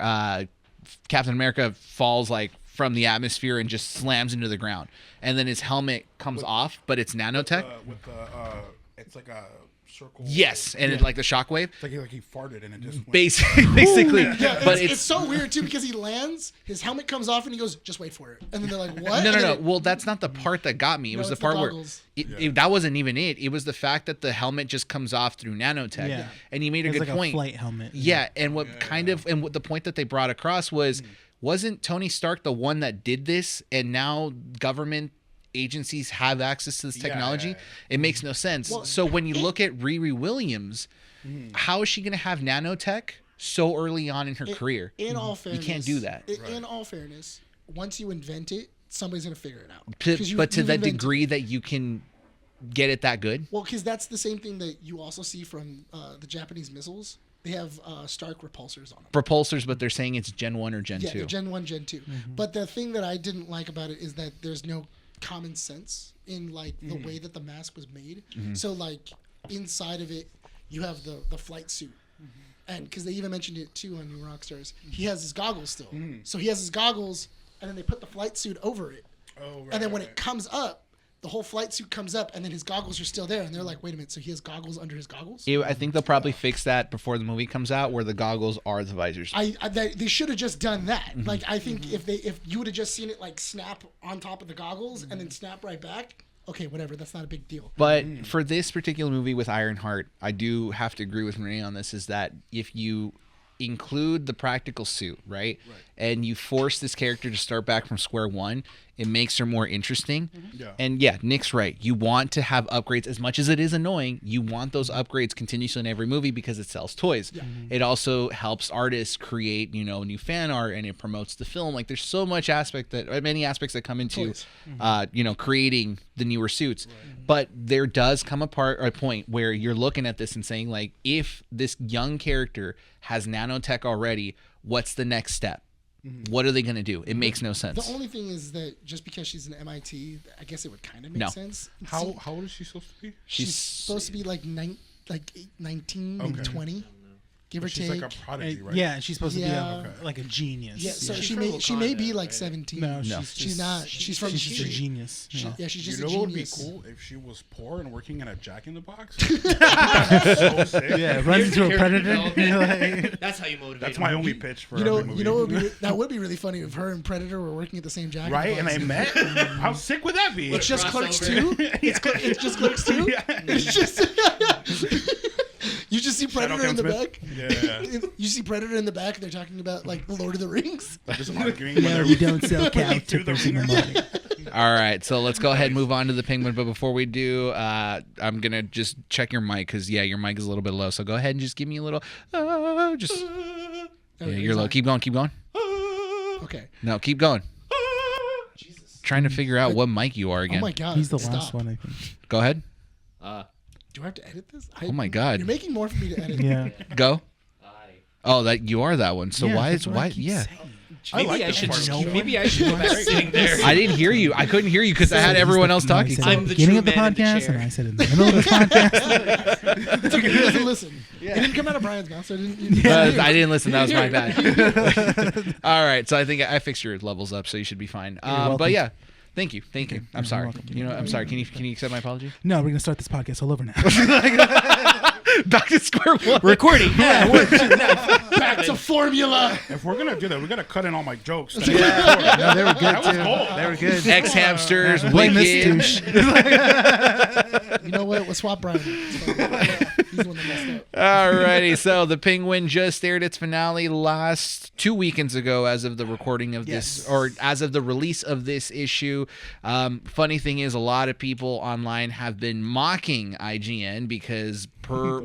[SPEAKER 4] Captain America falls like from the atmosphere and just slams into the ground, and then his helmet comes off, but it's nanotech.
[SPEAKER 1] It's like a circle.
[SPEAKER 4] Yes, and it's like the shockwave.
[SPEAKER 1] It's like he farted and it just went.
[SPEAKER 4] Basically,
[SPEAKER 2] yeah,
[SPEAKER 4] but
[SPEAKER 2] it's so weird too because he lands, his helmet comes off, and he goes, "Just wait for it." And then they're like, "What?"
[SPEAKER 4] No.
[SPEAKER 2] And then
[SPEAKER 4] Well, that's not the part that got me. It
[SPEAKER 2] No,
[SPEAKER 4] was the
[SPEAKER 2] it's the
[SPEAKER 4] part where
[SPEAKER 2] goggles.
[SPEAKER 4] that wasn't even it. It was the fact that the helmet just comes off through nanotech.
[SPEAKER 3] Yeah.
[SPEAKER 4] And you made a
[SPEAKER 3] It's
[SPEAKER 4] good
[SPEAKER 3] like
[SPEAKER 4] point.
[SPEAKER 3] a flight helmet.
[SPEAKER 4] Yeah, and what the point that they brought across was, wasn't Tony Stark the one that did this, and now government agencies have access to this technology.
[SPEAKER 1] Yeah.
[SPEAKER 4] It makes no sense.
[SPEAKER 2] Well,
[SPEAKER 4] so when you look at Riri Williams, how is she going to have nanotech so early on in her career?
[SPEAKER 2] In all fairness,
[SPEAKER 4] you can't do that.
[SPEAKER 2] In all fairness, once you invent it, somebody's gonna figure it out.
[SPEAKER 4] But to
[SPEAKER 2] you've
[SPEAKER 4] that
[SPEAKER 2] invented-
[SPEAKER 4] degree that you can get it that good.
[SPEAKER 2] Well, because that's the same thing that you also see from the Japanese missiles. They have Stark repulsors on them.
[SPEAKER 4] Propulsors, but they're saying it's Gen 1 or Gen
[SPEAKER 2] Yeah,
[SPEAKER 4] 2.
[SPEAKER 2] they're Gen 1, Gen 2.
[SPEAKER 3] Mm-hmm.
[SPEAKER 2] But the thing that I didn't like about it is that there's no common sense in like the way that the mask was made. So like inside of it, you have the flight suit. And because they even mentioned it too on New Rockstars, he has his goggles still. So he has his goggles, and then they put the flight suit over it.
[SPEAKER 1] Oh, right,
[SPEAKER 2] And then when
[SPEAKER 1] right.
[SPEAKER 2] it comes up, the whole flight suit comes up, and then his goggles are still there. And they're like, wait a minute, so he has goggles under his goggles?
[SPEAKER 4] I think they'll probably fix that before the movie comes out, where the goggles are the visors.
[SPEAKER 2] They should have just done that. Like I think if you would have just seen it like snap on top of the goggles and then snap right back, okay, whatever, that's not a big deal.
[SPEAKER 4] But for this particular movie with Ironheart, I do have to agree with Rene on this, is that if you include the practical suit, right? And you force this character to start back from square one, it makes her more interesting.
[SPEAKER 1] Yeah.
[SPEAKER 4] And yeah, Nick's right. You want to have upgrades. As much as it is annoying, you want those upgrades continuously in every movie because it sells toys. It also helps artists create, new fan art, and it promotes the film. Like there's so much many aspects that come into, creating the newer suits. But there does come a point where you're looking at this and saying, like, if this young character has nanotech already, what's the next step? What are they going to do? It makes no sense.
[SPEAKER 2] The only thing is that just because she's an MIT, I guess it would kind of make
[SPEAKER 4] No.
[SPEAKER 2] sense.
[SPEAKER 1] How
[SPEAKER 2] See,
[SPEAKER 1] old is she supposed to be?
[SPEAKER 2] she's supposed to be like 19,
[SPEAKER 1] Okay.
[SPEAKER 2] 20, give or
[SPEAKER 1] She's
[SPEAKER 2] take.
[SPEAKER 1] like a prodigy, right?
[SPEAKER 3] Yeah, and she's supposed
[SPEAKER 2] Yeah.
[SPEAKER 3] to be like a genius.
[SPEAKER 2] Yeah, so
[SPEAKER 3] Yeah.
[SPEAKER 2] she may be like 17.
[SPEAKER 3] No,
[SPEAKER 2] she's not. She's from.
[SPEAKER 3] She's just a genius.
[SPEAKER 2] She's
[SPEAKER 3] Yeah.
[SPEAKER 2] just
[SPEAKER 1] You
[SPEAKER 2] a
[SPEAKER 1] know what would be
[SPEAKER 2] genius.
[SPEAKER 1] cool if she was poor and working in a Jack in the Box? So sick.
[SPEAKER 3] Yeah, runs into a predator. Like,
[SPEAKER 5] That's how you motivate.
[SPEAKER 1] That's
[SPEAKER 5] him.
[SPEAKER 1] my only pitch for
[SPEAKER 2] You know,
[SPEAKER 1] every movie.
[SPEAKER 2] that would be really funny if her and Predator were working at the same Jack.
[SPEAKER 1] Right?
[SPEAKER 2] in the
[SPEAKER 1] And they
[SPEAKER 2] Box.
[SPEAKER 1] met? How sick would that be?
[SPEAKER 2] It's just Clerks
[SPEAKER 5] Crossover.
[SPEAKER 2] 2. It's just Clerks 2. It's just. You just see Predator in the
[SPEAKER 1] Smith?
[SPEAKER 2] back.
[SPEAKER 1] Yeah.
[SPEAKER 2] You see Predator in the back. They're talking about like the Lord of the Rings.
[SPEAKER 1] They're just arguing. when
[SPEAKER 3] no,
[SPEAKER 1] they're-
[SPEAKER 3] we don't sell cow
[SPEAKER 1] to the
[SPEAKER 3] tippers in the
[SPEAKER 1] ringer.
[SPEAKER 3] morning.
[SPEAKER 4] All right, so let's go ahead and move on to the Penguin. But before we do, I'm going to just check your mic because, your mic is a little bit low. So go ahead and just give me a little, yeah, you're low. Keep going, keep going.
[SPEAKER 2] Okay.
[SPEAKER 4] No, keep going. Trying to figure out what mic you are
[SPEAKER 2] Oh
[SPEAKER 4] again.
[SPEAKER 2] my God.
[SPEAKER 3] He's the
[SPEAKER 2] stop.
[SPEAKER 3] last one, I think.
[SPEAKER 4] Go ahead.
[SPEAKER 2] Do I have to edit this?
[SPEAKER 4] Oh my God.
[SPEAKER 2] You're making more for me to edit.
[SPEAKER 3] Yeah.
[SPEAKER 4] Go. Oh, that you are that one. So
[SPEAKER 3] Yeah,
[SPEAKER 4] why
[SPEAKER 3] that's
[SPEAKER 4] is
[SPEAKER 3] what
[SPEAKER 4] why?
[SPEAKER 3] I keep
[SPEAKER 4] Yeah.
[SPEAKER 3] saying.
[SPEAKER 5] Maybe
[SPEAKER 1] like
[SPEAKER 5] I
[SPEAKER 1] this
[SPEAKER 5] should.
[SPEAKER 1] part of the show.
[SPEAKER 5] Maybe I should go back sitting there.
[SPEAKER 4] I didn't hear you. I couldn't hear you because I had everyone else
[SPEAKER 3] No, I
[SPEAKER 4] talking.
[SPEAKER 3] said
[SPEAKER 5] I'm
[SPEAKER 3] at
[SPEAKER 5] the
[SPEAKER 3] beginning
[SPEAKER 5] true
[SPEAKER 3] of the
[SPEAKER 5] man in the
[SPEAKER 3] podcast,
[SPEAKER 5] chair.
[SPEAKER 3] and I said in the middle of the podcast.
[SPEAKER 2] It's okay. He doesn't listen. It didn't come out of Brian's mouth, so it didn't.
[SPEAKER 4] I didn't listen. That was my bad. All right, so I think I fixed your levels up, so you should be fine. But
[SPEAKER 3] welcome.
[SPEAKER 4] yeah, thank you. I'm
[SPEAKER 3] You're
[SPEAKER 4] sorry.
[SPEAKER 3] welcome.
[SPEAKER 4] I'm sorry. Can you accept my apology?
[SPEAKER 3] No, we're gonna start this podcast all over now.
[SPEAKER 4] Back to square one.
[SPEAKER 5] Recording.
[SPEAKER 2] Back to formula.
[SPEAKER 1] If we're going to do that, we got to cut in all my jokes.
[SPEAKER 3] No, they were good
[SPEAKER 1] That was
[SPEAKER 3] too.
[SPEAKER 1] gold.
[SPEAKER 3] They were good.
[SPEAKER 4] X hamsters.
[SPEAKER 3] Blame this
[SPEAKER 4] Wicked.
[SPEAKER 3] douche.
[SPEAKER 2] You know what? We'll swap Brian. He's the one that messed up.
[SPEAKER 4] Alrighty, so the Penguin just aired its finale last 2 weekends ago, as of the recording of this, or as of the release of this issue. Funny thing is, a lot of people online have been mocking IGN because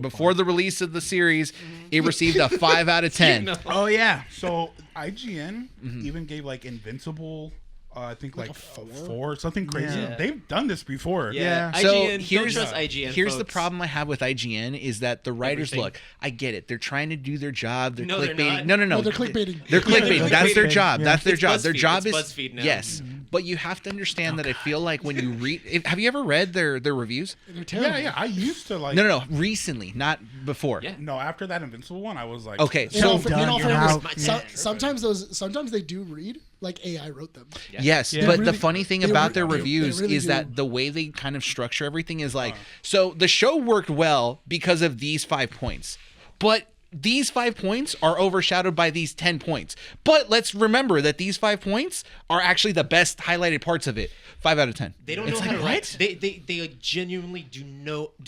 [SPEAKER 4] before the release of the series, it received a 5 out of 10.
[SPEAKER 3] Oh yeah.
[SPEAKER 1] So IGN even gave like Invincible, I think like
[SPEAKER 2] a 4?
[SPEAKER 1] 4, something crazy.
[SPEAKER 3] Yeah.
[SPEAKER 1] They've done this before.
[SPEAKER 3] Yeah.
[SPEAKER 4] So
[SPEAKER 5] IGN,
[SPEAKER 4] here's
[SPEAKER 5] don't trust IGN.
[SPEAKER 4] here's the
[SPEAKER 5] folks.
[SPEAKER 4] problem I have with IGN is that the writers
[SPEAKER 5] Everything.
[SPEAKER 4] look. I get it. They're trying to do their job. They're
[SPEAKER 5] No, they're
[SPEAKER 4] clickbaiting.
[SPEAKER 5] not.
[SPEAKER 4] No.
[SPEAKER 2] No, they're clickbaiting.
[SPEAKER 4] They're
[SPEAKER 2] Yeah,
[SPEAKER 4] clickbaiting.
[SPEAKER 2] they're
[SPEAKER 4] That's their
[SPEAKER 3] clickbaiting.
[SPEAKER 4] job.
[SPEAKER 3] Yeah.
[SPEAKER 4] That's their
[SPEAKER 5] It's
[SPEAKER 4] job. Their
[SPEAKER 5] BuzzFeed.
[SPEAKER 4] job
[SPEAKER 5] It's
[SPEAKER 4] is
[SPEAKER 5] BuzzFeed now.
[SPEAKER 4] yes. But you have to understand that I feel like when you read, have you ever read their reviews?
[SPEAKER 2] They're terrible.
[SPEAKER 1] Yeah. I used to like.
[SPEAKER 4] No. Recently, not before.
[SPEAKER 5] Yeah.
[SPEAKER 1] No, after that Invincible one, I was like.
[SPEAKER 4] Okay,
[SPEAKER 2] In all,
[SPEAKER 4] so
[SPEAKER 2] in all
[SPEAKER 3] You're
[SPEAKER 2] fairness,
[SPEAKER 3] out.
[SPEAKER 2] sometimes they do read like AI wrote them.
[SPEAKER 4] yes,
[SPEAKER 3] Yeah.
[SPEAKER 4] but the
[SPEAKER 2] Really-
[SPEAKER 4] funny thing
[SPEAKER 2] they
[SPEAKER 4] about their
[SPEAKER 2] really-
[SPEAKER 4] reviews
[SPEAKER 2] they really
[SPEAKER 4] is
[SPEAKER 2] do.
[SPEAKER 4] that the way they kind of structure everything is like, so the show worked well because of these 5 points, but these 5 points are overshadowed by these 10 points. But let's remember that these 5 points are actually the best highlighted parts of it. 5 out of 10.
[SPEAKER 5] They don't know how to write. They genuinely do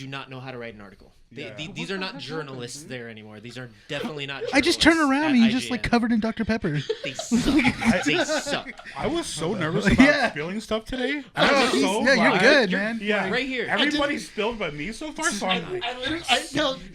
[SPEAKER 5] not know how to write an article. These are not journalists there anymore. These are definitely not journalists.
[SPEAKER 3] I just turn around and
[SPEAKER 5] at
[SPEAKER 3] you just like
[SPEAKER 5] IGN.
[SPEAKER 3] covered in Dr. Pepper.
[SPEAKER 5] They suck. They suck.
[SPEAKER 1] I was so nervous about spilling stuff today. I was so
[SPEAKER 3] yeah, you're
[SPEAKER 1] glad.
[SPEAKER 3] good, man.
[SPEAKER 1] Yeah,
[SPEAKER 5] Right here.
[SPEAKER 1] Everybody spilled but me so far. So I'm like,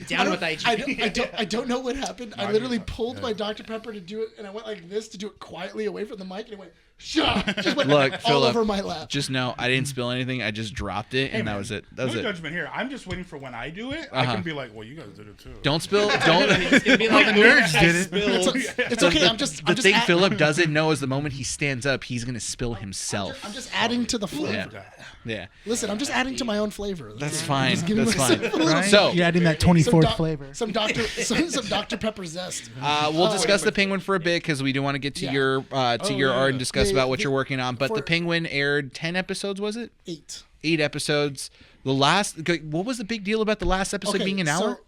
[SPEAKER 5] Down with IGN.
[SPEAKER 2] I don't know what happened. I literally pulled my Dr. Pepper to do it, and I went like this to do it quietly away from the mic, and it went, shut. Just went
[SPEAKER 4] Look,
[SPEAKER 2] all
[SPEAKER 4] Phillip,
[SPEAKER 2] over my lap.
[SPEAKER 4] just know I didn't spill anything. I just dropped it, and that was it. That was
[SPEAKER 1] no
[SPEAKER 4] it.
[SPEAKER 1] judgment here. I'm just waiting for when I do it. I can be like, well, you guys did it too.
[SPEAKER 4] Don't spill. Don't.
[SPEAKER 5] It's gonna be like
[SPEAKER 3] the nerds did it.
[SPEAKER 2] It's okay. I'm just
[SPEAKER 4] Phillip doesn't know is the moment he stands up, he's gonna spill himself.
[SPEAKER 2] I'm just adding to the flavor.
[SPEAKER 4] Yeah.
[SPEAKER 2] Listen, I'm just adding to my own flavor.
[SPEAKER 4] That's fine.
[SPEAKER 2] Just giving
[SPEAKER 4] That's
[SPEAKER 2] myself
[SPEAKER 4] fine.
[SPEAKER 2] a little-
[SPEAKER 3] Right?
[SPEAKER 4] So-
[SPEAKER 3] you're adding that
[SPEAKER 2] some
[SPEAKER 3] 24th
[SPEAKER 2] doc-
[SPEAKER 3] flavor.
[SPEAKER 2] some Dr. Pepper zest.
[SPEAKER 4] We'll discuss the Penguin for a bit because we do want to get to
[SPEAKER 2] Yeah.
[SPEAKER 4] your art and discuss about what
[SPEAKER 2] The-
[SPEAKER 4] you're working on. But
[SPEAKER 2] for-
[SPEAKER 4] the Penguin aired 10 episodes, was it?
[SPEAKER 2] 8.
[SPEAKER 4] 8 episodes. The last. What was the big deal about the last episode being an hour?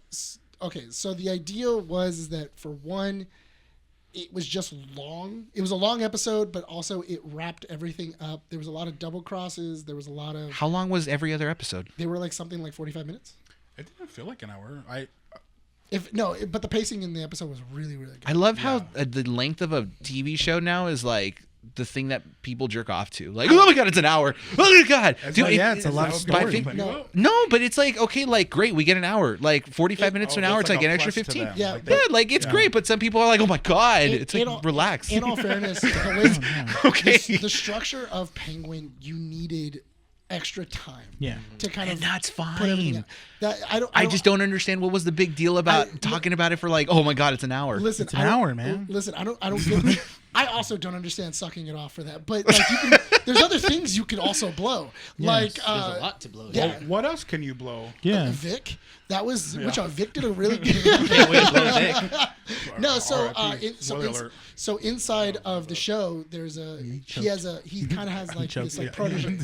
[SPEAKER 2] So the idea was that for one, it was just long. It was a long episode, but also it wrapped everything up. There was a lot of double crosses. There was a lot of.
[SPEAKER 4] How long was every other episode?
[SPEAKER 2] They were like something like 45 minutes.
[SPEAKER 1] It didn't feel like an hour.
[SPEAKER 2] But the pacing in the episode was really, really good.
[SPEAKER 4] I love how the length of a TV show now is like the thing that people jerk off to. Like, oh my god, it's an hour. Oh my god, dude,
[SPEAKER 3] it's a lot of story.
[SPEAKER 4] No, but it's like okay, like great, we get an hour, like 45 minutes to an hour. It's like an extra 15.
[SPEAKER 2] Yeah,
[SPEAKER 4] Yeah, like it's great, but some people are like, oh my god, it's like relax.
[SPEAKER 2] In all fairness, the way,
[SPEAKER 4] Okay.
[SPEAKER 2] the structure of Penguin, you needed extra time.
[SPEAKER 3] Yeah.
[SPEAKER 2] To kind
[SPEAKER 4] And
[SPEAKER 2] of
[SPEAKER 4] that's
[SPEAKER 2] put everything
[SPEAKER 4] fine.
[SPEAKER 2] out. That
[SPEAKER 4] I just don't understand what was the big deal about talking about it for like, oh my god, it's an hour.
[SPEAKER 2] Listen,
[SPEAKER 3] It's an hour, man.
[SPEAKER 2] Listen, I don't get. I also don't understand sucking it off for that. But like, there's other things you could also blow. Like,
[SPEAKER 5] There's a lot to blow.
[SPEAKER 2] yeah.
[SPEAKER 1] What else can you blow?
[SPEAKER 3] Yeah.
[SPEAKER 2] Vic. That was which Vic did a really good.
[SPEAKER 5] Can't wait to blow Vic.
[SPEAKER 2] No, so
[SPEAKER 1] R.I.P. Spoiler alert.
[SPEAKER 2] so inside of the show, there's he kind of has like this like protege.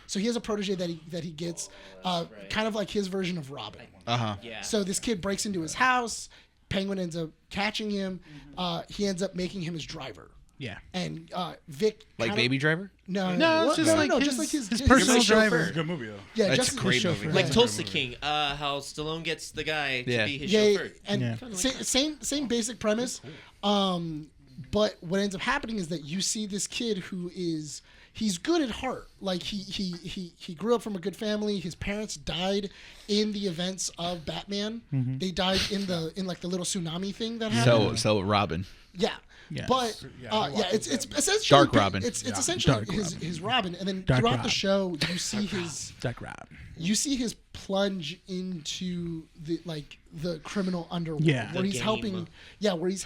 [SPEAKER 2] So he has a protege that he gets, kind of like his version of Robin.
[SPEAKER 5] Yeah.
[SPEAKER 2] So this kid breaks into his house. Penguin ends up catching him. He ends up making him his driver.
[SPEAKER 3] Yeah.
[SPEAKER 2] And Vic,
[SPEAKER 4] Like
[SPEAKER 2] kinda-
[SPEAKER 4] Baby Driver?
[SPEAKER 2] No,
[SPEAKER 3] it's just like
[SPEAKER 2] just like
[SPEAKER 3] his
[SPEAKER 2] his
[SPEAKER 3] personal
[SPEAKER 2] his
[SPEAKER 3] driver.
[SPEAKER 1] It's a good movie though.
[SPEAKER 2] Yeah,
[SPEAKER 4] That's
[SPEAKER 2] just
[SPEAKER 4] a great
[SPEAKER 2] his
[SPEAKER 4] movie.
[SPEAKER 2] chauffeur.
[SPEAKER 5] Like
[SPEAKER 2] Yeah.
[SPEAKER 5] Tulsa King, how Stallone gets the guy to be his
[SPEAKER 2] Yeah,
[SPEAKER 5] chauffeur.
[SPEAKER 2] and
[SPEAKER 3] Yeah.
[SPEAKER 2] same basic premise. But what ends up happening is that you see this kid who he's good at heart. Like he grew up from a good family. His parents died in the events of Batman. They died in like the little tsunami thing that happened.
[SPEAKER 4] So Robin.
[SPEAKER 2] Yeah.
[SPEAKER 3] Yeah.
[SPEAKER 2] But
[SPEAKER 1] Yeah,
[SPEAKER 2] it's essentially
[SPEAKER 4] Dark Robin.
[SPEAKER 2] It's essentially
[SPEAKER 3] Dark
[SPEAKER 2] his Robin, and then
[SPEAKER 3] Dark
[SPEAKER 2] throughout
[SPEAKER 3] Rob.
[SPEAKER 2] the show you see his
[SPEAKER 3] Duck Rob.
[SPEAKER 2] plunge into the criminal underworld,
[SPEAKER 3] Yeah.
[SPEAKER 2] where
[SPEAKER 5] The
[SPEAKER 2] he's
[SPEAKER 5] game.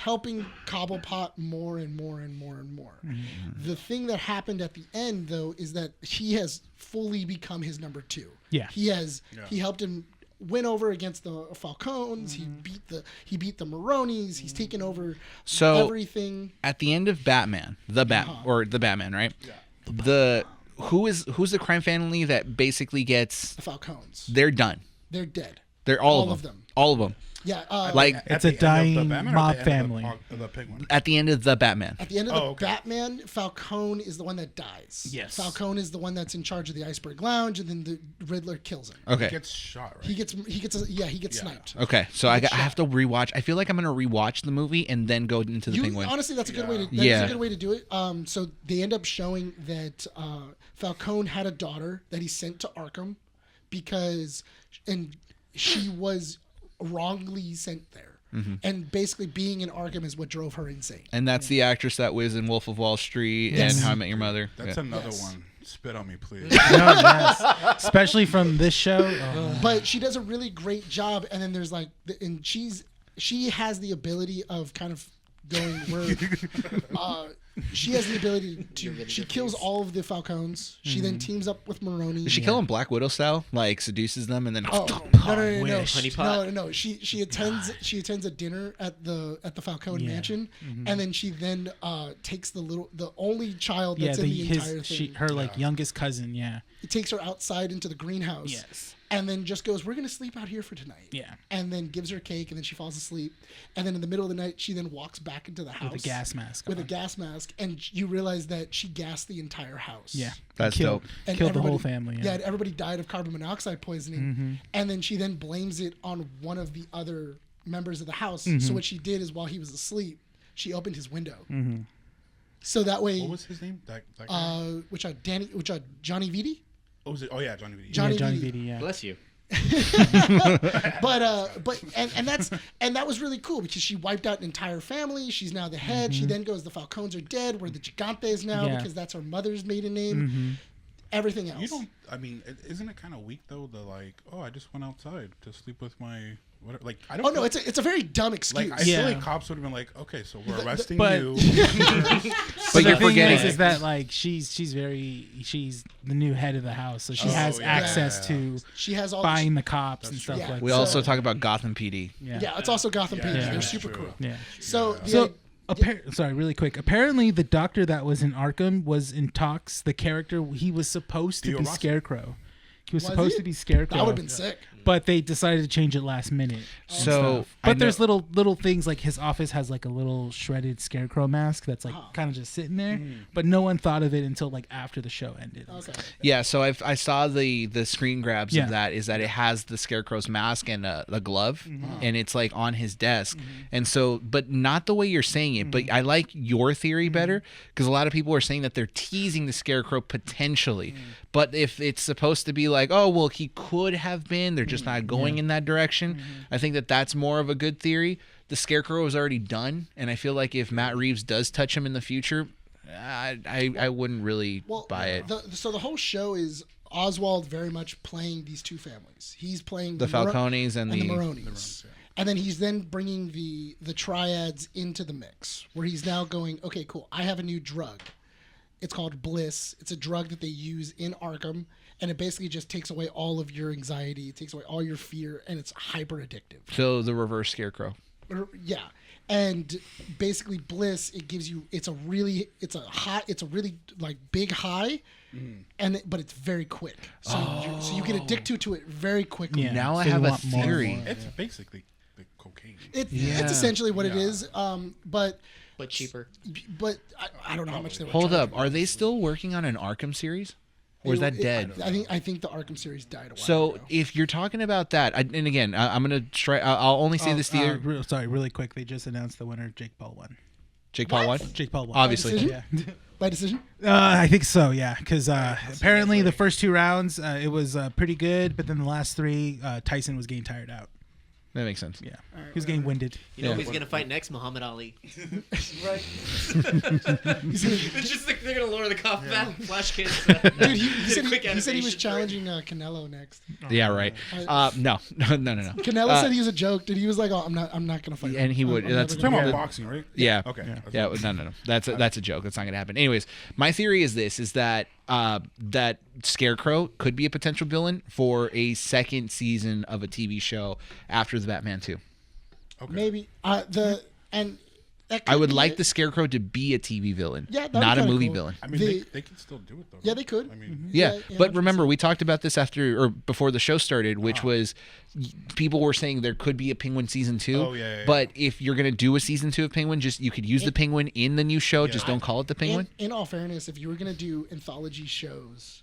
[SPEAKER 2] helping Cobblepot more and more and more and more. The thing that happened at the end though is that he has fully become his number 2.
[SPEAKER 3] Yeah.
[SPEAKER 2] He helped him win over against the Falcones. He beat the Maronis. He's taken over everything.
[SPEAKER 4] At the end of Batman, the Batman, right? Yeah. Who's the crime family that basically gets
[SPEAKER 2] The Falcones.
[SPEAKER 4] they're done.
[SPEAKER 2] They're dead.
[SPEAKER 4] They're all of them. All of them.
[SPEAKER 2] Yeah.
[SPEAKER 4] Like
[SPEAKER 3] It's
[SPEAKER 1] At
[SPEAKER 3] a
[SPEAKER 1] the end of the
[SPEAKER 3] dying
[SPEAKER 1] Batman or
[SPEAKER 3] mob
[SPEAKER 1] at the end
[SPEAKER 3] family.
[SPEAKER 1] of the Penguin.
[SPEAKER 4] at the end of the Batman.
[SPEAKER 2] at the end of the
[SPEAKER 1] okay.
[SPEAKER 2] Batman, Falcone is the one that dies.
[SPEAKER 3] Yes.
[SPEAKER 2] Falcone is the one that's in charge of the Iceberg Lounge, and then the Riddler kills him.
[SPEAKER 4] Okay.
[SPEAKER 1] He gets shot, right?
[SPEAKER 2] He gets sniped.
[SPEAKER 4] Okay. So I have to rewatch. I feel like I'm gonna rewatch the movie and then go into the Penguin.
[SPEAKER 2] Honestly, that's a good way to. That's
[SPEAKER 4] Yeah.
[SPEAKER 2] a good way to do it. So they end up showing that Falcone had a daughter that he sent to Arkham and she was wrongly sent there. And basically, being in Arkham is what drove her insane.
[SPEAKER 4] And that's the actress that was in Wolf of Wall Street
[SPEAKER 2] Yes.
[SPEAKER 4] and How I Met Your Mother.
[SPEAKER 1] That's
[SPEAKER 4] Yeah.
[SPEAKER 1] another
[SPEAKER 2] Yes.
[SPEAKER 1] one. Spit on me, please.
[SPEAKER 3] No, yes. Especially from this show. Oh,
[SPEAKER 2] But she does a really great job. And then there's and she has the ability of kind of going where she has the ability to. She kills all of the Falcons. She then teams up with Maroni.
[SPEAKER 4] Does she kill him Black Widow style? Like seduces them and then.
[SPEAKER 2] Oh no!
[SPEAKER 3] wish.
[SPEAKER 5] Honeypot.
[SPEAKER 2] No. She attends a dinner at the Falcone mansion, and then she takes the only child
[SPEAKER 3] yeah,
[SPEAKER 2] that's in the entire thing.
[SPEAKER 3] her like youngest cousin. Yeah.
[SPEAKER 2] It takes her outside into the greenhouse.
[SPEAKER 3] Yes.
[SPEAKER 2] And then just goes, we're going to sleep out here for tonight.
[SPEAKER 3] Yeah.
[SPEAKER 2] And then gives her cake, and then she falls asleep. And then in the middle of the night, she then walks back into the house.
[SPEAKER 3] With a gas mask.
[SPEAKER 2] With a
[SPEAKER 3] on.
[SPEAKER 2] gas mask. And you realize that she gassed the entire house.
[SPEAKER 3] Yeah.
[SPEAKER 4] That's
[SPEAKER 3] killed,
[SPEAKER 4] dope.
[SPEAKER 2] And
[SPEAKER 3] Killed the whole
[SPEAKER 2] everybody-
[SPEAKER 3] family.
[SPEAKER 2] Yeah, and everybody died of carbon monoxide poisoning.
[SPEAKER 3] Mm-hmm.
[SPEAKER 2] And then she then blames it on one of the other members of the house.
[SPEAKER 3] Mm-hmm.
[SPEAKER 2] So what she did is while he was asleep, she opened his window.
[SPEAKER 3] Mm-hmm.
[SPEAKER 2] So that way,
[SPEAKER 1] What was his name? That guy?
[SPEAKER 2] Johnny Vitti?
[SPEAKER 1] Oh, was it? Oh yeah, Johnny Vitti.
[SPEAKER 2] Johnny
[SPEAKER 3] Johnny
[SPEAKER 2] Vitti.
[SPEAKER 3] Vitti, yeah.
[SPEAKER 5] Bless you.
[SPEAKER 2] But that was really cool because she wiped out an entire family. She's now the head. She then goes, the Falcones are dead. We're the Gigantes now
[SPEAKER 3] Mm-hmm. Yeah.
[SPEAKER 2] because that's her mother's maiden name.
[SPEAKER 3] Mm-hmm.
[SPEAKER 2] Everything else.
[SPEAKER 1] You don't. I mean, isn't it kind of weak though? The like, oh, I just went outside to sleep with my whatever. Like, I don't.
[SPEAKER 2] Oh no,
[SPEAKER 1] feel-
[SPEAKER 2] it's a very dumb excuse.
[SPEAKER 1] like I feel
[SPEAKER 3] Yeah.
[SPEAKER 1] like cops would have been like, okay, so we're arresting
[SPEAKER 3] but-
[SPEAKER 1] you.
[SPEAKER 4] But
[SPEAKER 3] the
[SPEAKER 4] you're
[SPEAKER 3] thing
[SPEAKER 4] forgetting
[SPEAKER 3] is that like she's the new head of the house, so she
[SPEAKER 1] Oh,
[SPEAKER 3] has
[SPEAKER 1] yeah.
[SPEAKER 3] access to
[SPEAKER 2] She has all
[SPEAKER 3] buying the cops and
[SPEAKER 1] That's
[SPEAKER 3] stuff
[SPEAKER 2] true.
[SPEAKER 3] like
[SPEAKER 4] We
[SPEAKER 3] that.
[SPEAKER 4] also talk about Gotham PD.
[SPEAKER 2] Yeah, it's also Gotham PD.
[SPEAKER 1] yeah,
[SPEAKER 2] They're
[SPEAKER 1] that's
[SPEAKER 2] super
[SPEAKER 1] true.
[SPEAKER 2] cool.
[SPEAKER 3] Yeah.
[SPEAKER 2] So,
[SPEAKER 3] So, sorry, really quick. Apparently, the doctor that was in Arkham was in talks. The character he was supposed to
[SPEAKER 1] Theo
[SPEAKER 3] be
[SPEAKER 1] Rossi.
[SPEAKER 3] Scarecrow. He was
[SPEAKER 2] Was
[SPEAKER 3] supposed
[SPEAKER 2] he?
[SPEAKER 3] to be Scarecrow.
[SPEAKER 2] that would have been sick.
[SPEAKER 3] But they decided to change it last minute. and
[SPEAKER 4] So,
[SPEAKER 3] stuff.
[SPEAKER 4] I
[SPEAKER 3] But there's
[SPEAKER 4] know-
[SPEAKER 3] little things like his office has like a little shredded Scarecrow mask that's like kind of just sitting there. But no one thought of it until like after the show ended. and
[SPEAKER 2] Okay.
[SPEAKER 3] stuff.
[SPEAKER 4] Yeah, so I saw the screen grabs
[SPEAKER 3] Yeah.
[SPEAKER 4] of that. Is that it has the Scarecrow's mask and a glove, and it's like on his desk, and so, but not the way you're saying it. But I like your theory better because a lot of people are saying that they're teasing the Scarecrow potentially. But if it's supposed to be like, oh well, he could have been, they're just not going in that direction. I think that that's more of a good theory. The Scarecrow is already done, and I feel like if Matt Reeves does touch him in the future, I wouldn't really buy it.
[SPEAKER 2] So the whole show is Oswald very much playing these two families. He's playing
[SPEAKER 4] The Falcones and
[SPEAKER 2] the
[SPEAKER 4] the
[SPEAKER 2] Maronis. And then he's then bringing the triads into the mix, where he's now going, okay, cool, I have a new drug. It's called Bliss. It's a drug that they use in Arkham, and it basically just takes away all of your anxiety, it takes away all your fear, and it's hyper addictive.
[SPEAKER 4] So the reverse Scarecrow.
[SPEAKER 2] Yeah. And basically Bliss, it gives you it's a really like big high, but it's very quick. So you get addicted to it very quickly.
[SPEAKER 3] Yeah.
[SPEAKER 4] Now I
[SPEAKER 3] so you
[SPEAKER 4] have a
[SPEAKER 3] want more and
[SPEAKER 4] theory.
[SPEAKER 3] more.
[SPEAKER 1] It's basically the cocaine.
[SPEAKER 2] It's
[SPEAKER 3] Yeah.
[SPEAKER 2] essentially what it
[SPEAKER 1] Yeah.
[SPEAKER 2] is. But
[SPEAKER 5] cheaper.
[SPEAKER 2] I don't know how much they were
[SPEAKER 4] Hold
[SPEAKER 2] charging.
[SPEAKER 4] up, are they still working on an Arkham series, or is that dead?
[SPEAKER 2] I think the Arkham series died a while
[SPEAKER 4] So
[SPEAKER 2] ago.
[SPEAKER 4] if you're talking about that, and again, I'm gonna try. I'll only say this theory.
[SPEAKER 3] Sorry, really quick. They just announced the winner. Jake Paul won.
[SPEAKER 4] Jake Paul won.
[SPEAKER 3] Jake Paul won.
[SPEAKER 4] Obviously.
[SPEAKER 2] decision?
[SPEAKER 3] Yeah.
[SPEAKER 2] By decision?
[SPEAKER 3] I think so, yeah. Because apparently the first two rounds, it was pretty good. But then the last three, Tyson was getting tired out.
[SPEAKER 4] That makes sense.
[SPEAKER 3] Yeah. He was getting winded.
[SPEAKER 5] You know
[SPEAKER 4] Yeah.
[SPEAKER 5] who he's gonna fight next? Muhammad Ali.
[SPEAKER 2] Right.
[SPEAKER 5] It's just like they're gonna lower the cop back. Flash kids.
[SPEAKER 2] Dude, he said
[SPEAKER 5] quick
[SPEAKER 2] he said he was
[SPEAKER 5] animation
[SPEAKER 2] challenging Canelo next.
[SPEAKER 4] Yeah, right. No.
[SPEAKER 2] Canelo said he was a joke, dude. He was like, "Oh, I'm not gonna fight."
[SPEAKER 4] And he
[SPEAKER 2] him.
[SPEAKER 4] would-
[SPEAKER 2] I'm
[SPEAKER 4] that's-
[SPEAKER 2] never
[SPEAKER 1] Talking
[SPEAKER 2] gonna
[SPEAKER 1] about
[SPEAKER 2] fight him."
[SPEAKER 1] boxing, right?
[SPEAKER 4] Yeah.
[SPEAKER 1] Okay.
[SPEAKER 4] Yeah. No. That's a joke. That's not gonna happen. Anyways, my theory is this: is that that Scarecrow could be a potential villain for a second season of a TV show after the Batman 2.
[SPEAKER 1] Okay.
[SPEAKER 2] Maybe and that
[SPEAKER 4] I
[SPEAKER 2] could
[SPEAKER 4] would
[SPEAKER 2] be
[SPEAKER 4] like
[SPEAKER 2] it.
[SPEAKER 4] the Scarecrow to be a TV villain,
[SPEAKER 2] Yeah, that'd be
[SPEAKER 4] not a
[SPEAKER 2] kinda
[SPEAKER 4] movie
[SPEAKER 2] cool.
[SPEAKER 4] villain.
[SPEAKER 1] I mean,
[SPEAKER 2] The-
[SPEAKER 1] they can still do it though.
[SPEAKER 2] Yeah,
[SPEAKER 1] right?
[SPEAKER 2] they could.
[SPEAKER 1] I mean,
[SPEAKER 4] Yeah,
[SPEAKER 2] Yeah,
[SPEAKER 4] but
[SPEAKER 2] 100%.
[SPEAKER 4] remember we talked about this after or before the show started, which was people were saying there could be a Penguin season 2.
[SPEAKER 1] Oh, yeah.
[SPEAKER 4] But if you're gonna do a season 2 of Penguin, just you could use the Penguin in the new show. Just don't call it the Penguin.
[SPEAKER 2] In all fairness, if you were gonna do anthology shows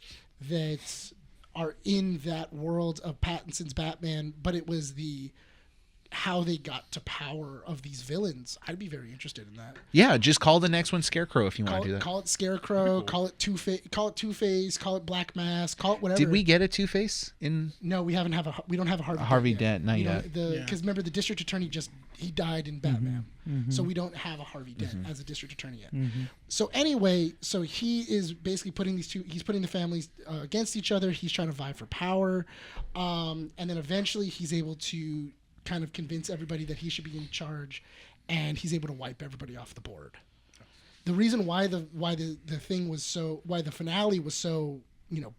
[SPEAKER 2] that are in that world of Pattinson's Batman, but it was how they got to power of these villains, I'd be very interested in that.
[SPEAKER 4] Yeah, just call the next one Scarecrow if you want
[SPEAKER 2] Call
[SPEAKER 4] to do
[SPEAKER 2] it,
[SPEAKER 4] that.
[SPEAKER 2] call it Scarecrow, call it Two-Face, call it Black Mask, call it whatever.
[SPEAKER 4] Did we get a Two-Face in?
[SPEAKER 2] No, we don't have a Harvey.
[SPEAKER 4] Harvey
[SPEAKER 2] Dent
[SPEAKER 4] Dent, not
[SPEAKER 2] You know,
[SPEAKER 4] yet.
[SPEAKER 2] Because remember, the district attorney he died in Batman, so we don't have a Harvey Dent as a district attorney yet. So anyway, so he is basically putting he's putting the families against each other. He's trying to vie for power, and then eventually he's able to kind of convince everybody that he should be in charge, and he's able to wipe everybody off the board. The reason why the finale was so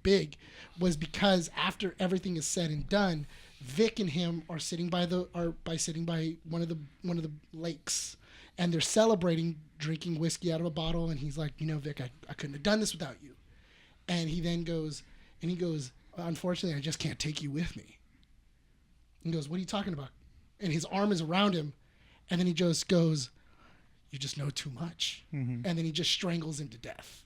[SPEAKER 2] big was because after everything is said and done, Vic and him are sitting by one of the lakes, and they're celebrating, drinking whiskey out of a bottle, and he's like, Vic, I couldn't have done this without you. And he then goes, And he goes, unfortunately, I just can't take you with me. He goes, what are you talking about? And his arm is around him. And then he just goes, you just know too much. And then he just strangles him to death.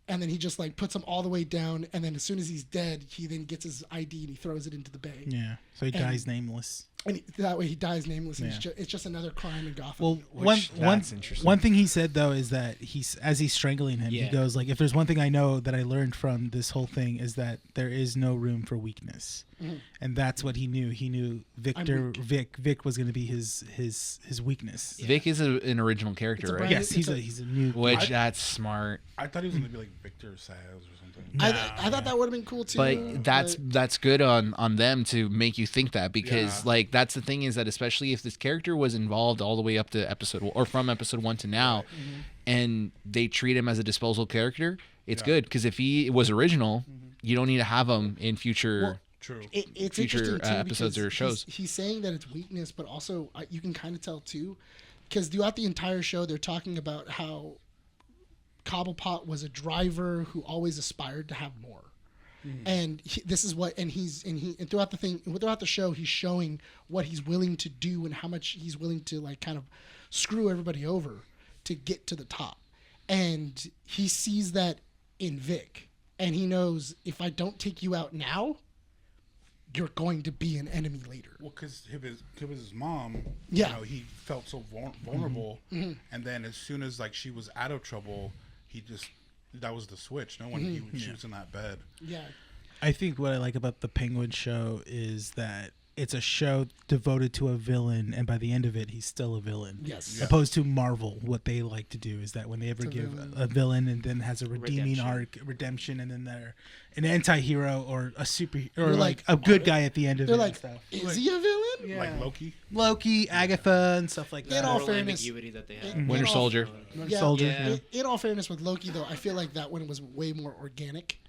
[SPEAKER 2] And then he just like puts him all the way down. And then as soon as he's dead, he then gets his ID and he throws it into the bay.
[SPEAKER 3] Yeah. So he dies nameless.
[SPEAKER 2] And that way he dies nameless. And
[SPEAKER 3] Yeah.
[SPEAKER 2] it's just another crime in Gotham.
[SPEAKER 3] Well,
[SPEAKER 4] That's interesting.
[SPEAKER 3] one thing he said though is that as he's strangling him, he goes like, "If there's one thing I know that I learned from this whole thing is that there is no room for weakness," and that's what he knew. He knew Vic was going to be his weakness.
[SPEAKER 4] Yeah. Vic is an original character,
[SPEAKER 2] It's a
[SPEAKER 4] right?
[SPEAKER 2] brand-
[SPEAKER 3] Yes, he's a new.
[SPEAKER 4] Which that's smart.
[SPEAKER 1] I thought he was gonna be like Victor Saz or something.
[SPEAKER 2] I thought that would have been cool too.
[SPEAKER 4] But that's good on them to make you think that, because like that's the thing, is that especially if this character was involved all the way up to from episode 1 to now, and they treat him as a disposal character, it's good, because if he was original, you don't need to have him in future.
[SPEAKER 1] True.
[SPEAKER 2] It's
[SPEAKER 4] future,
[SPEAKER 2] interesting too,
[SPEAKER 4] episodes
[SPEAKER 2] because
[SPEAKER 4] or shows.
[SPEAKER 2] He's saying that it's weakness, but also you can kind of tell too, because throughout the entire show they're talking about how Cobblepot was a driver who always aspired to have more. And this is what, and throughout the show, he's showing what he's willing to do and how much he's willing to like kind of screw everybody over to get to the top. And he sees that in Vic, and he knows, if I don't take you out now, you're going to be an enemy later.
[SPEAKER 1] Well, because his mom,
[SPEAKER 2] Yeah.
[SPEAKER 1] you know, he felt so vulnerable, and then as soon as like she was out of trouble, that was the switch. No one, she was in that bed.
[SPEAKER 2] Yeah.
[SPEAKER 3] I think what I like about the Penguin show is that it's a show devoted to a villain, and by the end of it, he's still a villain.
[SPEAKER 2] Yes.
[SPEAKER 1] Yeah.
[SPEAKER 3] Opposed to Marvel, what they like to do is that when they ever give a villain and then has a redeeming redemption, and then they're an anti-hero or a super, or
[SPEAKER 2] You're
[SPEAKER 3] like
[SPEAKER 2] like,
[SPEAKER 3] a good guy at the end of
[SPEAKER 2] They're
[SPEAKER 3] it
[SPEAKER 2] like,
[SPEAKER 3] and stuff.
[SPEAKER 2] is he a villain?
[SPEAKER 3] Yeah.
[SPEAKER 1] Like Loki.
[SPEAKER 3] Loki, Agatha, and stuff like
[SPEAKER 2] In
[SPEAKER 3] that.
[SPEAKER 2] all
[SPEAKER 5] Moral
[SPEAKER 2] fairness,
[SPEAKER 5] ambiguity that they have.
[SPEAKER 4] Winter Soldier.
[SPEAKER 3] Winter Soldier.
[SPEAKER 5] Yeah.
[SPEAKER 2] In all fairness, with Loki though, I feel like that one was way more organic,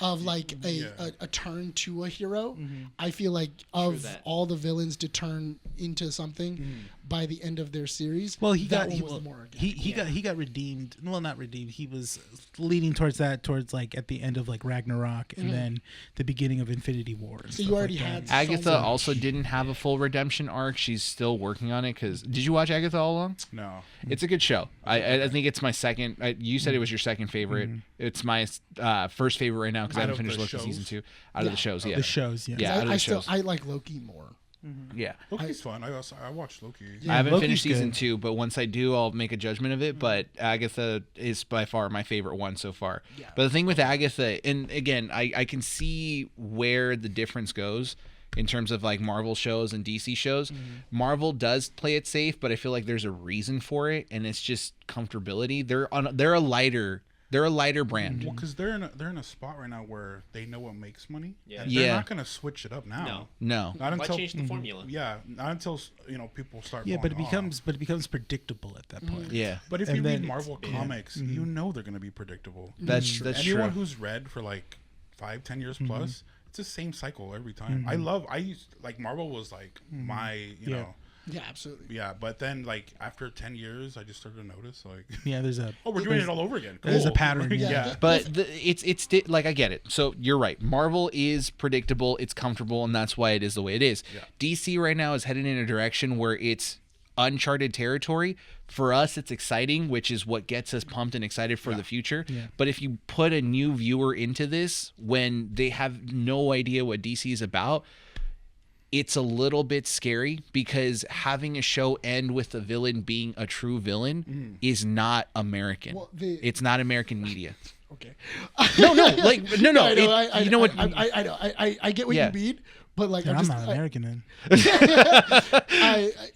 [SPEAKER 2] of like a turn to a hero. I feel like of
[SPEAKER 5] that.
[SPEAKER 2] all the villains to turn into something by the end of their series.
[SPEAKER 3] Well, he
[SPEAKER 2] that
[SPEAKER 3] got
[SPEAKER 2] one
[SPEAKER 3] he,
[SPEAKER 2] was
[SPEAKER 3] well,
[SPEAKER 2] the more organic.
[SPEAKER 3] he got redeemed. Well, not redeemed. He was leaning towards like at the end of like Ragnarok, and then the beginning of Infinity War. and
[SPEAKER 2] So you
[SPEAKER 3] stuff
[SPEAKER 2] already
[SPEAKER 3] like that.
[SPEAKER 2] had
[SPEAKER 4] Agatha
[SPEAKER 2] so much.
[SPEAKER 4] also didn't have a full redemption arc. She's still working on it. Because did you watch Agatha all along?
[SPEAKER 1] No.
[SPEAKER 4] It's a good show. I think it's my second. You said it was your second favorite. It's my first favorite right now because I
[SPEAKER 1] Out
[SPEAKER 4] haven't
[SPEAKER 1] of
[SPEAKER 4] finished
[SPEAKER 1] the
[SPEAKER 4] looking
[SPEAKER 1] shows?
[SPEAKER 4] season 2. Out of the shows, yeah.
[SPEAKER 3] The shows, yeah.
[SPEAKER 4] Yeah, out of the
[SPEAKER 2] I
[SPEAKER 4] shows.
[SPEAKER 2] like Loki more.
[SPEAKER 4] Yeah.
[SPEAKER 1] Loki's fun. I watched Loki.
[SPEAKER 4] I haven't
[SPEAKER 3] Loki's
[SPEAKER 4] finished season
[SPEAKER 3] good.
[SPEAKER 4] 2, but once I do, I'll make a judgment of it. But Agatha is by far my favorite one so far.
[SPEAKER 2] Yeah.
[SPEAKER 4] But the thing with Agatha, and again, I can see where the difference goes in terms of like Marvel shows and DC shows. Marvel does play it safe, but I feel like there's a reason for it, and it's just comfortability. They're a lighter brand.
[SPEAKER 1] Well, because they're in a spot right now where they know what makes money.
[SPEAKER 5] Yeah.
[SPEAKER 1] And they're
[SPEAKER 4] Yeah.
[SPEAKER 1] not gonna switch it up now.
[SPEAKER 4] No.
[SPEAKER 1] Not
[SPEAKER 5] Why
[SPEAKER 1] until
[SPEAKER 5] change the formula?
[SPEAKER 1] Yeah, not until people start.
[SPEAKER 3] Yeah, but it
[SPEAKER 1] falling off.
[SPEAKER 3] becomes predictable at that point.
[SPEAKER 4] Yeah.
[SPEAKER 1] But if
[SPEAKER 3] And
[SPEAKER 1] you
[SPEAKER 3] then
[SPEAKER 1] read
[SPEAKER 3] it's-
[SPEAKER 1] Marvel comics, you know they're gonna be predictable.
[SPEAKER 4] That's
[SPEAKER 1] Anyone
[SPEAKER 4] true.
[SPEAKER 1] who's read for like 5-10 years plus, it's the same cycle every time. I used like Marvel was like my you know.
[SPEAKER 2] Yeah, absolutely.
[SPEAKER 1] Yeah, but then like after 10 years, I just started to notice like,
[SPEAKER 3] Yeah, there's a
[SPEAKER 1] oh, we're doing it all over again.
[SPEAKER 3] there's a
[SPEAKER 1] Cool.
[SPEAKER 3] pattern,
[SPEAKER 1] Like,
[SPEAKER 3] yeah.
[SPEAKER 1] yeah.
[SPEAKER 4] But it's like I get it. So you're right. Marvel is predictable, it's comfortable, and that's why it is the way it is.
[SPEAKER 1] Yeah.
[SPEAKER 4] DC right now is headed in a direction where it's uncharted territory. For us, it's exciting, which is what gets us pumped and excited for the future.
[SPEAKER 3] Yeah.
[SPEAKER 4] But if you put a new viewer into this when they have no idea what DC is about, it's a little bit scary, because having a show end with a villain being a true villain is not American.
[SPEAKER 2] Well,
[SPEAKER 4] it's not American media.
[SPEAKER 2] Okay.
[SPEAKER 4] No, like no.
[SPEAKER 2] I know.
[SPEAKER 4] You know what?
[SPEAKER 2] I know. I get what
[SPEAKER 4] Yeah.
[SPEAKER 2] you mean, but like
[SPEAKER 3] I'm
[SPEAKER 2] I'm just
[SPEAKER 3] not American then.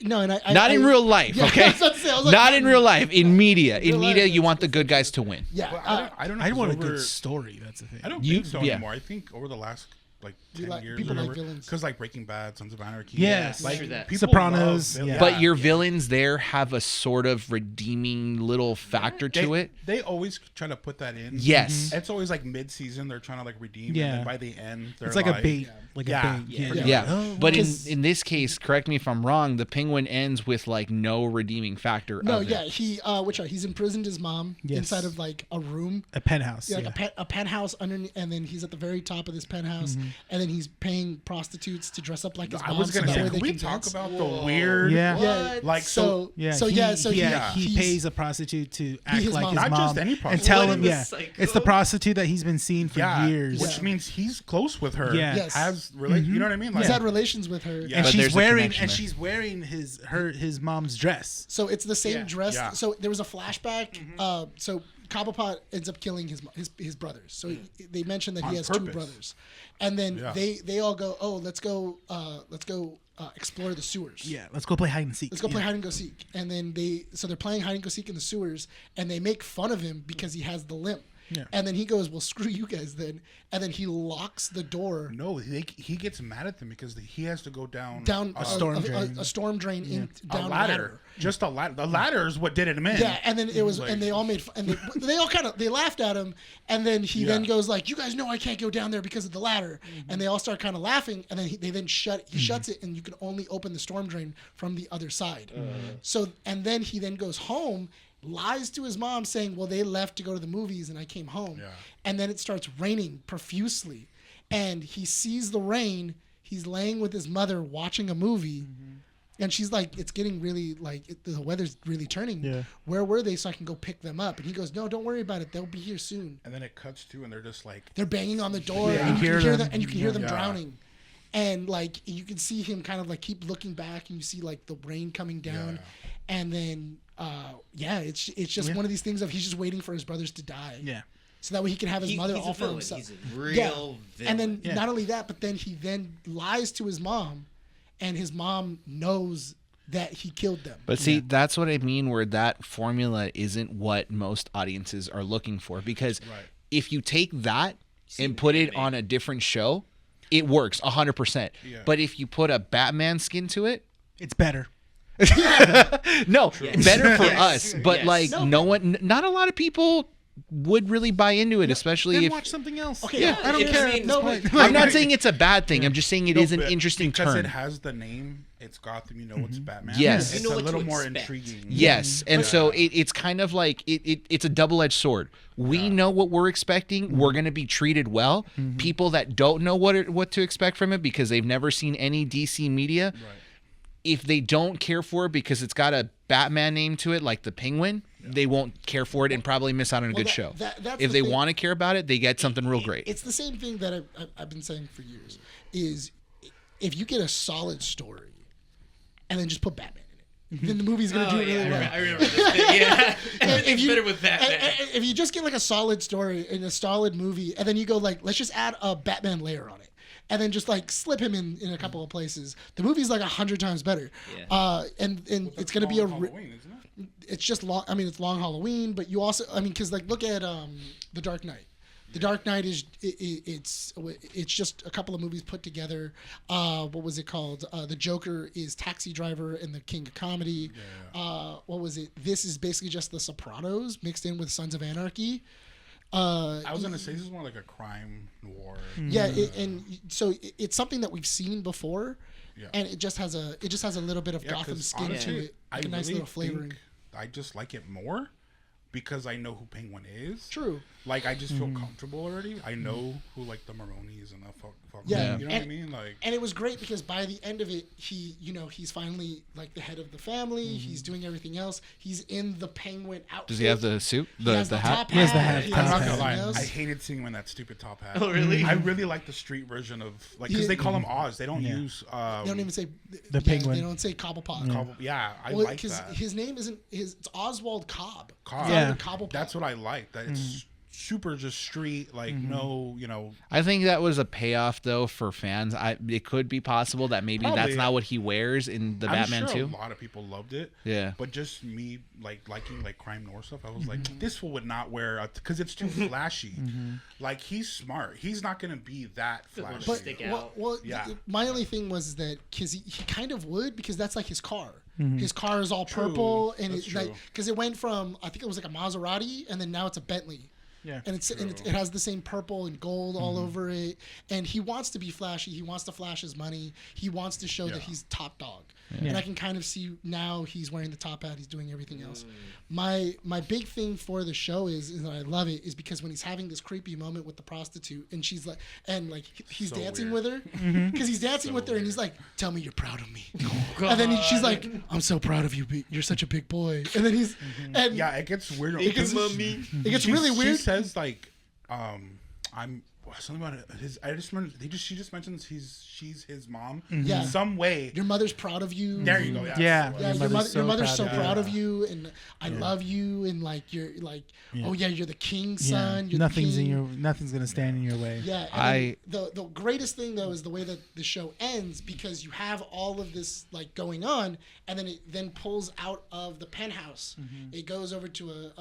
[SPEAKER 4] Not in real life,
[SPEAKER 2] yeah,
[SPEAKER 4] okay?
[SPEAKER 2] I was about to say, I was like,
[SPEAKER 4] Not in real life. In media, in
[SPEAKER 2] Real
[SPEAKER 4] media,
[SPEAKER 2] life,
[SPEAKER 4] you want the good guys to win.
[SPEAKER 2] Yeah,
[SPEAKER 1] But I don't know.
[SPEAKER 3] I
[SPEAKER 1] if
[SPEAKER 3] want a
[SPEAKER 1] it's
[SPEAKER 3] good
[SPEAKER 1] over-
[SPEAKER 3] story. That's the thing.
[SPEAKER 1] I don't
[SPEAKER 4] You-
[SPEAKER 1] think so
[SPEAKER 4] yeah.
[SPEAKER 1] anymore. I think over the last like
[SPEAKER 2] We
[SPEAKER 1] 10
[SPEAKER 2] like-
[SPEAKER 1] years.
[SPEAKER 2] people
[SPEAKER 1] or
[SPEAKER 2] like
[SPEAKER 1] whatever.
[SPEAKER 2] villains.
[SPEAKER 1] Because like Breaking Bad, Sons of Anarchy.
[SPEAKER 3] Yes.
[SPEAKER 1] like
[SPEAKER 5] True that.
[SPEAKER 1] people
[SPEAKER 3] Sopranos,
[SPEAKER 1] love villains.
[SPEAKER 4] But your villains there have a sort of redeeming little factor to it.
[SPEAKER 1] They always try to put that in.
[SPEAKER 4] Yes.
[SPEAKER 1] It's always like mid-season. They're trying to like redeem.
[SPEAKER 3] Yeah.
[SPEAKER 1] And then by the end, they're
[SPEAKER 3] It's like a bait. Like
[SPEAKER 1] Yeah.
[SPEAKER 3] a bait.
[SPEAKER 5] Yeah.
[SPEAKER 3] Yeah.
[SPEAKER 4] Yeah,
[SPEAKER 3] Oh,
[SPEAKER 4] but
[SPEAKER 2] Because-
[SPEAKER 4] in this case, correct me if I'm wrong. The Penguin ends with like no redeeming factor.
[SPEAKER 2] No,
[SPEAKER 4] of
[SPEAKER 2] yeah,
[SPEAKER 4] it.
[SPEAKER 2] he's imprisoned his mom
[SPEAKER 3] Yes.
[SPEAKER 2] inside of like a room,
[SPEAKER 3] A penthouse.
[SPEAKER 2] like
[SPEAKER 3] Yeah.
[SPEAKER 2] a penthouse underneath, and then he's at the very top of this penthouse, and then he's paying prostitutes to dress up like his
[SPEAKER 1] I
[SPEAKER 2] mom.
[SPEAKER 1] was gonna
[SPEAKER 2] so that
[SPEAKER 1] say,
[SPEAKER 2] way
[SPEAKER 1] can
[SPEAKER 2] they
[SPEAKER 1] we
[SPEAKER 2] can
[SPEAKER 1] talk
[SPEAKER 2] dance.
[SPEAKER 1] about
[SPEAKER 5] Whoa.
[SPEAKER 1] the weird?
[SPEAKER 3] Yeah.
[SPEAKER 2] Yeah,
[SPEAKER 1] Like
[SPEAKER 2] so
[SPEAKER 3] Yeah,
[SPEAKER 2] so
[SPEAKER 3] he,
[SPEAKER 2] yeah, so
[SPEAKER 3] he
[SPEAKER 2] he's-
[SPEAKER 3] pays a prostitute to act
[SPEAKER 2] his
[SPEAKER 3] like
[SPEAKER 2] mom.
[SPEAKER 3] his
[SPEAKER 1] Not
[SPEAKER 3] mom
[SPEAKER 1] just any
[SPEAKER 3] and
[SPEAKER 1] prostitute.
[SPEAKER 3] tell
[SPEAKER 5] What
[SPEAKER 3] him,
[SPEAKER 5] in the
[SPEAKER 3] yeah,
[SPEAKER 5] psycho?
[SPEAKER 3] it's the prostitute that he's been seeing for years.
[SPEAKER 1] Which
[SPEAKER 2] Yeah.
[SPEAKER 1] means he's close with her.
[SPEAKER 3] Yeah.
[SPEAKER 2] Yes.
[SPEAKER 1] Has you know what I mean? Like,
[SPEAKER 2] he's had relations with her.
[SPEAKER 1] Yeah.
[SPEAKER 3] And
[SPEAKER 4] But
[SPEAKER 3] she's
[SPEAKER 4] there's a
[SPEAKER 3] wearing
[SPEAKER 4] connection there.
[SPEAKER 3] his mom's dress.
[SPEAKER 2] So it's the same
[SPEAKER 3] Yeah.
[SPEAKER 2] dress.
[SPEAKER 1] Yeah.
[SPEAKER 2] So there was a flashback. So Cobblepot ends up killing his brothers. So they mentioned that
[SPEAKER 1] On
[SPEAKER 2] he has
[SPEAKER 1] purpose.
[SPEAKER 2] two brothers, and then
[SPEAKER 1] Yeah.
[SPEAKER 2] they all go, oh, let's go explore the sewers.
[SPEAKER 3] Yeah, let's go play hide and seek.
[SPEAKER 2] Let's go play
[SPEAKER 3] Yeah.
[SPEAKER 2] hide and go seek. And then they're playing hide and go seek in the sewers, and they make fun of him because he has the limp.
[SPEAKER 3] Yeah.
[SPEAKER 2] And then he goes, well, screw you guys then. And then he locks the door
[SPEAKER 1] no, he gets mad at them because he has to go down
[SPEAKER 2] a
[SPEAKER 3] storm drain.
[SPEAKER 2] a storm drain in
[SPEAKER 1] a
[SPEAKER 2] down a
[SPEAKER 1] ladder.
[SPEAKER 2] ladder.
[SPEAKER 1] Just a ladder. The ladder is what did him in.
[SPEAKER 2] Yeah, and then it was,
[SPEAKER 1] Like-
[SPEAKER 2] and they all made, and they all kind of, they laughed at him, and then he then
[SPEAKER 1] Yeah.
[SPEAKER 2] goes like, "You guys know I can't go down there because of the ladder," and they all start kind of laughing, and then they then shuts it, and you can only open the storm drain from the other side. So, and then he then goes home, lies to his mom saying, "Well, they left to go to the movies, and I came home,"
[SPEAKER 1] Yeah.
[SPEAKER 2] and then it starts raining profusely, and he sees the rain. He's laying with his mother watching a movie. And she's like, it's getting really, like, the weather's really turning.
[SPEAKER 3] Yeah.
[SPEAKER 2] Where were they so I can go pick them up? And he goes, no, don't worry about it. They'll be here soon.
[SPEAKER 1] And then it cuts to, and they're just like,
[SPEAKER 2] They're banging on the door,
[SPEAKER 1] Yeah.
[SPEAKER 2] and you
[SPEAKER 3] You
[SPEAKER 2] can
[SPEAKER 3] hear
[SPEAKER 2] hear
[SPEAKER 3] them.
[SPEAKER 2] them, and you can hear them
[SPEAKER 1] Yeah.
[SPEAKER 2] drowning. And, like, you can see him kind of, like, keep looking back, and you see, like, the rain coming down.
[SPEAKER 1] Yeah.
[SPEAKER 2] And then, it's just one of these things of he's just waiting for his brothers to die.
[SPEAKER 3] Yeah.
[SPEAKER 2] So that way he can have his mother
[SPEAKER 5] he's
[SPEAKER 2] all
[SPEAKER 5] a
[SPEAKER 2] for
[SPEAKER 5] villain.
[SPEAKER 2] himself.
[SPEAKER 5] He's a real
[SPEAKER 2] Yeah.
[SPEAKER 5] villain.
[SPEAKER 2] And then
[SPEAKER 3] Yeah.
[SPEAKER 2] not only that, but then he then lies to his mom, and his mom knows that he killed them.
[SPEAKER 4] But see, that's what I mean, where that formula isn't what most audiences are looking for. Because
[SPEAKER 1] Right.
[SPEAKER 4] if you take that and put it on a different show, it works 100%.
[SPEAKER 1] Yeah.
[SPEAKER 4] But if you put a Batman skin to it,
[SPEAKER 3] It's better.
[SPEAKER 4] no, better for
[SPEAKER 5] Yes.
[SPEAKER 4] us. But
[SPEAKER 5] Yes.
[SPEAKER 4] like not a lot of people would really buy into it, especially
[SPEAKER 3] Then
[SPEAKER 4] if.
[SPEAKER 3] watch something else.
[SPEAKER 2] Okay,
[SPEAKER 3] yeah,
[SPEAKER 2] yeah,
[SPEAKER 3] I don't
[SPEAKER 5] if-
[SPEAKER 3] care.
[SPEAKER 5] I mean,
[SPEAKER 3] at this
[SPEAKER 2] no,
[SPEAKER 3] point.
[SPEAKER 2] but-
[SPEAKER 4] I'm not saying it's a bad thing. I'm just saying it is an
[SPEAKER 1] but
[SPEAKER 4] interesting
[SPEAKER 1] because
[SPEAKER 4] turn.
[SPEAKER 1] it has the name. It's Gotham. You know it's Batman.
[SPEAKER 4] Yes.
[SPEAKER 1] It's
[SPEAKER 5] You know
[SPEAKER 1] a
[SPEAKER 5] what to
[SPEAKER 1] little more
[SPEAKER 5] expect.
[SPEAKER 1] intriguing.
[SPEAKER 4] Yes, and so it's kind of like it's a double-edged sword. We know what we're expecting. We're going to be treated well. People that don't know what to expect from it because they've never seen any DC media,
[SPEAKER 1] Right.
[SPEAKER 4] if they don't care for it because it's got a Batman name to it, like the Penguin, they won't care for it and probably miss out on a good
[SPEAKER 2] that-
[SPEAKER 4] show.
[SPEAKER 2] that's
[SPEAKER 4] If
[SPEAKER 2] the
[SPEAKER 4] they
[SPEAKER 2] thing.
[SPEAKER 4] want to care about it, they get something real great.
[SPEAKER 2] It's the same thing that I've been saying for years. Is if you get a solid story, and then just put Batman in it, then the movie's gonna do
[SPEAKER 5] Oh,
[SPEAKER 2] it really
[SPEAKER 5] yeah,
[SPEAKER 2] well.
[SPEAKER 5] I remember this bit. Yeah. It's better with Batman.
[SPEAKER 2] If you just get like a solid story in a solid movie, and then you go like, let's just add a Batman layer on it, and then just like slip him in a couple of places, the movie's like 100 times better.
[SPEAKER 5] Yeah.
[SPEAKER 2] And it's gonna be a.
[SPEAKER 1] Halloween, isn't it?
[SPEAKER 2] It's just long. I mean, it's long Halloween, but you also, I mean, because like look at The Dark Knight. The Dark Knight is it's just a couple of movies put together. What was it called? The Joker is Taxi Driver and the King of Comedy. What was it? This is basically just The Sopranos mixed in with Sons of Anarchy.
[SPEAKER 1] I was gonna say this is more like a crime noir.
[SPEAKER 2] Yeah, and so it's something that we've seen before,
[SPEAKER 1] Yeah.
[SPEAKER 2] and it just has a little bit of
[SPEAKER 1] Yeah,
[SPEAKER 2] Gotham
[SPEAKER 1] 'cause
[SPEAKER 2] skin
[SPEAKER 1] honestly,
[SPEAKER 2] to it,
[SPEAKER 1] I
[SPEAKER 2] like a nice
[SPEAKER 1] really
[SPEAKER 2] little flavoring.
[SPEAKER 1] think I just like it more because I know who Penguin is.
[SPEAKER 2] True.
[SPEAKER 1] Like I just feel comfortable already. I know who like the Maronis and the fuck.
[SPEAKER 2] Yeah.
[SPEAKER 1] You know what I mean? Like
[SPEAKER 2] And it was great because by the end of it, he's finally like the head of the family. He's doing everything else. He's in the Penguin outfit.
[SPEAKER 4] Does he have the suit?
[SPEAKER 2] He has
[SPEAKER 4] The hat?
[SPEAKER 2] top
[SPEAKER 3] He has the hat.
[SPEAKER 2] He
[SPEAKER 1] I'm
[SPEAKER 2] has
[SPEAKER 1] not gonna
[SPEAKER 2] everything
[SPEAKER 1] lie.
[SPEAKER 2] else.
[SPEAKER 1] I hated seeing him in that stupid top hat.
[SPEAKER 5] Oh, really?
[SPEAKER 1] I really like the street version of like because they call him Oz. They don't
[SPEAKER 3] Yeah.
[SPEAKER 1] use.
[SPEAKER 2] They don't even say
[SPEAKER 3] The Penguin.
[SPEAKER 2] They don't say Cobblepot.
[SPEAKER 1] Yeah, I
[SPEAKER 2] Well,
[SPEAKER 1] like that.
[SPEAKER 2] his name isn't it's Oswald Cobb.
[SPEAKER 1] Cobb.
[SPEAKER 2] It's not
[SPEAKER 3] Yeah.
[SPEAKER 2] even Cobblepot.
[SPEAKER 1] That's what I like. That it's super just street, like no, you know.
[SPEAKER 4] I think that was a payoff though for fans. It could be possible that maybe
[SPEAKER 1] Probably.
[SPEAKER 4] that's not what he wears in the
[SPEAKER 1] I'm
[SPEAKER 4] Batman
[SPEAKER 1] sure
[SPEAKER 4] 2.
[SPEAKER 1] a lot of people loved it.
[SPEAKER 4] Yeah.
[SPEAKER 1] But just me liking like crime noir stuff, I was like, this fool would not wear because it's too flashy. Like he's smart. He's not gonna be that
[SPEAKER 5] Doesn't wanna
[SPEAKER 1] flashy.
[SPEAKER 5] stick out.
[SPEAKER 1] Yeah.
[SPEAKER 2] My only thing was that because he kind of would, because that's like his car. His car is all purple, and
[SPEAKER 1] That's
[SPEAKER 2] it's like
[SPEAKER 1] true.
[SPEAKER 2] because it went from, I think it was like a Maserati, and then now it's a Bentley.
[SPEAKER 3] Yeah.
[SPEAKER 2] And it has the same purple and gold all over it. And he wants to be flashy. He wants to flash his money. He wants to show that he's top dog. And I can kind of see now he's wearing the top hat. He's doing everything else. My big thing for the show is that I love it is because when he's having this creepy moment with the prostitute and she's like, and like he's
[SPEAKER 1] So
[SPEAKER 2] dancing
[SPEAKER 1] weird.
[SPEAKER 2] with her because he's dancing with her and he's like, tell me you're proud of me. And then she's like, I'm so proud of you. You're such a big boy. And then he's, and
[SPEAKER 1] Yeah, it gets weird.
[SPEAKER 2] it gets really
[SPEAKER 1] She
[SPEAKER 2] weird.
[SPEAKER 1] says like, I'm something about his. I just remember she just mentions she's his mom.
[SPEAKER 2] Yeah.
[SPEAKER 1] In some way.
[SPEAKER 2] Your mother's proud of you.
[SPEAKER 1] There you go. Yeah.
[SPEAKER 3] Yeah.
[SPEAKER 2] Yeah, your mother's so proud
[SPEAKER 1] you.
[SPEAKER 2] of you, and I love you, and like you're like, oh yeah, you're the king's son. You're
[SPEAKER 3] Nothing's
[SPEAKER 2] the king.
[SPEAKER 3] nothing's gonna stand in your way.
[SPEAKER 2] Yeah, and then the greatest thing though is the way that the show ends because you have all of this like going on, and then it then pulls out of the penthouse. It goes over to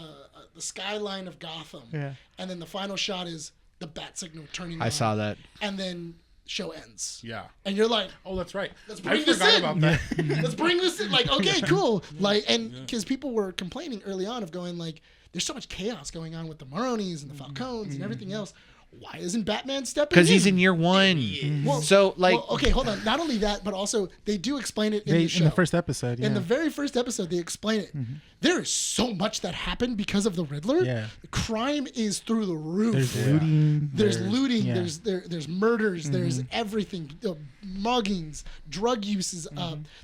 [SPEAKER 2] the skyline of Gotham.
[SPEAKER 3] Yeah.
[SPEAKER 2] And then the final shot is the bat signal turning on.
[SPEAKER 4] I saw that.
[SPEAKER 2] And then show ends.
[SPEAKER 1] Yeah.
[SPEAKER 2] And you're like,
[SPEAKER 1] Oh, that's right.
[SPEAKER 2] Let's
[SPEAKER 1] I
[SPEAKER 2] bring this
[SPEAKER 1] forgot
[SPEAKER 2] in.
[SPEAKER 1] about that.
[SPEAKER 2] let's bring this in. Like, okay, cool. Like, and because people were complaining early on of going like, there's so much chaos going on with the Maronis and the Falcones and everything else. Why isn't Batman stepping in?
[SPEAKER 4] Because he's in year 1.
[SPEAKER 2] Well,
[SPEAKER 4] So like,
[SPEAKER 2] well, okay, hold on. Not only that, but also they do explain it in the show.
[SPEAKER 3] In the first episode.
[SPEAKER 2] In the very first episode, they explain it. There is so much that happened because of the Riddler.
[SPEAKER 3] Yeah.
[SPEAKER 2] Crime is through the roof.
[SPEAKER 3] There's looting.
[SPEAKER 2] There's looting.
[SPEAKER 3] yeah.
[SPEAKER 2] There's murders. There's everything. Muggings, drug uses.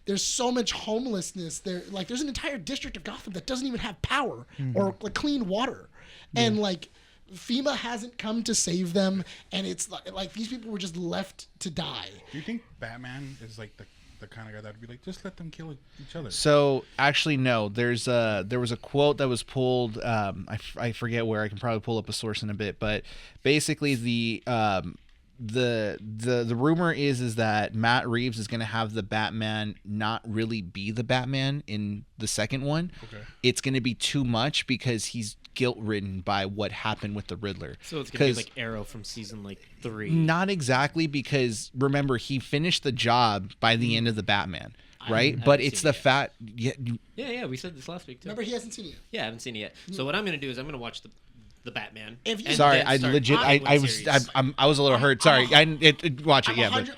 [SPEAKER 2] There's so much homelessness. There's an entire district of Gotham that doesn't even have power or like clean water, and like FEMA hasn't come to save them, and it's like these people were just left to die.
[SPEAKER 1] Do you think Batman is like the kind of guy that would be like, just let them kill each other?
[SPEAKER 4] so actually no. There was a quote that was pulled. I forget where. I can probably pull up a source in a bit, but basically the rumor is that Matt Reeves is going to have the Batman not really be the Batman in the second one.
[SPEAKER 1] Okay.
[SPEAKER 4] It's going to be too much because he's guilt-ridden by what happened with the Riddler.
[SPEAKER 5] So it's gonna be like Arrow from season 3.
[SPEAKER 4] Not exactly, because remember, he finished the job by the end of the Batman, right? But
[SPEAKER 5] haven't
[SPEAKER 4] it's
[SPEAKER 5] seen
[SPEAKER 4] the
[SPEAKER 5] it
[SPEAKER 4] fact.
[SPEAKER 5] Yeah, we said this last week too.
[SPEAKER 2] Remember, he hasn't seen it yet.
[SPEAKER 5] Yeah, I haven't seen it yet. So what I'm gonna do is I'm gonna watch the Batman.
[SPEAKER 2] If you-
[SPEAKER 5] and
[SPEAKER 4] Sorry,
[SPEAKER 5] then
[SPEAKER 4] I
[SPEAKER 5] start
[SPEAKER 4] legit.
[SPEAKER 5] the
[SPEAKER 4] I
[SPEAKER 5] Batman
[SPEAKER 4] was.
[SPEAKER 5] series.
[SPEAKER 4] I was a little hurt. Sorry. Watch it.
[SPEAKER 2] I'm
[SPEAKER 4] Yeah, but
[SPEAKER 2] 100.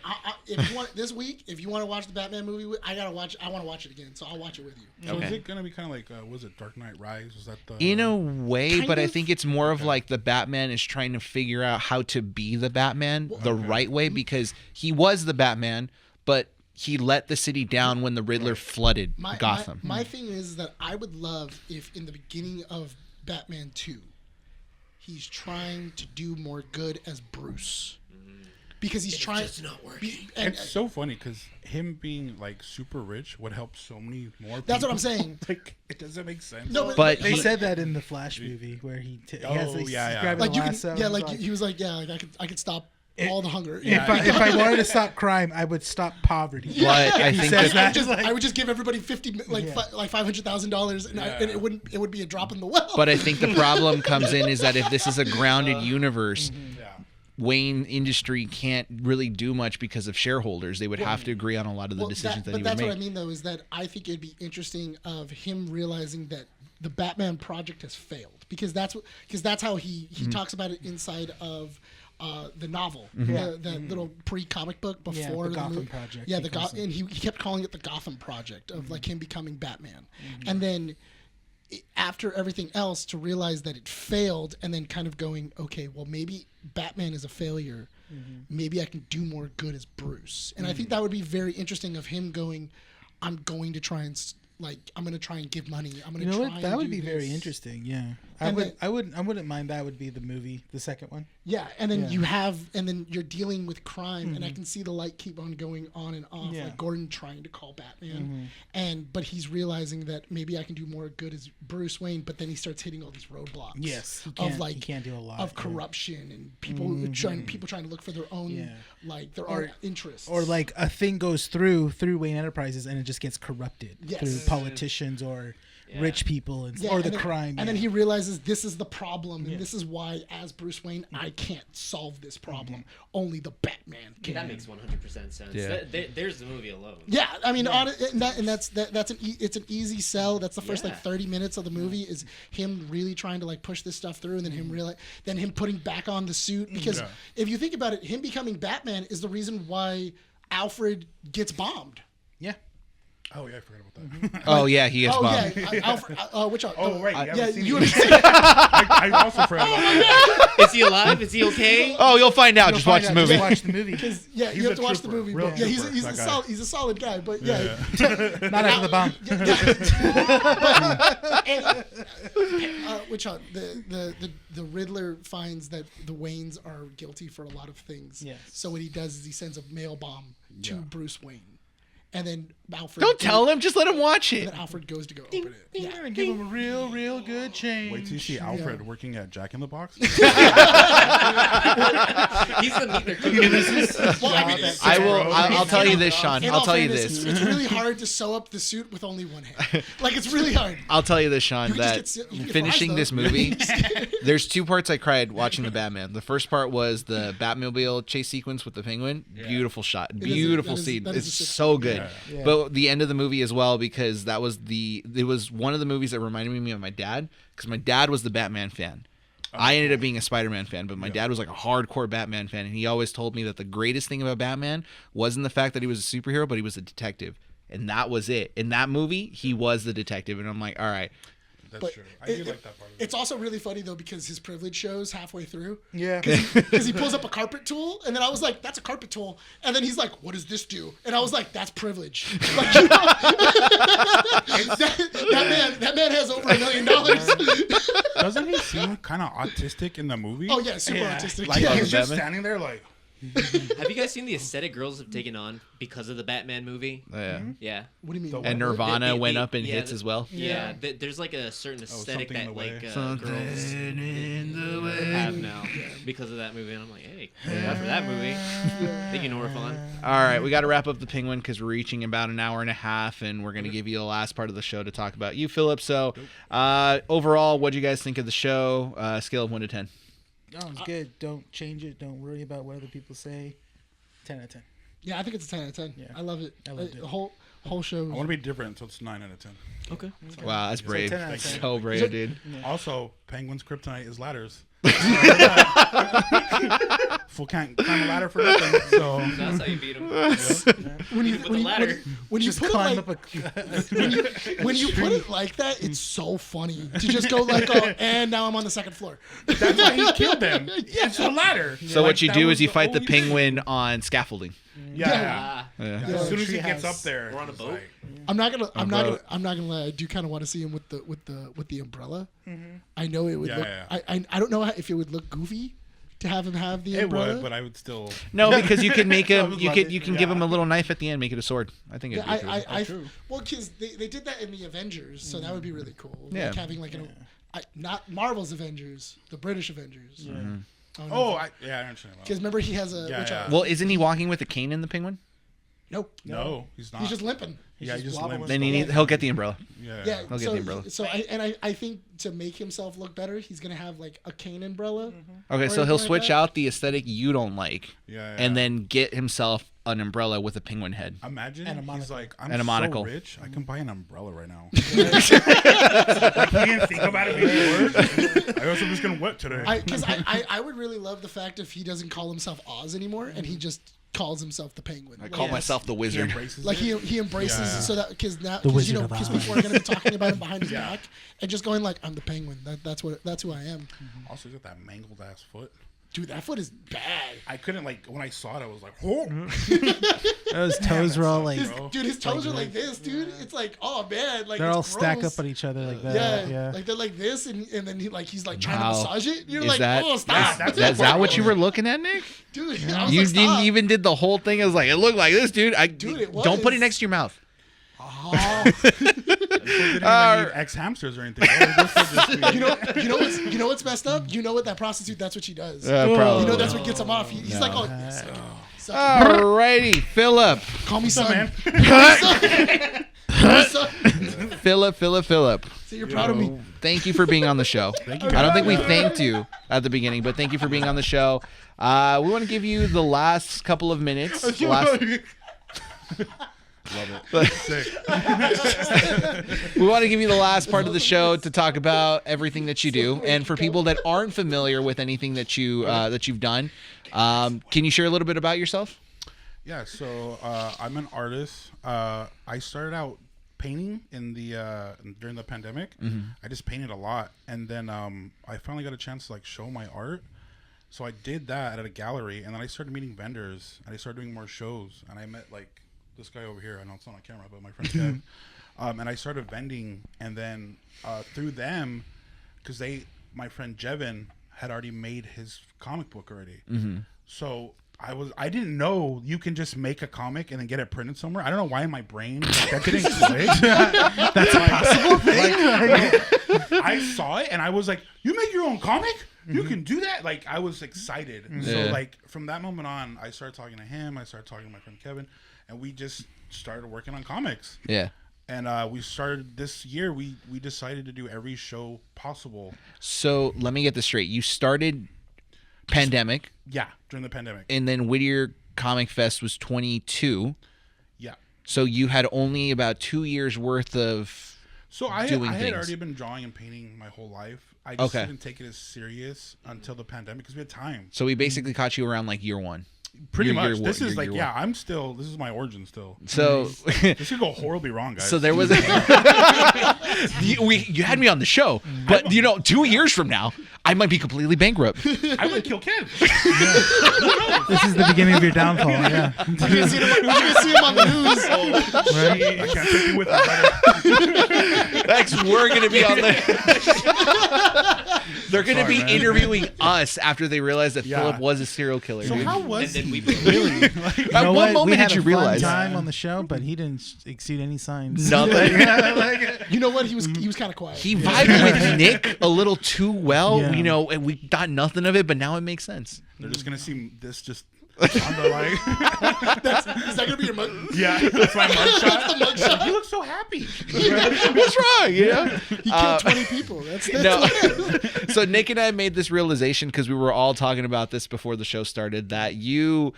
[SPEAKER 2] If you want this week, if you want to watch the Batman movie, I gotta watch. I want to watch it again, so I'll watch it with you.
[SPEAKER 1] So
[SPEAKER 4] Okay.
[SPEAKER 1] is it gonna be kind of like was it Dark Knight Rise? Was that the
[SPEAKER 4] in a way,
[SPEAKER 2] Kind
[SPEAKER 4] but I
[SPEAKER 2] of.
[SPEAKER 4] think it's more of like the Batman is trying to figure out how to be the Batman the right way, because he was the Batman, but he let the city down when the Riddler flooded Gotham.
[SPEAKER 2] My thing is that I would love if in the beginning of Batman 2, he's trying to do more good as Bruce. Because he's trying.
[SPEAKER 5] just not working.
[SPEAKER 2] And
[SPEAKER 1] It's so funny because him being like super rich would help so many more.
[SPEAKER 2] That's what
[SPEAKER 1] people.
[SPEAKER 2] I'm saying.
[SPEAKER 1] Like it doesn't make sense.
[SPEAKER 2] No,
[SPEAKER 4] But
[SPEAKER 3] They
[SPEAKER 4] he-
[SPEAKER 3] said that in the Flash movie where he has
[SPEAKER 1] Oh,
[SPEAKER 3] he's
[SPEAKER 1] yeah.
[SPEAKER 3] grabbing
[SPEAKER 2] like
[SPEAKER 3] a
[SPEAKER 2] you can,
[SPEAKER 3] lasso.
[SPEAKER 2] yeah,
[SPEAKER 3] and
[SPEAKER 2] like
[SPEAKER 3] he's
[SPEAKER 2] he was like, yeah, like I could stop all the hunger.
[SPEAKER 3] if I wanted to stop crime, I would stop poverty.
[SPEAKER 4] But I
[SPEAKER 3] He
[SPEAKER 4] think
[SPEAKER 3] says
[SPEAKER 4] that,
[SPEAKER 3] that.
[SPEAKER 2] I would just give everybody like $500,000, and it would be a drop in the well.
[SPEAKER 4] but I think the problem comes in is that if this is a grounded universe,
[SPEAKER 1] Yeah.
[SPEAKER 4] Wayne Industry can't really do much because of shareholders. They would have to agree on a lot of the decisions that he would
[SPEAKER 2] that's
[SPEAKER 4] make.
[SPEAKER 2] what I mean, though, is that I think it'd be interesting of him realizing that the Batman project has failed, because that's how he talks about it inside of the novel, the little pre-comic book before
[SPEAKER 3] the Gotham
[SPEAKER 2] movie.
[SPEAKER 3] Project,
[SPEAKER 2] Yeah,
[SPEAKER 3] he calls it.
[SPEAKER 2] and he kept calling it the Gotham Project of like him becoming Batman, and then after everything else to realize that it failed, and then kind of going, okay, well maybe Batman is a failure. Maybe I can do more good as Bruce, and I think that would be very interesting of him going, I'm going to try and I'm going to try and give money. I'm going to
[SPEAKER 3] You know
[SPEAKER 2] try
[SPEAKER 3] what?
[SPEAKER 2] and
[SPEAKER 3] That would
[SPEAKER 2] do
[SPEAKER 3] be very
[SPEAKER 2] this.
[SPEAKER 3] interesting. Yeah,
[SPEAKER 2] And
[SPEAKER 3] I wouldn't mind. That would be the movie, the second one.
[SPEAKER 2] Yeah, and then
[SPEAKER 3] Yeah.
[SPEAKER 2] and then you're dealing with crime, and I can see the light keep on going on and off,
[SPEAKER 3] Yeah.
[SPEAKER 2] like Gordon trying to call Batman, but he's realizing that maybe I can do more good as Bruce Wayne, but then he starts hitting all these roadblocks.
[SPEAKER 3] Yes, he
[SPEAKER 2] of
[SPEAKER 3] can't do a lot
[SPEAKER 2] of corruption and people trying to look for their own own interests,
[SPEAKER 3] or like a thing goes through Wayne Enterprises and it just gets corrupted
[SPEAKER 2] Yes.
[SPEAKER 3] through politicians or rich people and or the crime.
[SPEAKER 2] And then he realizes this is the problem, and this is why, as Bruce Wayne, I can't solve this problem. Only the Batman can.
[SPEAKER 5] That makes 100% sense.
[SPEAKER 4] Yeah.
[SPEAKER 5] There's the movie alone.
[SPEAKER 2] Yeah, I mean, it's an easy sell. That's the first like 30 minutes of the movie is him really trying to like push this stuff through, and then him putting back on the suit, because if you think about it, him becoming Batman is the reason why Alfred gets bombed.
[SPEAKER 3] Yeah.
[SPEAKER 1] Oh yeah, I forgot about that.
[SPEAKER 4] Oh yeah, he gets
[SPEAKER 2] Oh
[SPEAKER 4] bombed.
[SPEAKER 2] yeah, Alfred. Which?
[SPEAKER 1] Oh right, you haven't seen
[SPEAKER 2] you
[SPEAKER 1] it.
[SPEAKER 2] haven't seen it.
[SPEAKER 1] I also forgot about that.
[SPEAKER 5] Is he alive? Is he okay?
[SPEAKER 4] Oh, you'll find out. Just watch the movie.
[SPEAKER 3] Just watch the movie.
[SPEAKER 2] Yeah,
[SPEAKER 1] He's
[SPEAKER 2] you
[SPEAKER 1] a
[SPEAKER 2] have to watch the
[SPEAKER 1] trooper,
[SPEAKER 2] movie.
[SPEAKER 1] real
[SPEAKER 2] But yeah,
[SPEAKER 1] trooper,
[SPEAKER 2] he's
[SPEAKER 1] that
[SPEAKER 2] a
[SPEAKER 1] guy.
[SPEAKER 2] solid guy. But yeah,
[SPEAKER 3] Not after the bomb.
[SPEAKER 2] the Riddler finds that the Waynes are guilty for a lot of things.
[SPEAKER 3] Yes.
[SPEAKER 2] So what he does is he sends a mail bomb to Bruce Wayne, and then Alfred.
[SPEAKER 4] Don't tell him. Just let him watch
[SPEAKER 2] And
[SPEAKER 4] it.
[SPEAKER 2] then Alfred goes to go open it. Yeah.
[SPEAKER 3] And give him a real good change.
[SPEAKER 1] Wait till you see Alfred working at Jack in the Box.
[SPEAKER 5] He's the meat they're cooking.
[SPEAKER 2] Well, I mean,
[SPEAKER 4] I'll tell you this, Sean.
[SPEAKER 2] in
[SPEAKER 4] I'll
[SPEAKER 2] all
[SPEAKER 4] tell you
[SPEAKER 2] fairness,
[SPEAKER 4] this.
[SPEAKER 2] It's really hard to sew up the suit with only one hand. Like it's really hard.
[SPEAKER 4] I'll tell you this, Sean,
[SPEAKER 2] You can
[SPEAKER 4] that
[SPEAKER 2] just you can get
[SPEAKER 4] finishing
[SPEAKER 2] fries,
[SPEAKER 4] this
[SPEAKER 2] though.
[SPEAKER 4] movie, there's two parts I cried watching the Batman. The first part was the Batmobile chase sequence with the Penguin. Beautiful shot.
[SPEAKER 2] is
[SPEAKER 4] Beautiful
[SPEAKER 2] that is-
[SPEAKER 4] scene.
[SPEAKER 2] that is
[SPEAKER 4] It's
[SPEAKER 2] a sick
[SPEAKER 4] so good.
[SPEAKER 3] Yeah.
[SPEAKER 4] But the end of the movie as well, because it was one of the movies that reminded me of my dad, because my dad was the Batman fan. I ended up being a Spider-Man fan, but my dad was like a hardcore Batman fan, and he always told me that the greatest thing about Batman wasn't the fact that he was a superhero, but he was a detective. And that was it. In that movie, he was the detective, and I'm like, all right.
[SPEAKER 1] That's
[SPEAKER 2] But
[SPEAKER 1] true. I do like that part of it.
[SPEAKER 2] It's also really funny though because his privilege shows halfway through.
[SPEAKER 3] Yeah.
[SPEAKER 2] Because he pulls up a carpet tool, and then I was like, "That's a carpet tool," and then he's like, "What does this do?" And I was like, "That's privilege." Like, you know, that man has over $1 million.
[SPEAKER 1] Doesn't he seem kind of autistic in the movie?
[SPEAKER 2] Oh yeah, super
[SPEAKER 3] Yeah.
[SPEAKER 2] autistic.
[SPEAKER 1] Like
[SPEAKER 2] yeah.
[SPEAKER 1] he's just
[SPEAKER 4] Batman?
[SPEAKER 1] standing there like.
[SPEAKER 5] Have you guys seen the aesthetic girls have taken on because of the Batman movie?
[SPEAKER 4] Yeah.
[SPEAKER 5] Yeah.
[SPEAKER 2] What do you mean?
[SPEAKER 4] And Nirvana
[SPEAKER 5] They-
[SPEAKER 4] went up in
[SPEAKER 5] yeah,
[SPEAKER 4] hits as well.
[SPEAKER 5] Yeah, there's like a certain aesthetic
[SPEAKER 1] Something in
[SPEAKER 5] that
[SPEAKER 1] the
[SPEAKER 5] like
[SPEAKER 1] Way.
[SPEAKER 5] girls have now because of that movie, and I'm like, hey, after that movie, thank you, Nora Fawn.
[SPEAKER 4] All right, we got to wrap up the Penguin because we're reaching about an hour and a half, and we're going to give you the last part of the show to talk about you, Philip. So, overall, what do you guys think of the show? Scale of 1 to 10.
[SPEAKER 3] Oh, it's good. Don't change it. Don't worry about what other people say. 10 out of 10.
[SPEAKER 2] Yeah, I think it's a 10 out of 10.
[SPEAKER 3] Yeah.
[SPEAKER 2] I love it.
[SPEAKER 3] I loved it.
[SPEAKER 2] The whole show.
[SPEAKER 1] I want to be different, so it's 9 out of 10.
[SPEAKER 5] Okay.
[SPEAKER 4] Wow, that's brave.
[SPEAKER 3] 10 out of 10.
[SPEAKER 4] So brave, dude.
[SPEAKER 1] Also, Penguin's kryptonite is ladders. Fool can't climb a ladder for nothing. So
[SPEAKER 5] That's how you beat him.
[SPEAKER 2] when you
[SPEAKER 5] With the ladder.
[SPEAKER 2] when you
[SPEAKER 3] Just
[SPEAKER 2] put it
[SPEAKER 3] climb
[SPEAKER 2] like,
[SPEAKER 3] up a.
[SPEAKER 2] when you put it like that, it's so funny to just go like, oh, and now I'm on the second floor.
[SPEAKER 1] that's why he killed them. It's a ladder.
[SPEAKER 4] So
[SPEAKER 1] Like,
[SPEAKER 4] what you
[SPEAKER 1] that
[SPEAKER 4] do
[SPEAKER 1] was
[SPEAKER 4] is you fight the
[SPEAKER 1] only thing.
[SPEAKER 4] Penguin on scaffolding.
[SPEAKER 1] Yeah.
[SPEAKER 5] Ah,
[SPEAKER 1] As soon as he
[SPEAKER 3] Treehouse.
[SPEAKER 1] gets up there,
[SPEAKER 5] Or on a
[SPEAKER 1] it's
[SPEAKER 5] boat.
[SPEAKER 1] like-
[SPEAKER 2] I'm not gonna
[SPEAKER 4] boat.
[SPEAKER 2] lie. I do kind of want to see him with the umbrella. I know it would
[SPEAKER 1] Yeah,
[SPEAKER 2] look.
[SPEAKER 1] yeah.
[SPEAKER 2] I don't know if it would look goofy to have him have the
[SPEAKER 1] it
[SPEAKER 2] umbrella.
[SPEAKER 1] would, but I would still.
[SPEAKER 4] No, because you can make
[SPEAKER 1] I
[SPEAKER 4] him.
[SPEAKER 1] would
[SPEAKER 4] You
[SPEAKER 1] love
[SPEAKER 4] can
[SPEAKER 1] it.
[SPEAKER 4] you can give
[SPEAKER 1] Yeah.
[SPEAKER 4] him a little knife at the end, make it a sword. I think it'd
[SPEAKER 2] Yeah,
[SPEAKER 4] be cool.
[SPEAKER 2] well, because they did that in the Avengers, so that would be really cool.
[SPEAKER 4] Yeah.
[SPEAKER 2] Like having like not Marvel's Avengers, the British Avengers.
[SPEAKER 1] Oh, I understand.
[SPEAKER 2] Because remember he has a.
[SPEAKER 1] Yeah,
[SPEAKER 2] which,
[SPEAKER 1] yeah.
[SPEAKER 4] Well, isn't he walking with a cane in the Penguin?
[SPEAKER 2] Nope.
[SPEAKER 1] No, he's not.
[SPEAKER 2] He's just limping.
[SPEAKER 1] yeah, he just
[SPEAKER 3] wobbling.
[SPEAKER 1] limps.
[SPEAKER 4] Then he'll get the umbrella.
[SPEAKER 1] Yeah.
[SPEAKER 2] Yeah,
[SPEAKER 4] He'll get
[SPEAKER 2] so,
[SPEAKER 4] the umbrella.
[SPEAKER 2] So I think to make himself look better, he's gonna have like a cane umbrella.
[SPEAKER 4] Okay,
[SPEAKER 2] Or
[SPEAKER 4] so he'll
[SPEAKER 2] anything like
[SPEAKER 4] switch
[SPEAKER 2] that.
[SPEAKER 4] out the aesthetic you don't like,
[SPEAKER 1] Yeah.
[SPEAKER 4] and then get himself an umbrella with a penguin head.
[SPEAKER 1] Imagine
[SPEAKER 3] And a
[SPEAKER 1] he's
[SPEAKER 3] monocle.
[SPEAKER 1] like, I'm
[SPEAKER 4] And a monocle.
[SPEAKER 1] so rich, I can buy an umbrella right now. Like, he didn't think about it before. I guess I'm just gonna whip today.
[SPEAKER 2] Because I would really love the fact if he doesn't call himself Oz anymore and he just calls himself the Penguin.
[SPEAKER 4] I call myself the
[SPEAKER 1] He
[SPEAKER 4] wizard.
[SPEAKER 1] embraces
[SPEAKER 2] Like
[SPEAKER 1] it.
[SPEAKER 2] he embraces
[SPEAKER 1] Yeah.
[SPEAKER 2] so that because now
[SPEAKER 3] The
[SPEAKER 2] because
[SPEAKER 3] Wizard of
[SPEAKER 2] because
[SPEAKER 3] Oz.
[SPEAKER 2] people are gonna be talking about him behind his back and just going like I'm the Penguin. That's who I am.
[SPEAKER 1] Also, he's got that mangled ass foot.
[SPEAKER 2] Dude, that foot is bad.
[SPEAKER 1] I couldn't when I saw it, I was like, oh.
[SPEAKER 3] Those toes were all like,
[SPEAKER 2] Dude, his toes are like this, dude. It's like, oh man, like
[SPEAKER 3] they're
[SPEAKER 2] it's
[SPEAKER 3] all stacked
[SPEAKER 2] gross.
[SPEAKER 3] up on each other like that.
[SPEAKER 2] Yeah, like they're like this, and then he's like trying
[SPEAKER 4] Wow.
[SPEAKER 2] to massage it. You're
[SPEAKER 4] Is
[SPEAKER 2] like,
[SPEAKER 4] that-
[SPEAKER 2] oh, stop,
[SPEAKER 4] Is that what you were looking at, Nick?
[SPEAKER 2] dude. I was
[SPEAKER 4] You
[SPEAKER 2] like, stop.
[SPEAKER 4] even did the whole thing. I was like, it looked like this, dude.
[SPEAKER 2] Dude, it
[SPEAKER 4] Don't put it
[SPEAKER 2] was.
[SPEAKER 4] next to your mouth.
[SPEAKER 2] Oh.
[SPEAKER 1] Didn't even need ex hamsters or anything.
[SPEAKER 2] You know what's messed up? You know what that prostitute? That's what she does.
[SPEAKER 4] Probably.
[SPEAKER 2] You know that's what gets him off. He's like, oh, suck it.
[SPEAKER 4] Alrighty, Phillip.
[SPEAKER 2] Call me son.
[SPEAKER 1] man?
[SPEAKER 4] Phillip.
[SPEAKER 2] So you're proud of me.
[SPEAKER 4] Thank you for being on the show.
[SPEAKER 1] Thank you.
[SPEAKER 4] I don't think we thanked you at the beginning, but thank you for being on the show. We want to give you the last couple of minutes.
[SPEAKER 1] Sick.
[SPEAKER 4] We want to give you the last part of the show to talk about everything that you do, and for people that aren't familiar with anything that you've done, can you share a little bit about yourself?
[SPEAKER 1] Yeah, so I'm an artist. I started out painting during the pandemic. I just painted a lot, and then I finally got a chance to show my art. So I did that at a gallery, and then I started meeting vendors, and I started doing more shows, and I met this guy over here. I know it's not on camera, but my friend Kev. And I started vending, and then through them, because my friend Jevin had already made his comic book already. So I didn't know you can just make a comic and then get it printed somewhere. I don't know why in my brain that didn't click. That's a possible thing. I saw it and I was like, "You make your own comic? You can do that?" I was excited. So from that moment on, I started talking to him. I started talking to my friend Kevin, and we just started working on comics.
[SPEAKER 4] Yeah.
[SPEAKER 1] And we started this year. We decided to do every show possible.
[SPEAKER 4] So let me get this straight. You started pandemic.
[SPEAKER 1] Yeah, during the pandemic.
[SPEAKER 4] And then Whittier Comic Fest was 22.
[SPEAKER 1] Yeah.
[SPEAKER 4] So you had only about 2 years worth of
[SPEAKER 1] So I
[SPEAKER 4] doing
[SPEAKER 1] had
[SPEAKER 4] things.
[SPEAKER 1] already been drawing and painting my whole life. I just didn't take it as serious until the pandemic because we had time.
[SPEAKER 4] So we basically caught you around year one.
[SPEAKER 1] Pretty
[SPEAKER 4] Year-
[SPEAKER 1] much.
[SPEAKER 4] year
[SPEAKER 1] This
[SPEAKER 4] one-
[SPEAKER 1] is
[SPEAKER 4] year one.
[SPEAKER 1] I'm still, this is my origin still.
[SPEAKER 4] So
[SPEAKER 1] This could go horribly wrong, guys.
[SPEAKER 4] so there was you had me on the show, but 2 years from now I might be completely bankrupt.
[SPEAKER 1] I would kill Kev.
[SPEAKER 3] This is the beginning of your downfall. Yeah.
[SPEAKER 2] You're gonna see him on the news.
[SPEAKER 1] I can't take you with me, brother.
[SPEAKER 4] Next, we're gonna be on the. They're gonna
[SPEAKER 1] Sorry,
[SPEAKER 4] be
[SPEAKER 1] man.
[SPEAKER 4] interviewing us after they realize that
[SPEAKER 1] Yeah.
[SPEAKER 4] Phillip was a serial killer.
[SPEAKER 1] So
[SPEAKER 4] dude.
[SPEAKER 1] how
[SPEAKER 5] And
[SPEAKER 1] was
[SPEAKER 5] then
[SPEAKER 1] he?
[SPEAKER 5] we
[SPEAKER 1] Really?
[SPEAKER 4] At what moment
[SPEAKER 3] we had
[SPEAKER 4] did you
[SPEAKER 3] a fun
[SPEAKER 4] realize?
[SPEAKER 3] time on the show, but he didn't exceed any signs.
[SPEAKER 4] Nothing.
[SPEAKER 2] You know what? He was kind of quiet.
[SPEAKER 4] He vibed with Nick a little too well,
[SPEAKER 3] Yeah.
[SPEAKER 4] and we thought nothing of it, but now it makes sense.
[SPEAKER 1] They're just going to see this just on the
[SPEAKER 2] Is that gonna be your mug?
[SPEAKER 1] Yeah, that's my mugshot.
[SPEAKER 2] That's the mugshot.
[SPEAKER 1] You look so happy.
[SPEAKER 4] What's wrong?
[SPEAKER 2] He killed 20 people. That's
[SPEAKER 4] No. So Nick and I made this realization because we were all talking about this before the show started that you.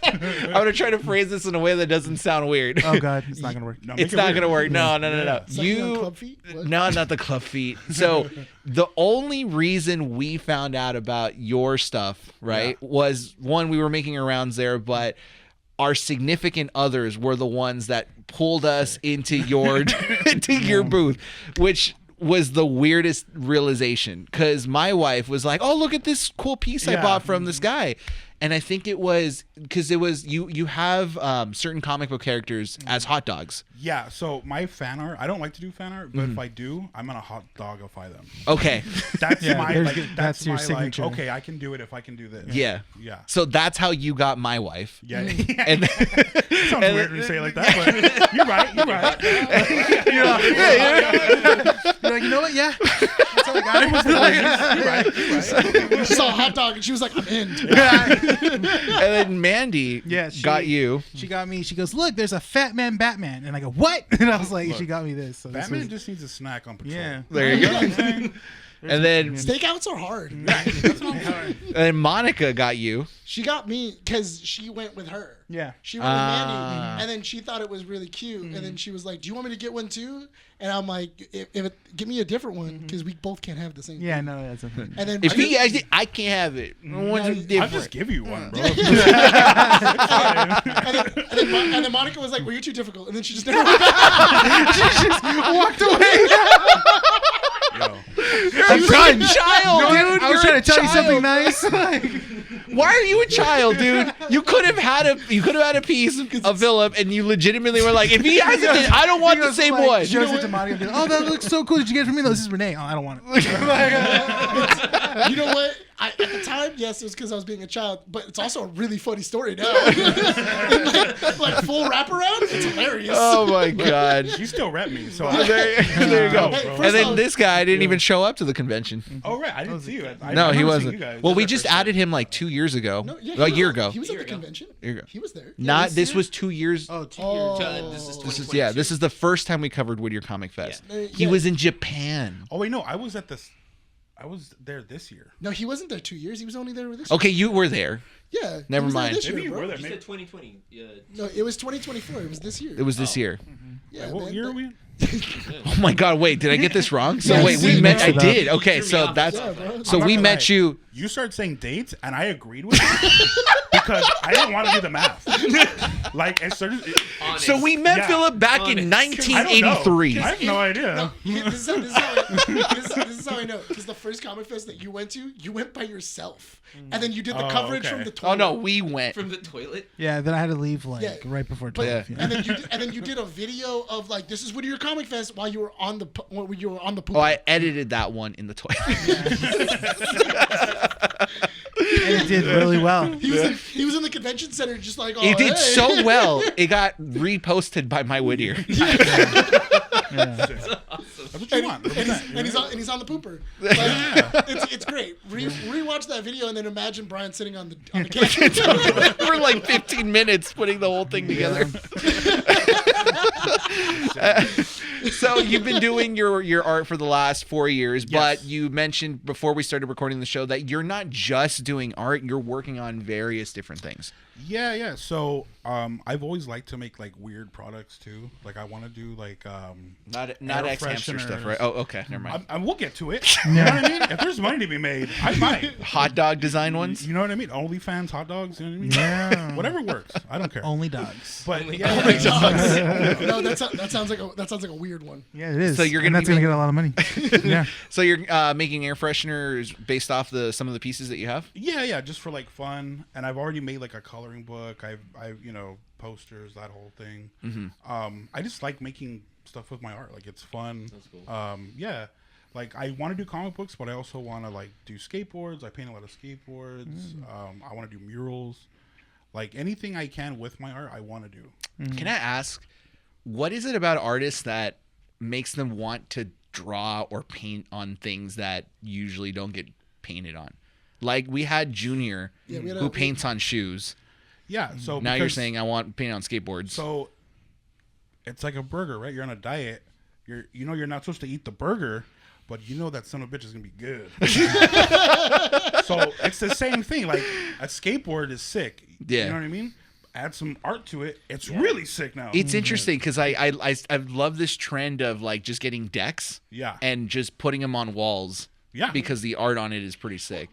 [SPEAKER 4] I'm gonna try to phrase this in a way that doesn't sound weird.
[SPEAKER 3] Oh God, it's not gonna work.
[SPEAKER 1] No,
[SPEAKER 4] It's
[SPEAKER 1] make it
[SPEAKER 4] not
[SPEAKER 1] weird.
[SPEAKER 4] gonna work. No.
[SPEAKER 2] Sucking on club feet? What?
[SPEAKER 4] No, not the club feet. So the only reason we found out about your stuff, right, was one, we were making our rounds there, but our significant others were the ones that pulled us into your your booth, which was the weirdest realization because my wife was like, "Oh, look at this cool piece I
[SPEAKER 1] Yeah.
[SPEAKER 4] bought from this guy." And I think it was because it was you have certain comic book characters as hot dogs.
[SPEAKER 1] Yeah, so my fan art, I don't like to do fan art, but if I do, I'm gonna hot dogify them.
[SPEAKER 4] Okay.
[SPEAKER 1] That's
[SPEAKER 3] Yeah,
[SPEAKER 1] my
[SPEAKER 3] there's
[SPEAKER 1] like,
[SPEAKER 3] good-
[SPEAKER 1] that's
[SPEAKER 3] that's your
[SPEAKER 1] my
[SPEAKER 3] signature.
[SPEAKER 1] like, okay, I can do it if I can do this.
[SPEAKER 4] Yeah.
[SPEAKER 1] Yeah.
[SPEAKER 4] So that's how you got my wife.
[SPEAKER 1] Yeah.
[SPEAKER 4] And
[SPEAKER 1] It sounds weird when you say it like that, but you're right. You're right.
[SPEAKER 3] You're like, you know what? Yeah. That's all I got.
[SPEAKER 1] You're right.
[SPEAKER 2] She saw a hot dog and she was like, I'm in.
[SPEAKER 4] and then Mandy got you.
[SPEAKER 3] She got me. She goes, look, there's a Fat Man Batman, and I go, what? And I was like, she got me this. So this
[SPEAKER 1] Batman
[SPEAKER 3] was-
[SPEAKER 1] just needs a snack on patrol.
[SPEAKER 3] yeah.
[SPEAKER 4] There you go. And then
[SPEAKER 2] Stakeouts are hard.
[SPEAKER 4] and then Monica got you.
[SPEAKER 2] She got me because she went with her.
[SPEAKER 3] Yeah.
[SPEAKER 2] She went with
[SPEAKER 4] Ah.
[SPEAKER 2] Mandy, and then she thought it was really cute. And then she was like, "Do you want me to get one too?" And I'm like, "Give me a different one because we both can't have the same."
[SPEAKER 3] Yeah,
[SPEAKER 2] thing.
[SPEAKER 3] no, that's a thing.
[SPEAKER 2] And then
[SPEAKER 4] If he actually, I can't have it. One's
[SPEAKER 2] I'll
[SPEAKER 4] different.
[SPEAKER 1] I'll just give you one, bro.
[SPEAKER 2] and then Monica was like, "Well, you're too difficult." And then she just never went back.
[SPEAKER 3] Walked away.
[SPEAKER 1] go.
[SPEAKER 4] You're a fucking child, dude.
[SPEAKER 3] I was trying to tell you something nice.
[SPEAKER 4] Why are you a child, dude? You could have had a piece of Phillip, and you legitimately were like, if he has it, I don't want the same one.
[SPEAKER 3] Shows it to Mario. Oh, that looks so cool. Did you get it from me? No, this is Rene. Oh, I don't want it.
[SPEAKER 2] You know what? At the time, yes, it was because I was being a child, but it's also a really funny story now. like full wraparound, it's hilarious.
[SPEAKER 4] Oh my god.
[SPEAKER 1] You still rep me, so
[SPEAKER 4] There you go.
[SPEAKER 2] Hey,
[SPEAKER 1] bro.
[SPEAKER 2] first
[SPEAKER 4] And then
[SPEAKER 2] off-
[SPEAKER 4] this guy didn't even show up to the convention.
[SPEAKER 1] Oh right, I didn't see you.
[SPEAKER 4] No, he
[SPEAKER 1] You
[SPEAKER 4] wasn't.
[SPEAKER 1] guys.
[SPEAKER 4] Well, we
[SPEAKER 1] This is
[SPEAKER 4] just
[SPEAKER 1] our first
[SPEAKER 4] added him like 2 years ago.
[SPEAKER 2] No, yeah,
[SPEAKER 4] a year ago.
[SPEAKER 2] He was at
[SPEAKER 5] Year
[SPEAKER 2] the
[SPEAKER 5] ago.
[SPEAKER 2] convention.
[SPEAKER 4] Year ago.
[SPEAKER 2] He was there.
[SPEAKER 4] Not
[SPEAKER 2] Yeah,
[SPEAKER 4] this was 2 years.
[SPEAKER 3] Oh, 2
[SPEAKER 2] Oh.
[SPEAKER 3] years.
[SPEAKER 5] This is
[SPEAKER 4] This is
[SPEAKER 5] 2022.
[SPEAKER 4] this is the first time we covered Whittier Comic Fest.
[SPEAKER 2] Yeah.
[SPEAKER 4] He was in Japan.
[SPEAKER 1] Oh wait, no, I was there this year.
[SPEAKER 2] No, he wasn't there 2 years. He was only there this
[SPEAKER 4] Okay, you were there.
[SPEAKER 2] year. Yeah. he
[SPEAKER 4] Never
[SPEAKER 2] was there
[SPEAKER 4] mind.
[SPEAKER 2] This
[SPEAKER 1] Maybe
[SPEAKER 2] year,
[SPEAKER 1] you
[SPEAKER 2] bro.
[SPEAKER 1] were there.
[SPEAKER 5] You
[SPEAKER 1] Maybe.
[SPEAKER 5] said 2020. Yeah.
[SPEAKER 2] No, it was 2024. It was this year.
[SPEAKER 4] It was this year.
[SPEAKER 2] Yeah,
[SPEAKER 1] What
[SPEAKER 2] man,
[SPEAKER 1] year are
[SPEAKER 2] that-
[SPEAKER 1] we in?
[SPEAKER 4] Oh my god, wait, did I get this wrong? So
[SPEAKER 2] Yeah,
[SPEAKER 4] wait, we
[SPEAKER 2] you
[SPEAKER 4] met I
[SPEAKER 3] mixed it up.
[SPEAKER 4] did. Okay,
[SPEAKER 5] You threw me
[SPEAKER 4] so
[SPEAKER 5] off.
[SPEAKER 4] that's
[SPEAKER 2] Yeah, bro.
[SPEAKER 4] so
[SPEAKER 1] I'm not
[SPEAKER 4] we
[SPEAKER 1] gonna
[SPEAKER 4] met
[SPEAKER 1] lie.
[SPEAKER 4] you.
[SPEAKER 1] You started saying dates, and I agreed with you because I didn't want to do the math. Like, it started.
[SPEAKER 5] Honest.
[SPEAKER 4] So we met
[SPEAKER 1] Yeah.
[SPEAKER 4] Phillip back in
[SPEAKER 5] Honest.
[SPEAKER 1] I don't know.
[SPEAKER 4] 1983.
[SPEAKER 1] I have no idea.
[SPEAKER 2] No, this is how I know. Because the first comic fest that you went by yourself, and then you did the
[SPEAKER 1] Oh,
[SPEAKER 2] coverage
[SPEAKER 1] okay.
[SPEAKER 2] from the toilet.
[SPEAKER 4] Oh no, we went.
[SPEAKER 5] From the toilet.
[SPEAKER 3] Yeah, then I had to leave like
[SPEAKER 2] Yeah.
[SPEAKER 3] right before
[SPEAKER 2] But,
[SPEAKER 3] 12.
[SPEAKER 4] Yeah.
[SPEAKER 3] Yeah.
[SPEAKER 2] and then you did a video of like, this is Whittier Comic Fest while you were on the poop.
[SPEAKER 4] Oh, I edited that one in the toilet.
[SPEAKER 3] And it did really well.
[SPEAKER 2] He was in the convention center just like, oh,
[SPEAKER 4] It did
[SPEAKER 2] hey.
[SPEAKER 4] so well. It got reposted by my Whittier.
[SPEAKER 3] Yeah.
[SPEAKER 1] That's what you want.
[SPEAKER 2] And he's on the pooper. Like, it's great. Rewatch that video and then imagine Bryan sitting on the couch.
[SPEAKER 4] For like 15 minutes putting the whole thing together. So you've been doing your art for the last 4 years, but
[SPEAKER 1] Yes.
[SPEAKER 4] you mentioned before we started recording the show that you're not just doing art, you're working on various different things.
[SPEAKER 1] Yeah. So, I've always liked to make like weird products too. Like, I want to do like
[SPEAKER 4] Not
[SPEAKER 1] air
[SPEAKER 4] ex-hamster stuff,
[SPEAKER 1] fresheners.
[SPEAKER 4] right? Oh, okay, never mind.
[SPEAKER 1] we'll get to it. You know what I mean? If there's money to be made, I might.
[SPEAKER 4] Hot dog design ones?
[SPEAKER 1] You know what I mean? OnlyFans, hot dogs. You know what I mean?
[SPEAKER 3] Yeah.
[SPEAKER 1] Whatever works. I don't care.
[SPEAKER 3] Only dogs.
[SPEAKER 1] But
[SPEAKER 5] Only
[SPEAKER 1] yeah,
[SPEAKER 2] No, that sounds like a weird one.
[SPEAKER 3] Yeah, it is.
[SPEAKER 4] So you're
[SPEAKER 3] and
[SPEAKER 4] gonna
[SPEAKER 3] that's
[SPEAKER 4] be
[SPEAKER 3] gonna get a lot of money. Yeah.
[SPEAKER 4] So you're making air fresheners based off some of the pieces that you have?
[SPEAKER 1] yeah, just for like fun. And I've already made like a coloring book. I've posters, that whole thing.
[SPEAKER 4] Mm-hmm.
[SPEAKER 1] I just like making stuff with my art. Like, it's fun.
[SPEAKER 5] That's cool.
[SPEAKER 1] Yeah. Like, I want to do comic books, but I also want to like do skateboards. I paint a lot of skateboards. I want to do murals. Like, anything I can with my art, I want to do.
[SPEAKER 4] Can I ask, what is it about artists that makes them want to draw or paint on things that usually don't get painted on? Like, we had Junior,
[SPEAKER 2] Yeah, we had
[SPEAKER 4] who
[SPEAKER 2] a-
[SPEAKER 4] paints on shoes.
[SPEAKER 1] Yeah. So
[SPEAKER 4] Now you're
[SPEAKER 1] because-
[SPEAKER 4] saying I want paint on skateboards.
[SPEAKER 1] So it's like a burger, right? You're on a diet. You're not supposed to eat the burger, but you know that son of a bitch is gonna be good. So it's the same thing. Like, a skateboard is sick.
[SPEAKER 4] Yeah.
[SPEAKER 1] You know what I mean? Add some art to it. It's really sick now.
[SPEAKER 4] It's interesting because I love this trend of like just getting decks
[SPEAKER 1] Yeah.
[SPEAKER 4] and just putting them on walls.
[SPEAKER 1] Yeah.
[SPEAKER 4] Because the art on it is pretty sick.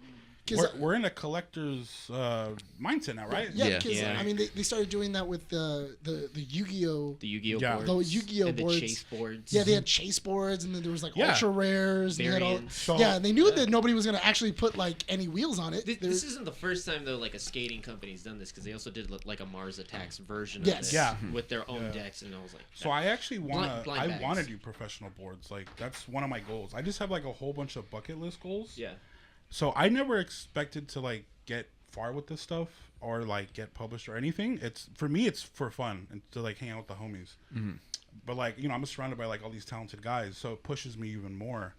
[SPEAKER 1] We're in a collector's mindset now, right?
[SPEAKER 2] Yeah,
[SPEAKER 4] Yeah.
[SPEAKER 2] because
[SPEAKER 5] Yeah.
[SPEAKER 2] I mean they started doing that with the Yu-Gi-Oh.
[SPEAKER 5] The Yu-Gi-Oh
[SPEAKER 1] Yeah.
[SPEAKER 5] boards.
[SPEAKER 2] The Yu-Gi-Oh
[SPEAKER 5] and
[SPEAKER 2] boards.
[SPEAKER 5] the chase boards.
[SPEAKER 2] Yeah, they had chase boards, and then there was like
[SPEAKER 1] Yeah.
[SPEAKER 2] ultra rares. And they had all,
[SPEAKER 5] Variants.
[SPEAKER 1] So-
[SPEAKER 2] yeah, and they knew that nobody was gonna actually put like any wheels on it.
[SPEAKER 5] This isn't the first time though, like a skating company's done this because they also did like a Mars Attacks version
[SPEAKER 2] Yes.
[SPEAKER 5] of this
[SPEAKER 1] Yeah.
[SPEAKER 5] with their own
[SPEAKER 1] Yeah.
[SPEAKER 5] decks, and I was like,
[SPEAKER 1] So I actually
[SPEAKER 5] Blind
[SPEAKER 1] want to
[SPEAKER 5] bags.
[SPEAKER 1] do professional boards. Like, that's one of my goals. I just have like a whole bunch of bucket list goals.
[SPEAKER 5] yeah,
[SPEAKER 1] So I never expected to like get far with this stuff or like get published or anything. It's for me, it's for fun and to like hang out with the homies. But like, I'm surrounded by like all these talented guys, so it pushes me even more.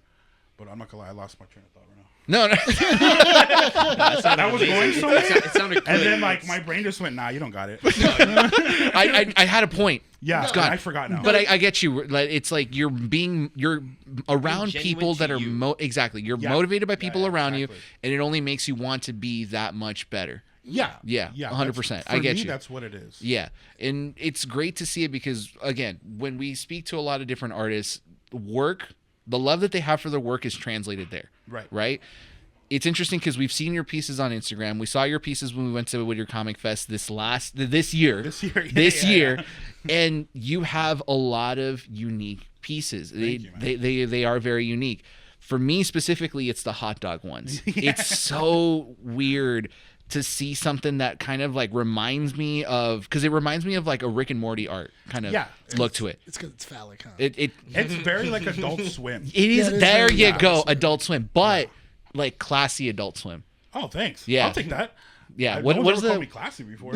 [SPEAKER 1] But I'm not gonna lie, I lost my train of thought right now.
[SPEAKER 4] No.
[SPEAKER 1] That was going somewhere,
[SPEAKER 5] it sounded good.
[SPEAKER 1] and then like my brain just went, "Nah, you don't got it."
[SPEAKER 4] I had a point.
[SPEAKER 1] Yeah,
[SPEAKER 4] It's gone.
[SPEAKER 1] I forgot now.
[SPEAKER 4] But I get you. Like, it's like you're around
[SPEAKER 5] genuine
[SPEAKER 4] people that
[SPEAKER 5] to
[SPEAKER 4] are
[SPEAKER 5] you.
[SPEAKER 4] exactly. You're
[SPEAKER 1] Yeah.
[SPEAKER 4] motivated by
[SPEAKER 1] Yeah,
[SPEAKER 4] people
[SPEAKER 1] yeah,
[SPEAKER 4] around
[SPEAKER 1] exactly.
[SPEAKER 4] you, and it only makes you want to be that much better.
[SPEAKER 1] yeah,
[SPEAKER 4] Yeah, 100%.
[SPEAKER 1] that's-
[SPEAKER 4] I get
[SPEAKER 1] for me,
[SPEAKER 4] you.
[SPEAKER 1] That's what it is.
[SPEAKER 4] Yeah, and it's great to see it because again, when we speak to a lot of different artists, the love that they have for their work is translated there.
[SPEAKER 1] Right.
[SPEAKER 4] Right. It's interesting because we've seen your pieces on Instagram. We saw your pieces when we went to Whittier Comic Fest this year.
[SPEAKER 1] This year, yeah,
[SPEAKER 4] This
[SPEAKER 1] yeah,
[SPEAKER 4] year,
[SPEAKER 1] yeah.
[SPEAKER 4] And you have a lot of unique pieces.
[SPEAKER 1] Thank you, man.
[SPEAKER 4] They are very unique. For me specifically, it's the hot dog ones. It's so weird to see something that kind of like reminds me of, because it reminds me of like a Rick and Morty art kind of look to it.
[SPEAKER 2] It's because it's phallic, huh?
[SPEAKER 1] It's very like Adult Swim.
[SPEAKER 4] It is.
[SPEAKER 2] it is
[SPEAKER 4] There
[SPEAKER 2] very
[SPEAKER 4] you
[SPEAKER 2] Adult
[SPEAKER 4] go,
[SPEAKER 2] Swim.
[SPEAKER 4] Adult Swim, but like classy Adult Swim.
[SPEAKER 1] Oh, thanks.
[SPEAKER 4] Yeah.
[SPEAKER 1] I'll take that.
[SPEAKER 4] Yeah.
[SPEAKER 1] No
[SPEAKER 4] What
[SPEAKER 1] one's
[SPEAKER 4] is
[SPEAKER 1] ever called
[SPEAKER 4] the
[SPEAKER 1] me classy before.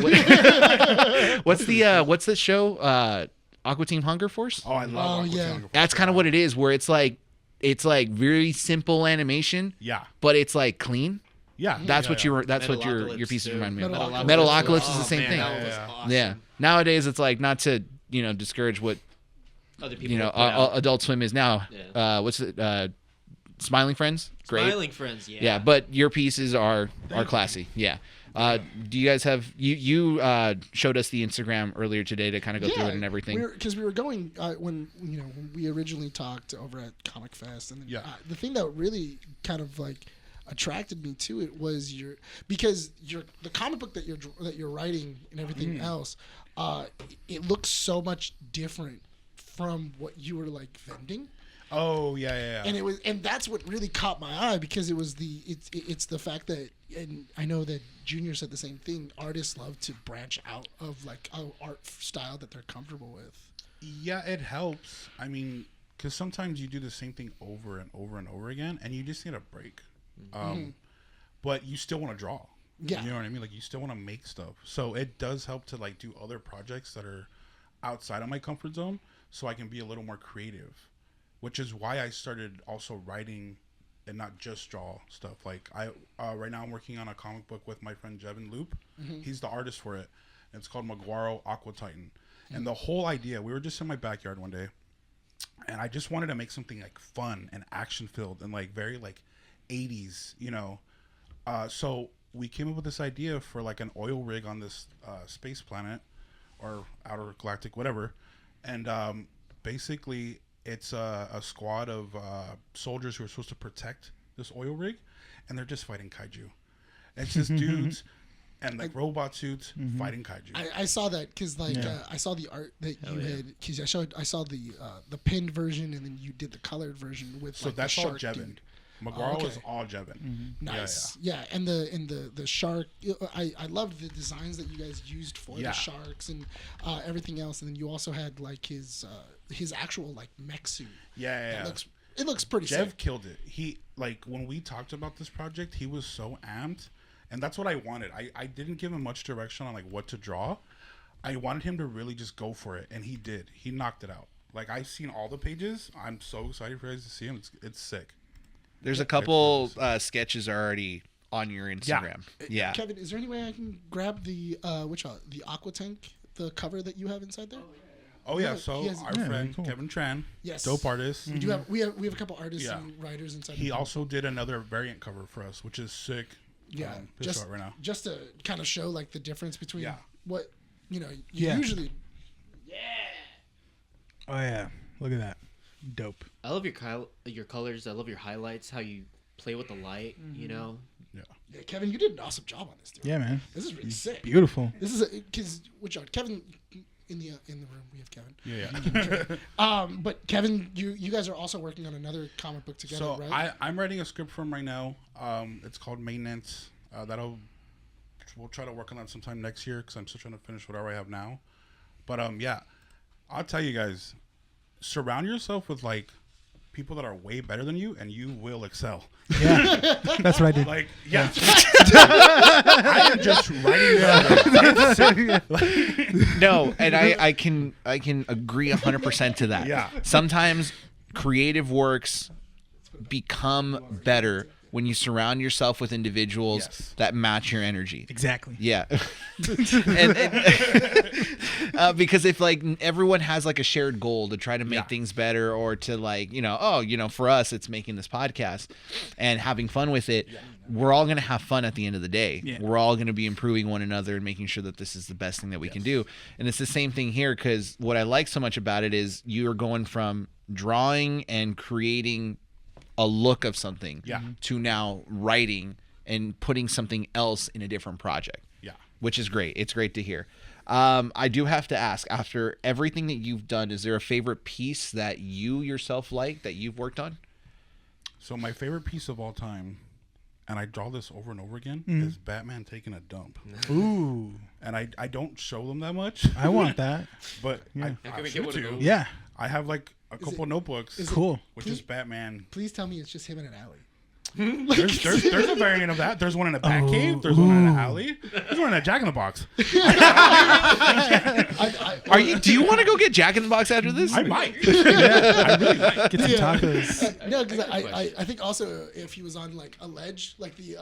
[SPEAKER 4] what's the show? Aqua Team Hunger Force.
[SPEAKER 1] Oh, I love.
[SPEAKER 2] Oh,
[SPEAKER 1] Aqua
[SPEAKER 2] yeah.
[SPEAKER 1] Tung.
[SPEAKER 4] That's kind of what it is, where it's like very simple animation,
[SPEAKER 1] Yeah.
[SPEAKER 4] but it's like clean.
[SPEAKER 1] Yeah.
[SPEAKER 4] That's
[SPEAKER 1] yeah,
[SPEAKER 4] what
[SPEAKER 1] yeah.
[SPEAKER 4] that's what your
[SPEAKER 5] Metalocalypse,
[SPEAKER 4] pieces
[SPEAKER 5] too.
[SPEAKER 4] remind me of.
[SPEAKER 2] Metalocalypse.
[SPEAKER 4] Metalocalypse is the same
[SPEAKER 5] man,
[SPEAKER 4] thing.
[SPEAKER 5] That was
[SPEAKER 1] Yeah.
[SPEAKER 5] awesome.
[SPEAKER 4] Yeah. Nowadays, it's like, not to discourage what
[SPEAKER 5] Other people.
[SPEAKER 4] you know
[SPEAKER 5] put out.
[SPEAKER 4] Adult Swim is now.
[SPEAKER 5] Yeah.
[SPEAKER 4] What's it? Smiling Friends. Great.
[SPEAKER 5] Smiling Friends. Yeah.
[SPEAKER 4] Yeah, but your pieces are classy. Yeah. Do you guys have you showed us the Instagram earlier today to kind of go through it and everything?
[SPEAKER 2] Because we were going when when we originally talked over at Comic Fest, and then,
[SPEAKER 1] Yeah.
[SPEAKER 2] the thing that really kind of like attracted me to it was because the comic book that you're writing and everything else, it looks so much different from what you were like vending.
[SPEAKER 1] Oh yeah.
[SPEAKER 2] And that's what really caught my eye, because it was it's the fact that, and I know that Junior said the same thing, artists love to branch out of like a art style that they're comfortable with.
[SPEAKER 1] Yeah, it helps. I mean, because sometimes you do the same thing over and over and over again, and you just need a break. But you still want to draw.
[SPEAKER 2] Yeah.
[SPEAKER 1] You know what I mean? Like, you still want to make stuff. So it does help to like do other projects that are outside of my comfort zone, so I can be a little more creative. Which is why I started also writing and not just draw stuff. Like right now I'm working on a comic book with my friend Jevin Loop. He's the artist for it. It's called Maguaro Aqua Titan. And the whole idea, we were just in my backyard one day, and I just wanted to make something like fun and action filled and like very like 80s, so we came up with this idea for like an oil rig on this space planet or outer galactic, whatever. And basically it's a squad of soldiers who are supposed to protect this oil rig, and they're just fighting kaiju. It's just dudes and like robot suits fighting kaiju.
[SPEAKER 2] I saw that because I saw the art that you had, because I saw the pinned version, and then you did the colored version with
[SPEAKER 1] So
[SPEAKER 2] like
[SPEAKER 1] that's
[SPEAKER 2] the
[SPEAKER 1] all
[SPEAKER 2] shark
[SPEAKER 1] Jevin.
[SPEAKER 2] dude.
[SPEAKER 1] Maguaro
[SPEAKER 2] okay.
[SPEAKER 1] is all Jevin.
[SPEAKER 2] Nice. Yeah. And the shark, I loved the designs that you guys used for the sharks and everything else. And then you also had like his actual like mech suit.
[SPEAKER 1] Yeah.
[SPEAKER 2] It looks pretty
[SPEAKER 1] Jev
[SPEAKER 2] sick.
[SPEAKER 1] killed it. He, like, when we talked about this project, he was so amped, and that's what I wanted. I didn't give him much direction on like what to draw. I wanted him to really just go for it, and he did. He knocked it out. Like, I've seen all the pages. I'm so excited for you guys to see him. It's sick.
[SPEAKER 4] There's a couple sketches already on your Instagram. Yeah.
[SPEAKER 2] Kevin, is there any way I can grab the the Aqua Tank, the cover that you have inside there?
[SPEAKER 1] Oh yeah, so
[SPEAKER 2] He has-
[SPEAKER 1] our
[SPEAKER 3] Yeah,
[SPEAKER 1] friend
[SPEAKER 3] cool.
[SPEAKER 1] Kevin Tran,
[SPEAKER 2] Yes.
[SPEAKER 1] dope artist.
[SPEAKER 2] We have a couple artists
[SPEAKER 1] Yeah.
[SPEAKER 2] and writers inside.
[SPEAKER 1] He
[SPEAKER 2] the
[SPEAKER 1] also did another variant cover for us, which is sick.
[SPEAKER 2] Yeah,
[SPEAKER 1] Just
[SPEAKER 2] just
[SPEAKER 1] out right now.
[SPEAKER 2] just to kind of show like the difference between
[SPEAKER 1] Yeah.
[SPEAKER 2] what you
[SPEAKER 3] Yeah.
[SPEAKER 2] usually.
[SPEAKER 3] Oh yeah, look at that, dope.
[SPEAKER 5] I love your colors. I love your highlights. How you play with the light. You know.
[SPEAKER 2] Yeah, Kevin, you did an awesome job on this, dude.
[SPEAKER 3] Yeah, man,
[SPEAKER 2] This is really sick.
[SPEAKER 3] beautiful.
[SPEAKER 2] This is because Kevin in the room we have Kevin.
[SPEAKER 1] Yeah.
[SPEAKER 2] But Kevin, you guys are also working on another comic book together,
[SPEAKER 1] So
[SPEAKER 2] right?
[SPEAKER 1] I'm writing a script for him right now. It's called Maintenance. We'll try to work on that sometime next year, because I'm still trying to finish whatever I have now. But yeah, I'll tell you guys, surround yourself with like people that are way better than you, and you will excel.
[SPEAKER 3] Yeah, that's what I did.
[SPEAKER 1] Like, yeah, I am just writing.
[SPEAKER 4] No, and I can agree 100% to that.
[SPEAKER 1] Yeah.
[SPEAKER 4] Sometimes creative works become better when you surround yourself with individuals
[SPEAKER 1] Yes.
[SPEAKER 4] that match your energy.
[SPEAKER 3] Exactly.
[SPEAKER 4] Yeah. Because if like everyone has like a shared goal to try to make things better, or to like, for us, it's making this podcast and having fun with it. Yeah. We're all going to have fun at the end of the day. Yeah. We're all going to be improving one another and making sure that this is the best thing that we can do. And it's the same thing here, because what I like so much about it is you're going from drawing and creating a look of something to now writing and putting something else in a different project.
[SPEAKER 1] Yeah.
[SPEAKER 4] Which is great. It's great to hear. I do have to ask, after everything that you've done, is there a favorite piece that you yourself like that you've worked on?
[SPEAKER 1] So my favorite piece of all time, and I draw this over and over again, is Batman taking a dump.
[SPEAKER 3] Ooh,
[SPEAKER 1] And I don't show them that much.
[SPEAKER 3] I want that.
[SPEAKER 1] But
[SPEAKER 3] Yeah.
[SPEAKER 1] I
[SPEAKER 5] Can we
[SPEAKER 1] should
[SPEAKER 5] get one of
[SPEAKER 1] to.
[SPEAKER 5] those?
[SPEAKER 3] Yeah,
[SPEAKER 1] I have like a couple
[SPEAKER 2] it-
[SPEAKER 1] notebooks,
[SPEAKER 2] is it-
[SPEAKER 3] cool.
[SPEAKER 1] which is Batman.
[SPEAKER 2] Please tell me it's just him in an alley.
[SPEAKER 1] There's a variant of that. There's one in a Batcave. There's one in an alley. There's one in a Jack in the Box.
[SPEAKER 4] Are you? Do you want to go get Jack in the Box after this?
[SPEAKER 1] I might. I really might.
[SPEAKER 3] Get some tacos.
[SPEAKER 2] No, because I think also if he was on like a ledge, like the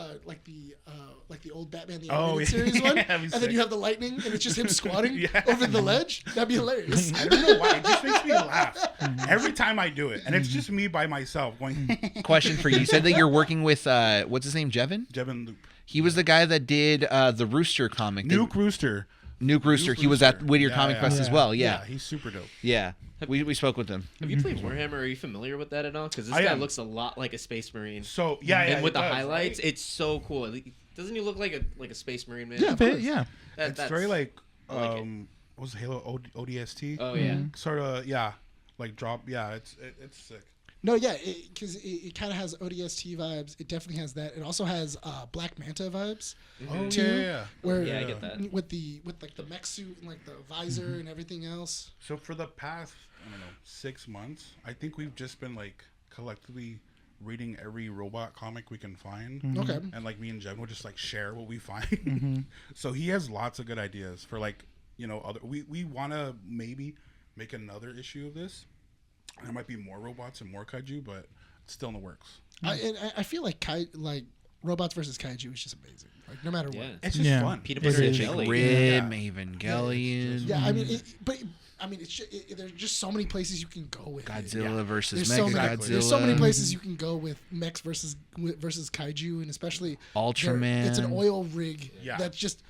[SPEAKER 2] old Batman the Animated Series one,
[SPEAKER 1] that'd be
[SPEAKER 2] and then
[SPEAKER 1] sick.
[SPEAKER 2] you have the lightning and it's just him squatting
[SPEAKER 1] Yeah.
[SPEAKER 2] over the ledge, that'd be hilarious.
[SPEAKER 1] I don't know why. It just makes me laugh every time I do it, and it's just me by myself going.
[SPEAKER 4] Question for you. You said that you're working with what's his name, Jevin?
[SPEAKER 1] Jevin Loop.
[SPEAKER 4] He was the guy that did the Rooster comic.
[SPEAKER 1] Nuke Rooster.
[SPEAKER 4] Nuke Rooster. He was at Whittier Comic Fest as well. Yeah.
[SPEAKER 1] He's super dope.
[SPEAKER 4] Yeah. We spoke with him.
[SPEAKER 5] Have you played Warhammer? Are you familiar with that at all? Because this
[SPEAKER 1] I
[SPEAKER 5] guy
[SPEAKER 1] am.
[SPEAKER 5] looks a lot like a Space Marine.
[SPEAKER 1] So yeah,
[SPEAKER 5] And with
[SPEAKER 1] it
[SPEAKER 5] the
[SPEAKER 1] does,
[SPEAKER 5] highlights,
[SPEAKER 1] right?
[SPEAKER 5] it's so cool. Doesn't he look like a Space Marine man?
[SPEAKER 2] Yeah, of course.
[SPEAKER 3] Yeah.
[SPEAKER 1] It's very like
[SPEAKER 5] I like it.
[SPEAKER 1] what was it, Halo ODST?
[SPEAKER 5] Oh yeah.
[SPEAKER 1] Sort of like drop. Yeah, it's sick.
[SPEAKER 2] No, yeah, because it kind of has ODST vibes. It definitely has that. It also has Black Manta vibes.
[SPEAKER 1] Oh
[SPEAKER 2] too,
[SPEAKER 1] yeah.
[SPEAKER 2] Where
[SPEAKER 5] Yeah, I get that.
[SPEAKER 2] with like the mech suit and like the visor and everything else.
[SPEAKER 1] So for the past, I don't know, 6 months, I think we've just been like collectively reading every robot comic we can find.
[SPEAKER 2] Okay.
[SPEAKER 1] And like me and Jen will just like share what we find. So he has lots of good ideas for like, other we want to maybe make another issue of this. There might be more robots and more kaiju, but it's still in the works.
[SPEAKER 2] I feel like robots versus kaiju is just amazing. Like no matter what.
[SPEAKER 5] Yeah.
[SPEAKER 1] It's just fun.
[SPEAKER 5] Peanut
[SPEAKER 3] It
[SPEAKER 5] butter and
[SPEAKER 3] is.
[SPEAKER 5] jelly.
[SPEAKER 4] Rim,
[SPEAKER 1] Yeah.
[SPEAKER 4] Evangelion,
[SPEAKER 2] Yeah, I mean, it's just, there's just so many places you can go with it.
[SPEAKER 4] Godzilla versus
[SPEAKER 2] There's so,
[SPEAKER 4] Mega
[SPEAKER 2] many,
[SPEAKER 4] Godzilla.
[SPEAKER 2] there's so many places you can go with mechs versus kaiju, and especially
[SPEAKER 4] Ultraman.
[SPEAKER 2] It's an oil rig
[SPEAKER 1] Yeah.
[SPEAKER 2] that's just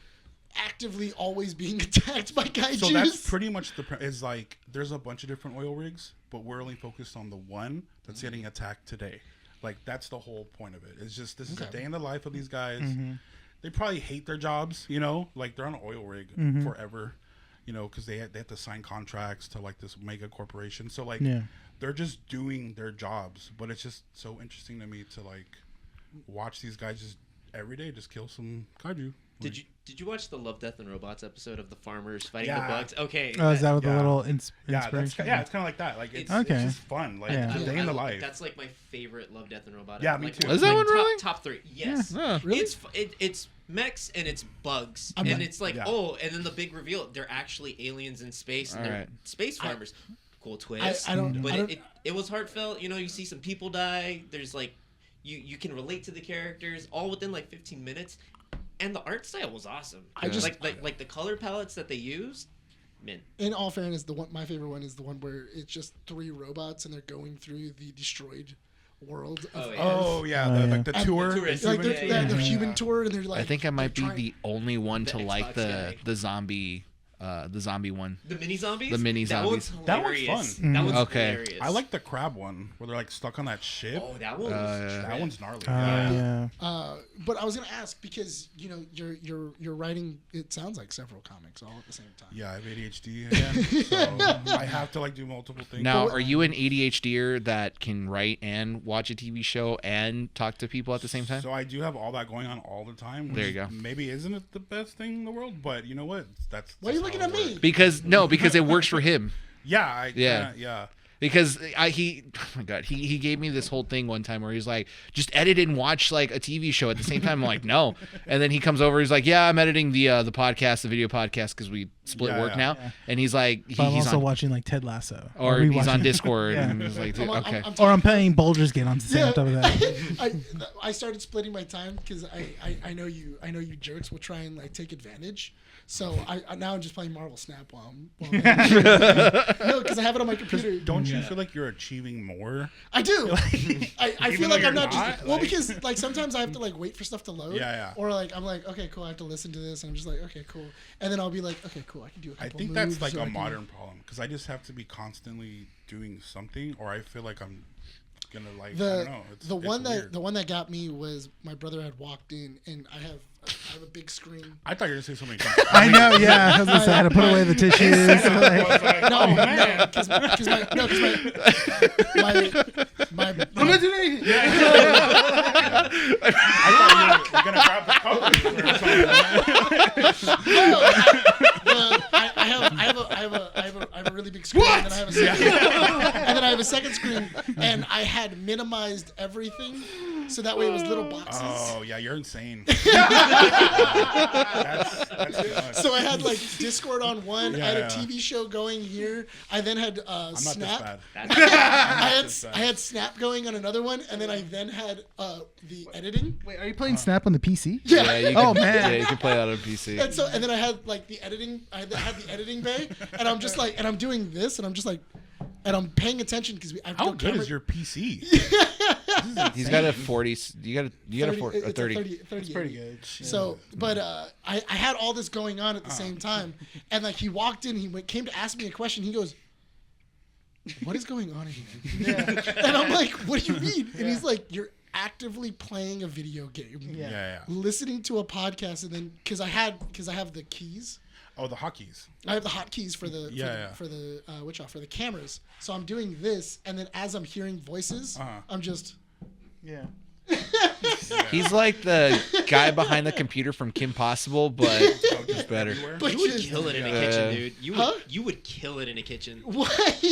[SPEAKER 2] actively always being attacked by kaiju.
[SPEAKER 1] So that's pretty much is like there's a bunch of different oil rigs, but we're only focused on the one that's getting attacked today. Like that's the whole point of it. It's just this is a day in the life of these guys. They probably hate their jobs, like they're on an oil rig forever, because they have to sign contracts to like this mega corporation. So like they're just doing their jobs, but it's just so interesting to me to like watch these guys just every day just kill some kaiju.
[SPEAKER 5] Did you watch the Love, Death, and Robots episode of the farmers fighting
[SPEAKER 1] Yeah.
[SPEAKER 5] the bugs? Okay.
[SPEAKER 3] Oh, is that with the
[SPEAKER 1] Yeah.
[SPEAKER 3] little
[SPEAKER 1] Yeah,
[SPEAKER 3] inspiration?
[SPEAKER 1] it's kind of like that. Like it's
[SPEAKER 3] Okay.
[SPEAKER 1] just fun. Like
[SPEAKER 3] Yeah.
[SPEAKER 1] a day in the life.
[SPEAKER 5] That's like my favorite Love, Death, and Robot.
[SPEAKER 1] Yeah, me
[SPEAKER 5] like,
[SPEAKER 1] too.
[SPEAKER 4] Is that one
[SPEAKER 5] top,
[SPEAKER 4] really?
[SPEAKER 5] top 3? Yes.
[SPEAKER 4] Yeah.
[SPEAKER 2] Really?
[SPEAKER 5] It's mechs and it's bugs,
[SPEAKER 2] I'm
[SPEAKER 5] and
[SPEAKER 2] not-
[SPEAKER 5] it's like
[SPEAKER 1] Yeah.
[SPEAKER 5] and then the big reveal, they're actually aliens in space, and they're
[SPEAKER 4] Alright.
[SPEAKER 5] space farmers. Cool twist.
[SPEAKER 2] I don't.
[SPEAKER 5] But
[SPEAKER 2] I don't
[SPEAKER 5] it was heartfelt. You see some people die. There's like, you can relate to the characters all within like 15 minutes, and the art style was awesome.
[SPEAKER 2] I just-
[SPEAKER 5] like the color palettes that they used. Man,
[SPEAKER 2] in all fairness, my favorite one is the one where it's just 3 robots and they're going through the destroyed world of
[SPEAKER 5] Oh,
[SPEAKER 2] Earth.
[SPEAKER 5] yeah.
[SPEAKER 1] Oh yeah,
[SPEAKER 3] Oh, yeah.
[SPEAKER 1] like the
[SPEAKER 5] And
[SPEAKER 1] tour.
[SPEAKER 5] the tourist.
[SPEAKER 2] Like
[SPEAKER 1] human-
[SPEAKER 2] they're
[SPEAKER 5] Yeah.
[SPEAKER 2] human tour, and they're like.
[SPEAKER 4] I think I might be
[SPEAKER 2] they're trying-
[SPEAKER 4] the only one
[SPEAKER 5] The
[SPEAKER 4] to like
[SPEAKER 5] Xbox
[SPEAKER 4] the
[SPEAKER 5] guy.
[SPEAKER 4] the zombie one.
[SPEAKER 5] the mini zombies.
[SPEAKER 4] The mini
[SPEAKER 5] That one's
[SPEAKER 4] zombies.
[SPEAKER 1] That one's
[SPEAKER 5] hilarious.
[SPEAKER 1] fun.
[SPEAKER 5] That one's
[SPEAKER 4] Okay.
[SPEAKER 5] hilarious.
[SPEAKER 1] I like the crab one where they're like stuck on that ship.
[SPEAKER 5] Oh, that one. Was
[SPEAKER 1] That one's gnarly.
[SPEAKER 3] Yeah.
[SPEAKER 2] But I was gonna ask because you're writing. It sounds like several comics all at the same time.
[SPEAKER 1] Yeah, I have ADHD again, so I have to like do multiple things.
[SPEAKER 4] Now, are you an ADHDer that can write and watch a TV show and talk to people at the same time?
[SPEAKER 1] So I do have all that going on all the time.
[SPEAKER 4] There
[SPEAKER 1] which
[SPEAKER 4] you go.
[SPEAKER 1] Maybe isn't it the best thing in the world, but you know what? That's
[SPEAKER 2] Why are you
[SPEAKER 1] just
[SPEAKER 2] looking
[SPEAKER 1] how
[SPEAKER 2] at
[SPEAKER 1] it
[SPEAKER 2] me?
[SPEAKER 1] works.
[SPEAKER 4] Because it works for him.
[SPEAKER 1] Yeah,
[SPEAKER 4] Yeah.
[SPEAKER 1] yeah.
[SPEAKER 4] Because oh my god, he gave me this whole thing one time where he's like, just edit and watch like a TV show at the same time. I'm like, no. And then he comes over, he's like, yeah, I'm editing the podcast, the video podcast, because we split
[SPEAKER 1] Yeah,
[SPEAKER 4] work
[SPEAKER 1] yeah.
[SPEAKER 4] now. And he's like,
[SPEAKER 3] But I'm
[SPEAKER 4] he's
[SPEAKER 3] also
[SPEAKER 4] on,
[SPEAKER 3] watching like Ted Lasso.
[SPEAKER 4] or he's on
[SPEAKER 3] rewatching-
[SPEAKER 4] Discord,
[SPEAKER 3] Yeah.
[SPEAKER 4] and he's like, okay.
[SPEAKER 3] Or I'm playing Baldur's Gate on the
[SPEAKER 2] Yeah,
[SPEAKER 3] on top of that.
[SPEAKER 2] I started splitting my time because I know you jerks will try and like take advantage. So I now I'm just playing Marvel Snap while I'm no, because I have it on my computer.
[SPEAKER 1] Don't you feel like you're achieving more?
[SPEAKER 2] I do. I
[SPEAKER 1] Even
[SPEAKER 2] feel
[SPEAKER 1] though
[SPEAKER 2] like I'm
[SPEAKER 1] you're
[SPEAKER 2] not just
[SPEAKER 1] not,
[SPEAKER 2] well
[SPEAKER 1] like-
[SPEAKER 2] because like sometimes I have to like wait for stuff to load.
[SPEAKER 1] Yeah.
[SPEAKER 2] Or like I'm like okay cool I have to listen to this and I'm just like okay cool and then I'll be like okay cool I can do a
[SPEAKER 1] I
[SPEAKER 2] couple
[SPEAKER 1] think
[SPEAKER 2] moves
[SPEAKER 1] that's like
[SPEAKER 2] or
[SPEAKER 1] a
[SPEAKER 2] I can-
[SPEAKER 1] modern problem because I just have to be constantly doing something, or I feel like I'm gonna like I don't know. It's weird.
[SPEAKER 2] The one that got me was my brother had walked in and I have a big screen.
[SPEAKER 1] I thought you were gonna say something.
[SPEAKER 3] I know, yeah. I was gonna say I had to put away the tissues.
[SPEAKER 1] I was like,
[SPEAKER 2] No,
[SPEAKER 1] oh man.
[SPEAKER 2] because my
[SPEAKER 3] Congratulations.
[SPEAKER 1] I thought you were gonna grab the cover.
[SPEAKER 2] I have a really big screen, and then I have a second, and then I have a second screen, and I had minimized everything, so that way it was little boxes.
[SPEAKER 1] Oh yeah, you're insane. That's too much.
[SPEAKER 2] So I had like Discord on one.
[SPEAKER 1] Yeah,
[SPEAKER 2] I had
[SPEAKER 1] yeah.
[SPEAKER 2] a TV show going here. I then had
[SPEAKER 1] I'm not
[SPEAKER 2] Snap.
[SPEAKER 1] this bad.
[SPEAKER 2] I had Snap going on another one, and then I then had the editing.
[SPEAKER 3] Wait, are you playing Snap on the PC?
[SPEAKER 2] Yeah.
[SPEAKER 4] you can,
[SPEAKER 3] Oh, man.
[SPEAKER 4] Yeah, you can play that on PC.
[SPEAKER 2] And then I had like the editing. I had the editing bay, and I'm just like, and I'm doing this, and I'm just like, and I'm paying attention because I have
[SPEAKER 1] How
[SPEAKER 2] no
[SPEAKER 1] good
[SPEAKER 2] camera.
[SPEAKER 1] is your PC?
[SPEAKER 4] He's got a 40. You got a
[SPEAKER 2] 30, it's
[SPEAKER 4] 30.
[SPEAKER 2] 30.
[SPEAKER 3] That's pretty good.
[SPEAKER 2] So, but I had all this going on at the same time, and like he walked in, came to ask me a question. He goes, "What is going on in here?" And I'm like, "What do you mean?" And he's like, "You're actively playing a video game,
[SPEAKER 1] Yeah.
[SPEAKER 2] listening to a podcast, and then because I have the keys."
[SPEAKER 1] Oh, the hotkeys.
[SPEAKER 2] I have the hotkeys for the for the cameras. So I'm doing this, and then as I'm hearing voices, I'm just
[SPEAKER 3] Yeah.
[SPEAKER 4] He's like the guy behind the computer from Kim Possible, but just better.
[SPEAKER 1] Everywhere.
[SPEAKER 2] But
[SPEAKER 5] You would
[SPEAKER 2] just-
[SPEAKER 5] kill it in a kitchen, dude. You would kill it in a kitchen.
[SPEAKER 2] Why?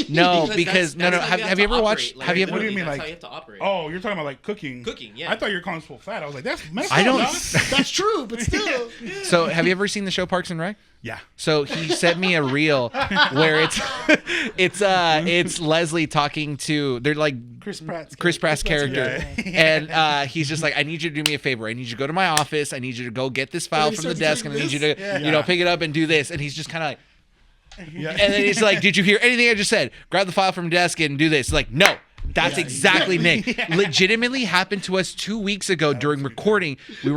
[SPEAKER 4] No,
[SPEAKER 5] Because
[SPEAKER 4] because
[SPEAKER 5] that's how
[SPEAKER 4] have
[SPEAKER 5] to
[SPEAKER 4] you ever
[SPEAKER 5] operate.
[SPEAKER 4] watched?
[SPEAKER 5] Like,
[SPEAKER 4] Have you ever?
[SPEAKER 1] What do you
[SPEAKER 5] literally,
[SPEAKER 1] mean,
[SPEAKER 5] that's
[SPEAKER 1] like-
[SPEAKER 5] how you have to operate.
[SPEAKER 1] Oh, you're talking about like cooking.
[SPEAKER 5] Cooking, yeah.
[SPEAKER 1] I thought you were calling us full fat. I was like, that's messed
[SPEAKER 4] I
[SPEAKER 1] up.
[SPEAKER 4] don't.
[SPEAKER 1] dog.
[SPEAKER 2] That's true, but still.
[SPEAKER 4] So, have you ever seen the show Parks and Rec?
[SPEAKER 1] Yeah.
[SPEAKER 4] So he sent me a reel where it's Leslie talking to they're like
[SPEAKER 3] Chris Pratt's
[SPEAKER 4] character,
[SPEAKER 1] Yeah.
[SPEAKER 4] and he's just like, I need you to do me a favor. I need you to go to my office. I need you to go get this file
[SPEAKER 2] he
[SPEAKER 4] from the
[SPEAKER 2] starts
[SPEAKER 4] desk, and I need
[SPEAKER 2] doing
[SPEAKER 4] you to
[SPEAKER 1] this?
[SPEAKER 4] pick it up and do this. And he's just kind of like,
[SPEAKER 1] Yeah.
[SPEAKER 4] and then he's like, did you hear anything I just said? Grab the file from the desk and do this. Like, no. That's exactly Nick. Legitimately happened to us 2 weeks ago during recording. We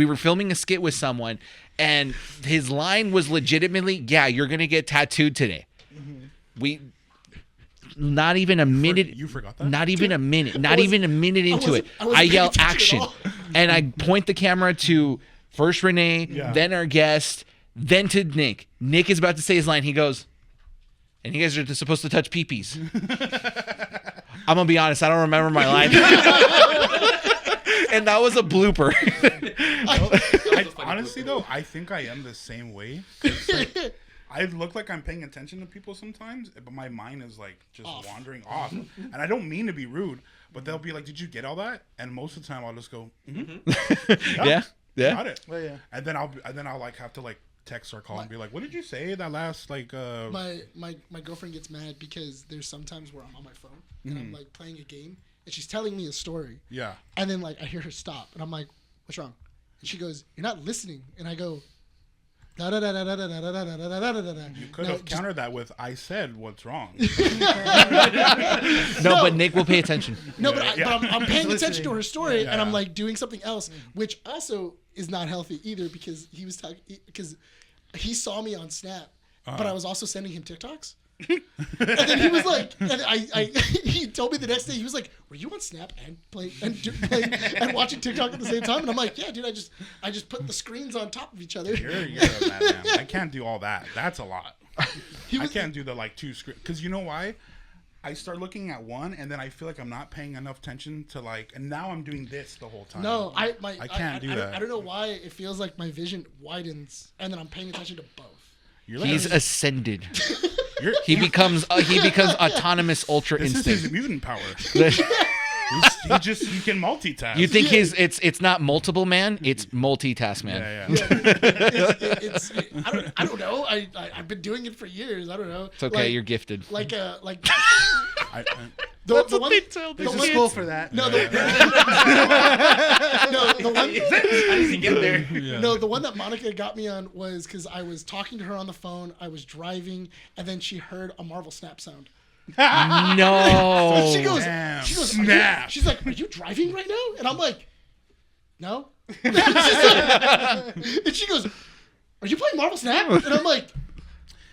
[SPEAKER 4] were filming a skit with someone, and his line was legitimately, "Yeah, you're gonna get tattooed today." We not even a minute.
[SPEAKER 1] You forgot that?
[SPEAKER 4] Not even a minute. Not even a minute into it.
[SPEAKER 2] I wasn't
[SPEAKER 4] I
[SPEAKER 2] paying
[SPEAKER 4] yell
[SPEAKER 2] attention at
[SPEAKER 4] action,
[SPEAKER 2] all.
[SPEAKER 4] and I point the camera to first Rene,
[SPEAKER 1] Yeah.
[SPEAKER 4] then our guest, then to Nick. Nick is about to say his line. He goes, and you guys are supposed to touch peepees. I'm gonna be honest, I don't remember my line. And that was a blooper.
[SPEAKER 1] Honestly, though, I think I am the same way. 'Cause, like, I look like I'm paying attention to people sometimes, but my mind is like just wandering off. And I don't mean to be rude, but they'll be like, "Did you get all that?" And most of the time, I'll just go,
[SPEAKER 4] Yeah.
[SPEAKER 1] got it."
[SPEAKER 3] Well, yeah.
[SPEAKER 1] And then I'll like have to like text or call and be like, "What did you say that last like?"
[SPEAKER 2] My girlfriend gets mad because there's sometimes where I'm on my phone and I'm like playing a game and she's telling me a story.
[SPEAKER 1] Yeah.
[SPEAKER 2] And then like I hear her stop and I'm like, "What's wrong?" And she goes, "You're not listening." And I go, da da da da da da da da da da da da da.
[SPEAKER 1] You could have countered that with, "I said what's wrong."
[SPEAKER 4] No, but Nick will pay attention.
[SPEAKER 2] No, but
[SPEAKER 1] Yeah.
[SPEAKER 2] I'm paying attention to her story,
[SPEAKER 1] Yeah.
[SPEAKER 2] and I'm like doing something else, which also is not healthy either because he was talking because he saw me on Snap, but I was also sending him TikToks. And then he was like, and he told me the next day, he was like, "Were you on Snap and playing and watching TikTok at the same time?" And I'm like, "Yeah, dude, I just put the screens on top of each other."
[SPEAKER 1] You're a madman. I can't do all that. That's a lot. I can't do the like two screen because you know why? I start looking at one and then I feel like I'm not paying enough attention to like, and now I'm doing this the whole time.
[SPEAKER 2] No, I
[SPEAKER 1] can't do that.
[SPEAKER 2] I don't know why it feels like my vision widens, and then I'm paying attention to both.
[SPEAKER 1] You're like,
[SPEAKER 4] He's ascended.
[SPEAKER 1] you're,
[SPEAKER 4] He becomes autonomous ultra
[SPEAKER 1] this is
[SPEAKER 4] instinct.
[SPEAKER 1] his mutant power.
[SPEAKER 4] You
[SPEAKER 1] He can multitask.
[SPEAKER 4] think it's not multiple man, it's multitask man.
[SPEAKER 1] Yeah.
[SPEAKER 2] I don't know. I've been doing it for years. I don't know.
[SPEAKER 4] It's okay, you're gifted.
[SPEAKER 2] like
[SPEAKER 1] I,
[SPEAKER 2] the one.
[SPEAKER 3] There's a school for that.
[SPEAKER 2] No, the one.
[SPEAKER 5] How does he get there?
[SPEAKER 2] No, the one that Monica got me on was because I was talking to her on the phone. I was driving, and then she heard a Marvel Snap sound.
[SPEAKER 4] No.
[SPEAKER 2] She goes,
[SPEAKER 1] Damn.
[SPEAKER 2] Snap. She's like, "Are you driving right now?" And I'm like, "No." And she goes, "Are you playing Marvel Snap?" And I'm like,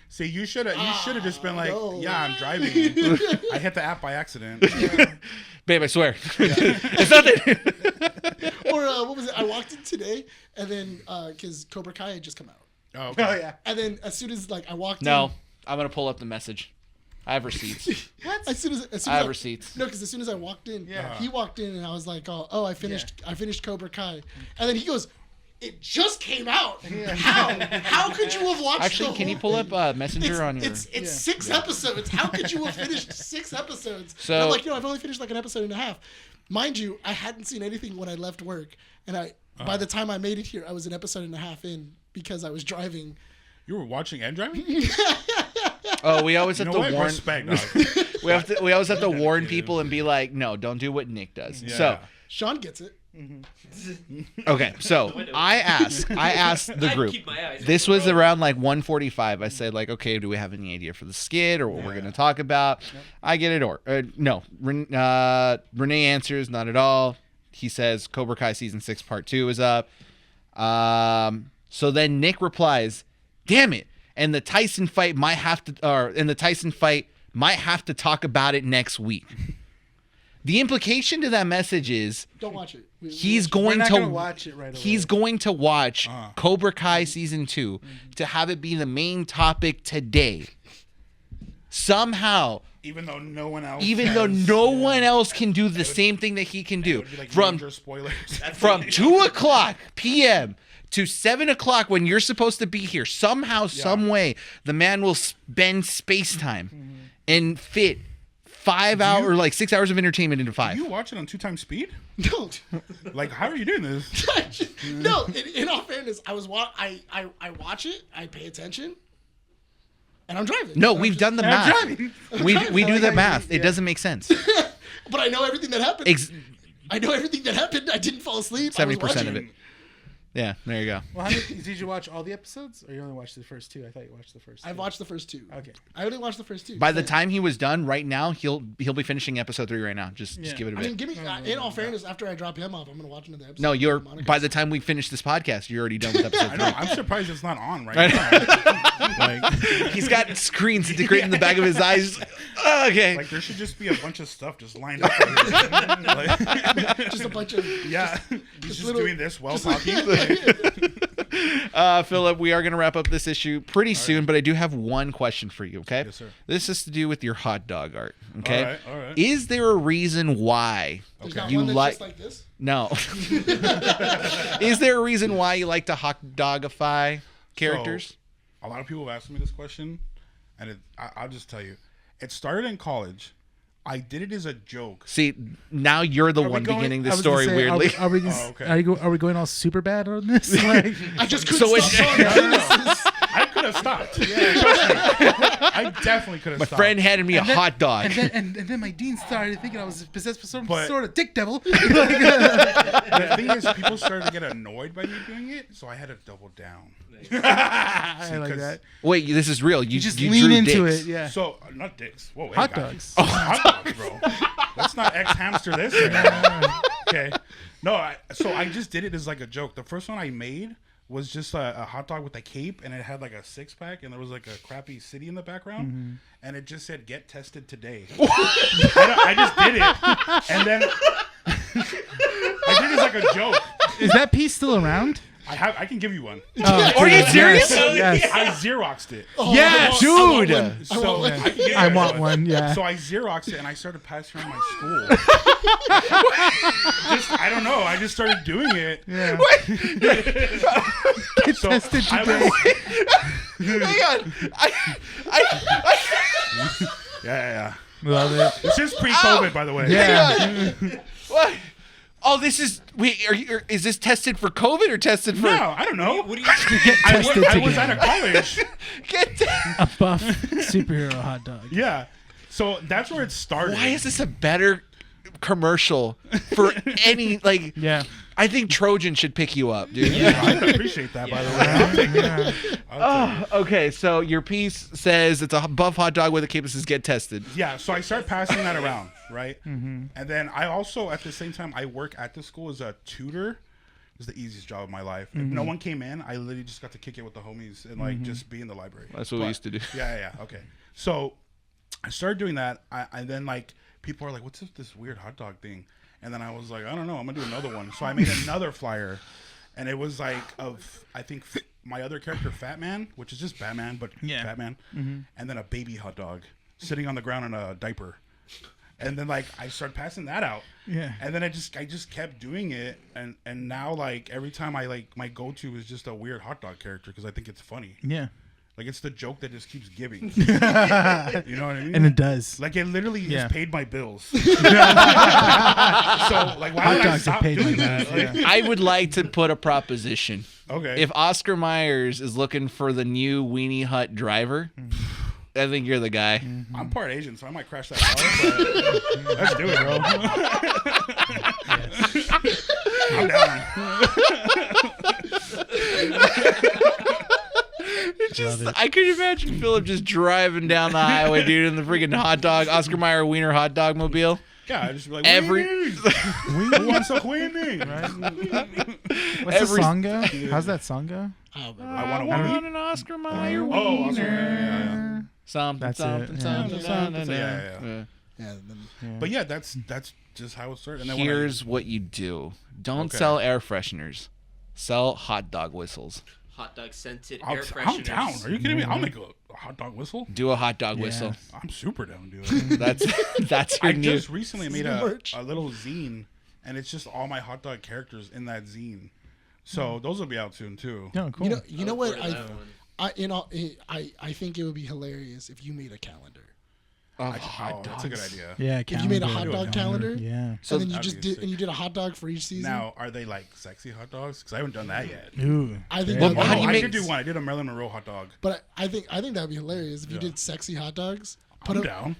[SPEAKER 1] See, you should have just been like,
[SPEAKER 2] no.
[SPEAKER 1] "Yeah, I'm driving. I hit the app by accident."
[SPEAKER 4] Babe, I swear. It's nothing.
[SPEAKER 2] or what was it? I walked in today, and then because Cobra Kai had just come out,
[SPEAKER 1] Oh, okay.
[SPEAKER 3] Oh yeah.
[SPEAKER 2] and then as soon as like I walked
[SPEAKER 4] No,
[SPEAKER 2] in,
[SPEAKER 4] I'm gonna pull up the message. I have receipts.
[SPEAKER 2] As soon as
[SPEAKER 4] I have receipts.
[SPEAKER 2] No, because as soon as I walked in, he walked in and I was like, oh, I finished Cobra Kai, and then he goes, it just came out. How could you have watched?
[SPEAKER 4] Actually, can you pull up Messenger on your?
[SPEAKER 2] It's 6 episodes. How could you have finished 6 episodes?
[SPEAKER 4] So
[SPEAKER 2] and I'm like, I've only finished like an episode and a half. Mind you, I hadn't seen anything when I left work, and by the time I made it here, I was an episode and a half in because I was driving.
[SPEAKER 1] You were watching and driving?
[SPEAKER 4] Oh, we always have to warn.
[SPEAKER 1] Respect, dog.
[SPEAKER 4] we always have to warn people and be like, no, don't do what Nick does.
[SPEAKER 1] Yeah.
[SPEAKER 4] So
[SPEAKER 2] Sean gets it.
[SPEAKER 4] okay, so I asked the
[SPEAKER 5] I
[SPEAKER 4] group.
[SPEAKER 5] keep my eyes
[SPEAKER 4] This
[SPEAKER 5] on the
[SPEAKER 4] was
[SPEAKER 5] road.
[SPEAKER 4] around like 1:45. I said like, okay, do we have any idea for the skit or what we're gonna talk about? I get it or no. Rene answers not at all. He says Cobra Kai season 6 part 2 is up. So then Nick replies, "Damn it!" And the Tyson fight might have to talk about it next week. The implication to that message is
[SPEAKER 2] Don't watch it.
[SPEAKER 4] he's
[SPEAKER 3] We're
[SPEAKER 4] going
[SPEAKER 3] not
[SPEAKER 4] to
[SPEAKER 3] gonna watch it right away.
[SPEAKER 4] He's going to watch Cobra Kai season 2 to have it be the main topic today. Somehow,
[SPEAKER 1] Even though no one else
[SPEAKER 4] can do the same thing that he can do.
[SPEAKER 1] It would be like
[SPEAKER 4] From
[SPEAKER 1] major spoilers.
[SPEAKER 4] from 2:00 p.m. to 7:00 when you're supposed to be here. Somehow, some way, the man will spend space time and fit 5 hours or like 6 hours of entertainment into 5.
[SPEAKER 1] You watch it on 2 times speed?
[SPEAKER 2] No.
[SPEAKER 1] Like, how are you doing this?
[SPEAKER 2] No. In all fairness, I watch it. I pay attention. And I'm driving.
[SPEAKER 4] No, we've done the math. We do the
[SPEAKER 2] I-
[SPEAKER 4] math. It doesn't make sense.
[SPEAKER 2] But I know everything that happened. I know everything that happened. I didn't fall asleep.
[SPEAKER 4] 70% of it. Yeah, there you go.
[SPEAKER 3] Well, did you watch all the episodes, or you only watched the first 2? I thought you watched the first 2.
[SPEAKER 2] I've watched the first 2.
[SPEAKER 3] Okay.
[SPEAKER 2] I only watched the first 2.
[SPEAKER 4] By the time he was done, right now he'll be finishing episode 3 right now. Just give it a
[SPEAKER 2] I
[SPEAKER 4] bit.
[SPEAKER 2] mean, in all fairness, after I drop him off, I'm gonna watch another episode.
[SPEAKER 4] No, you're
[SPEAKER 2] Monica's.
[SPEAKER 4] by the time we finish this podcast, you're already done with episode 3.
[SPEAKER 1] I know. I'm surprised it's not on right now. Like,
[SPEAKER 4] He's got screens integrated in the back of his eyes. Okay.
[SPEAKER 1] like there should just be a bunch of stuff just lined up. Like,
[SPEAKER 2] just a bunch of
[SPEAKER 1] yeah, he's just
[SPEAKER 2] little-
[SPEAKER 1] doing this while talking.
[SPEAKER 4] Philip, we are going to wrap up this issue pretty soon, but I do have one question for you, okay?
[SPEAKER 1] Yes, sir.
[SPEAKER 4] This has to do with your hot dog art, okay?
[SPEAKER 1] All right.
[SPEAKER 4] Is there a reason why
[SPEAKER 2] There's not
[SPEAKER 4] you
[SPEAKER 2] one that's
[SPEAKER 4] like...
[SPEAKER 2] just like this.
[SPEAKER 4] No. Is there a reason why you like to hot dogify characters?
[SPEAKER 1] A lot of people have asked me this question, and I'll just tell you, it started in college. I did it as a joke.
[SPEAKER 4] See, now you're the one beginning the story weirdly.
[SPEAKER 3] Are we going all super bad on this? Like,
[SPEAKER 2] I just couldn't
[SPEAKER 4] So
[SPEAKER 2] stop
[SPEAKER 1] No,
[SPEAKER 2] talking.
[SPEAKER 1] no, no. I could have stopped. Yeah, trust me. I definitely could have
[SPEAKER 4] My
[SPEAKER 1] stopped.
[SPEAKER 4] friend handed me a hot dog.
[SPEAKER 3] and then my dean started thinking I was possessed with some
[SPEAKER 1] But-
[SPEAKER 3] sort of dick devil.
[SPEAKER 1] The thing is, people started to get annoyed by me doing it, so I had to double down.
[SPEAKER 3] I like that.
[SPEAKER 4] Wait, this is real. You
[SPEAKER 3] Just
[SPEAKER 4] you
[SPEAKER 3] lean
[SPEAKER 4] drew
[SPEAKER 3] into
[SPEAKER 4] dicks.
[SPEAKER 3] it. Yeah.
[SPEAKER 1] So, not dicks. Whoa, hey,
[SPEAKER 3] Hot
[SPEAKER 1] guys.
[SPEAKER 3] dogs.
[SPEAKER 1] Oh, hot dogs, bro. Let's not ex-hamster this. Right now. Okay. No, so I just did it as like a joke. The first one I made was just a hot dog with a cape, and it had like a 6-pack, and there was like a crappy city in the background, and it just said "Get tested today." I just did it, and then I did it as like a joke.
[SPEAKER 3] Is that piece still around?
[SPEAKER 1] I can give you one.
[SPEAKER 4] Are you serious?
[SPEAKER 3] Yes.
[SPEAKER 1] I Xeroxed it.
[SPEAKER 4] Yeah,
[SPEAKER 2] want
[SPEAKER 4] dude.
[SPEAKER 2] one.
[SPEAKER 1] So I can give you
[SPEAKER 3] I want one. Yeah.
[SPEAKER 1] So I Xeroxed it and I started passing around my school. I don't know. I just started doing it.
[SPEAKER 3] Yeah.
[SPEAKER 1] So
[SPEAKER 3] tested
[SPEAKER 1] I
[SPEAKER 3] today.
[SPEAKER 1] was,
[SPEAKER 4] Hang on.
[SPEAKER 1] yeah.
[SPEAKER 3] Love it.
[SPEAKER 1] This is pre-COVID, by the way.
[SPEAKER 3] Yeah.
[SPEAKER 4] What? Oh, this is. Wait, is this tested for COVID or tested for?
[SPEAKER 1] No, I don't know.
[SPEAKER 5] What do you?
[SPEAKER 1] I
[SPEAKER 3] tested
[SPEAKER 1] was
[SPEAKER 3] today.
[SPEAKER 1] at a college.
[SPEAKER 3] A buff superhero hot dog.
[SPEAKER 1] Yeah. So that's where it started.
[SPEAKER 4] Why is this a better commercial for any like?
[SPEAKER 3] Yeah.
[SPEAKER 4] I think Trojan should pick you up, dude.
[SPEAKER 1] Yeah, I appreciate that, by the way. I'll take it. I'll take it.
[SPEAKER 4] Okay, so your piece says it's a buff hot dog with a cape that says "Get tested."
[SPEAKER 1] Yeah, so I started passing that around, right? And then I also, at the same time, I work at the school as a tutor. It was the easiest job of my life. If no one came in, I literally just got to kick it with the homies and like just be in the library.
[SPEAKER 4] That's what we used to do.
[SPEAKER 1] Yeah. Okay. So I started doing that. And then like people are like, "What's this weird hot dog thing?" And then I was like, "I don't know. I'm gonna do another one." So I made another flyer, and it was like I think my other character, Fat Man, which is just Batman, but
[SPEAKER 3] Yeah.
[SPEAKER 1] Batman, and then a baby hot dog. sitting on the ground in a diaper. And then like I started passing that out.
[SPEAKER 3] Yeah.
[SPEAKER 1] And then I just kept doing it, and now like every time I like my go-to is just a weird hot dog character because I think it's funny.
[SPEAKER 3] Yeah.
[SPEAKER 1] Like it's the joke that just keeps giving. You know what I mean?
[SPEAKER 3] And it does.
[SPEAKER 1] Like it literally
[SPEAKER 3] Yeah.
[SPEAKER 1] has paid my bills. So like why
[SPEAKER 3] Hot
[SPEAKER 1] would I
[SPEAKER 3] dogs have
[SPEAKER 1] stop
[SPEAKER 3] paid my
[SPEAKER 1] doing that?
[SPEAKER 3] bills,
[SPEAKER 1] Like,
[SPEAKER 4] I would like to put a proposition.
[SPEAKER 1] okay.
[SPEAKER 4] If Oscar Myers is looking for the new Weenie Hut driver, I think you're the guy.
[SPEAKER 1] I'm part Asian, so I might crash that car. But let's do it, bro. I'm down.
[SPEAKER 4] I could imagine Philip just driving down the highway, dude, in the freaking hot dog, Oscar Mayer Wiener hot dog mobile.
[SPEAKER 1] Yeah, I just be like
[SPEAKER 4] Every-
[SPEAKER 1] Weenie. Who wants a Weenie?
[SPEAKER 3] What's
[SPEAKER 4] Every-
[SPEAKER 3] the song go? How's that song go?
[SPEAKER 1] I want a
[SPEAKER 4] I
[SPEAKER 1] Weenie.
[SPEAKER 4] want an Oscar Mayer
[SPEAKER 1] Oh,
[SPEAKER 4] Wiener.
[SPEAKER 1] Oscar Mayer, yeah.
[SPEAKER 4] Something,
[SPEAKER 3] That's it,
[SPEAKER 4] something,
[SPEAKER 3] yeah.
[SPEAKER 4] something, something.
[SPEAKER 1] Yeah.
[SPEAKER 2] Yeah. Then,
[SPEAKER 1] But yeah, that's just how it started. And then when I-
[SPEAKER 4] Here's what you do. Don't
[SPEAKER 1] Okay.
[SPEAKER 4] sell air fresheners. Sell hot dog whistles.
[SPEAKER 5] Hot dog scented
[SPEAKER 1] I'm,
[SPEAKER 5] air
[SPEAKER 1] I'm
[SPEAKER 5] fresheners.
[SPEAKER 1] down. Are you kidding me? I'll make a hot dog whistle.
[SPEAKER 4] Do a hot dog
[SPEAKER 3] Yeah.
[SPEAKER 4] whistle.
[SPEAKER 1] I'm super down, dude.
[SPEAKER 4] That's your
[SPEAKER 1] I
[SPEAKER 4] new.
[SPEAKER 1] just recently made
[SPEAKER 2] Merch.
[SPEAKER 1] a little zine, and it's just all my hot dog characters in that zine. So those will be out soon too.
[SPEAKER 3] No, cool.
[SPEAKER 2] you know what?
[SPEAKER 5] Look for that one.
[SPEAKER 2] I think it would be hilarious if you made a calendar.
[SPEAKER 1] That's a good idea.
[SPEAKER 3] Yeah,
[SPEAKER 2] If you made a
[SPEAKER 3] calendar.
[SPEAKER 2] hot dog calendar,
[SPEAKER 3] Yeah.
[SPEAKER 2] and then you
[SPEAKER 1] That'd
[SPEAKER 2] just
[SPEAKER 1] be
[SPEAKER 2] did
[SPEAKER 1] sick.
[SPEAKER 2] and you did a hot dog for each season.
[SPEAKER 1] Now, are they like sexy hot dogs? Because I haven't done that yet.
[SPEAKER 3] Ooh.
[SPEAKER 2] I think
[SPEAKER 3] Well,
[SPEAKER 2] that'd
[SPEAKER 4] how
[SPEAKER 2] be
[SPEAKER 4] do you
[SPEAKER 1] I
[SPEAKER 4] make-
[SPEAKER 1] did do one. I did a Marilyn Monroe hot dog.
[SPEAKER 2] But I think that'd be hilarious if you
[SPEAKER 1] Yeah.
[SPEAKER 2] did sexy hot dogs.
[SPEAKER 1] I'm down.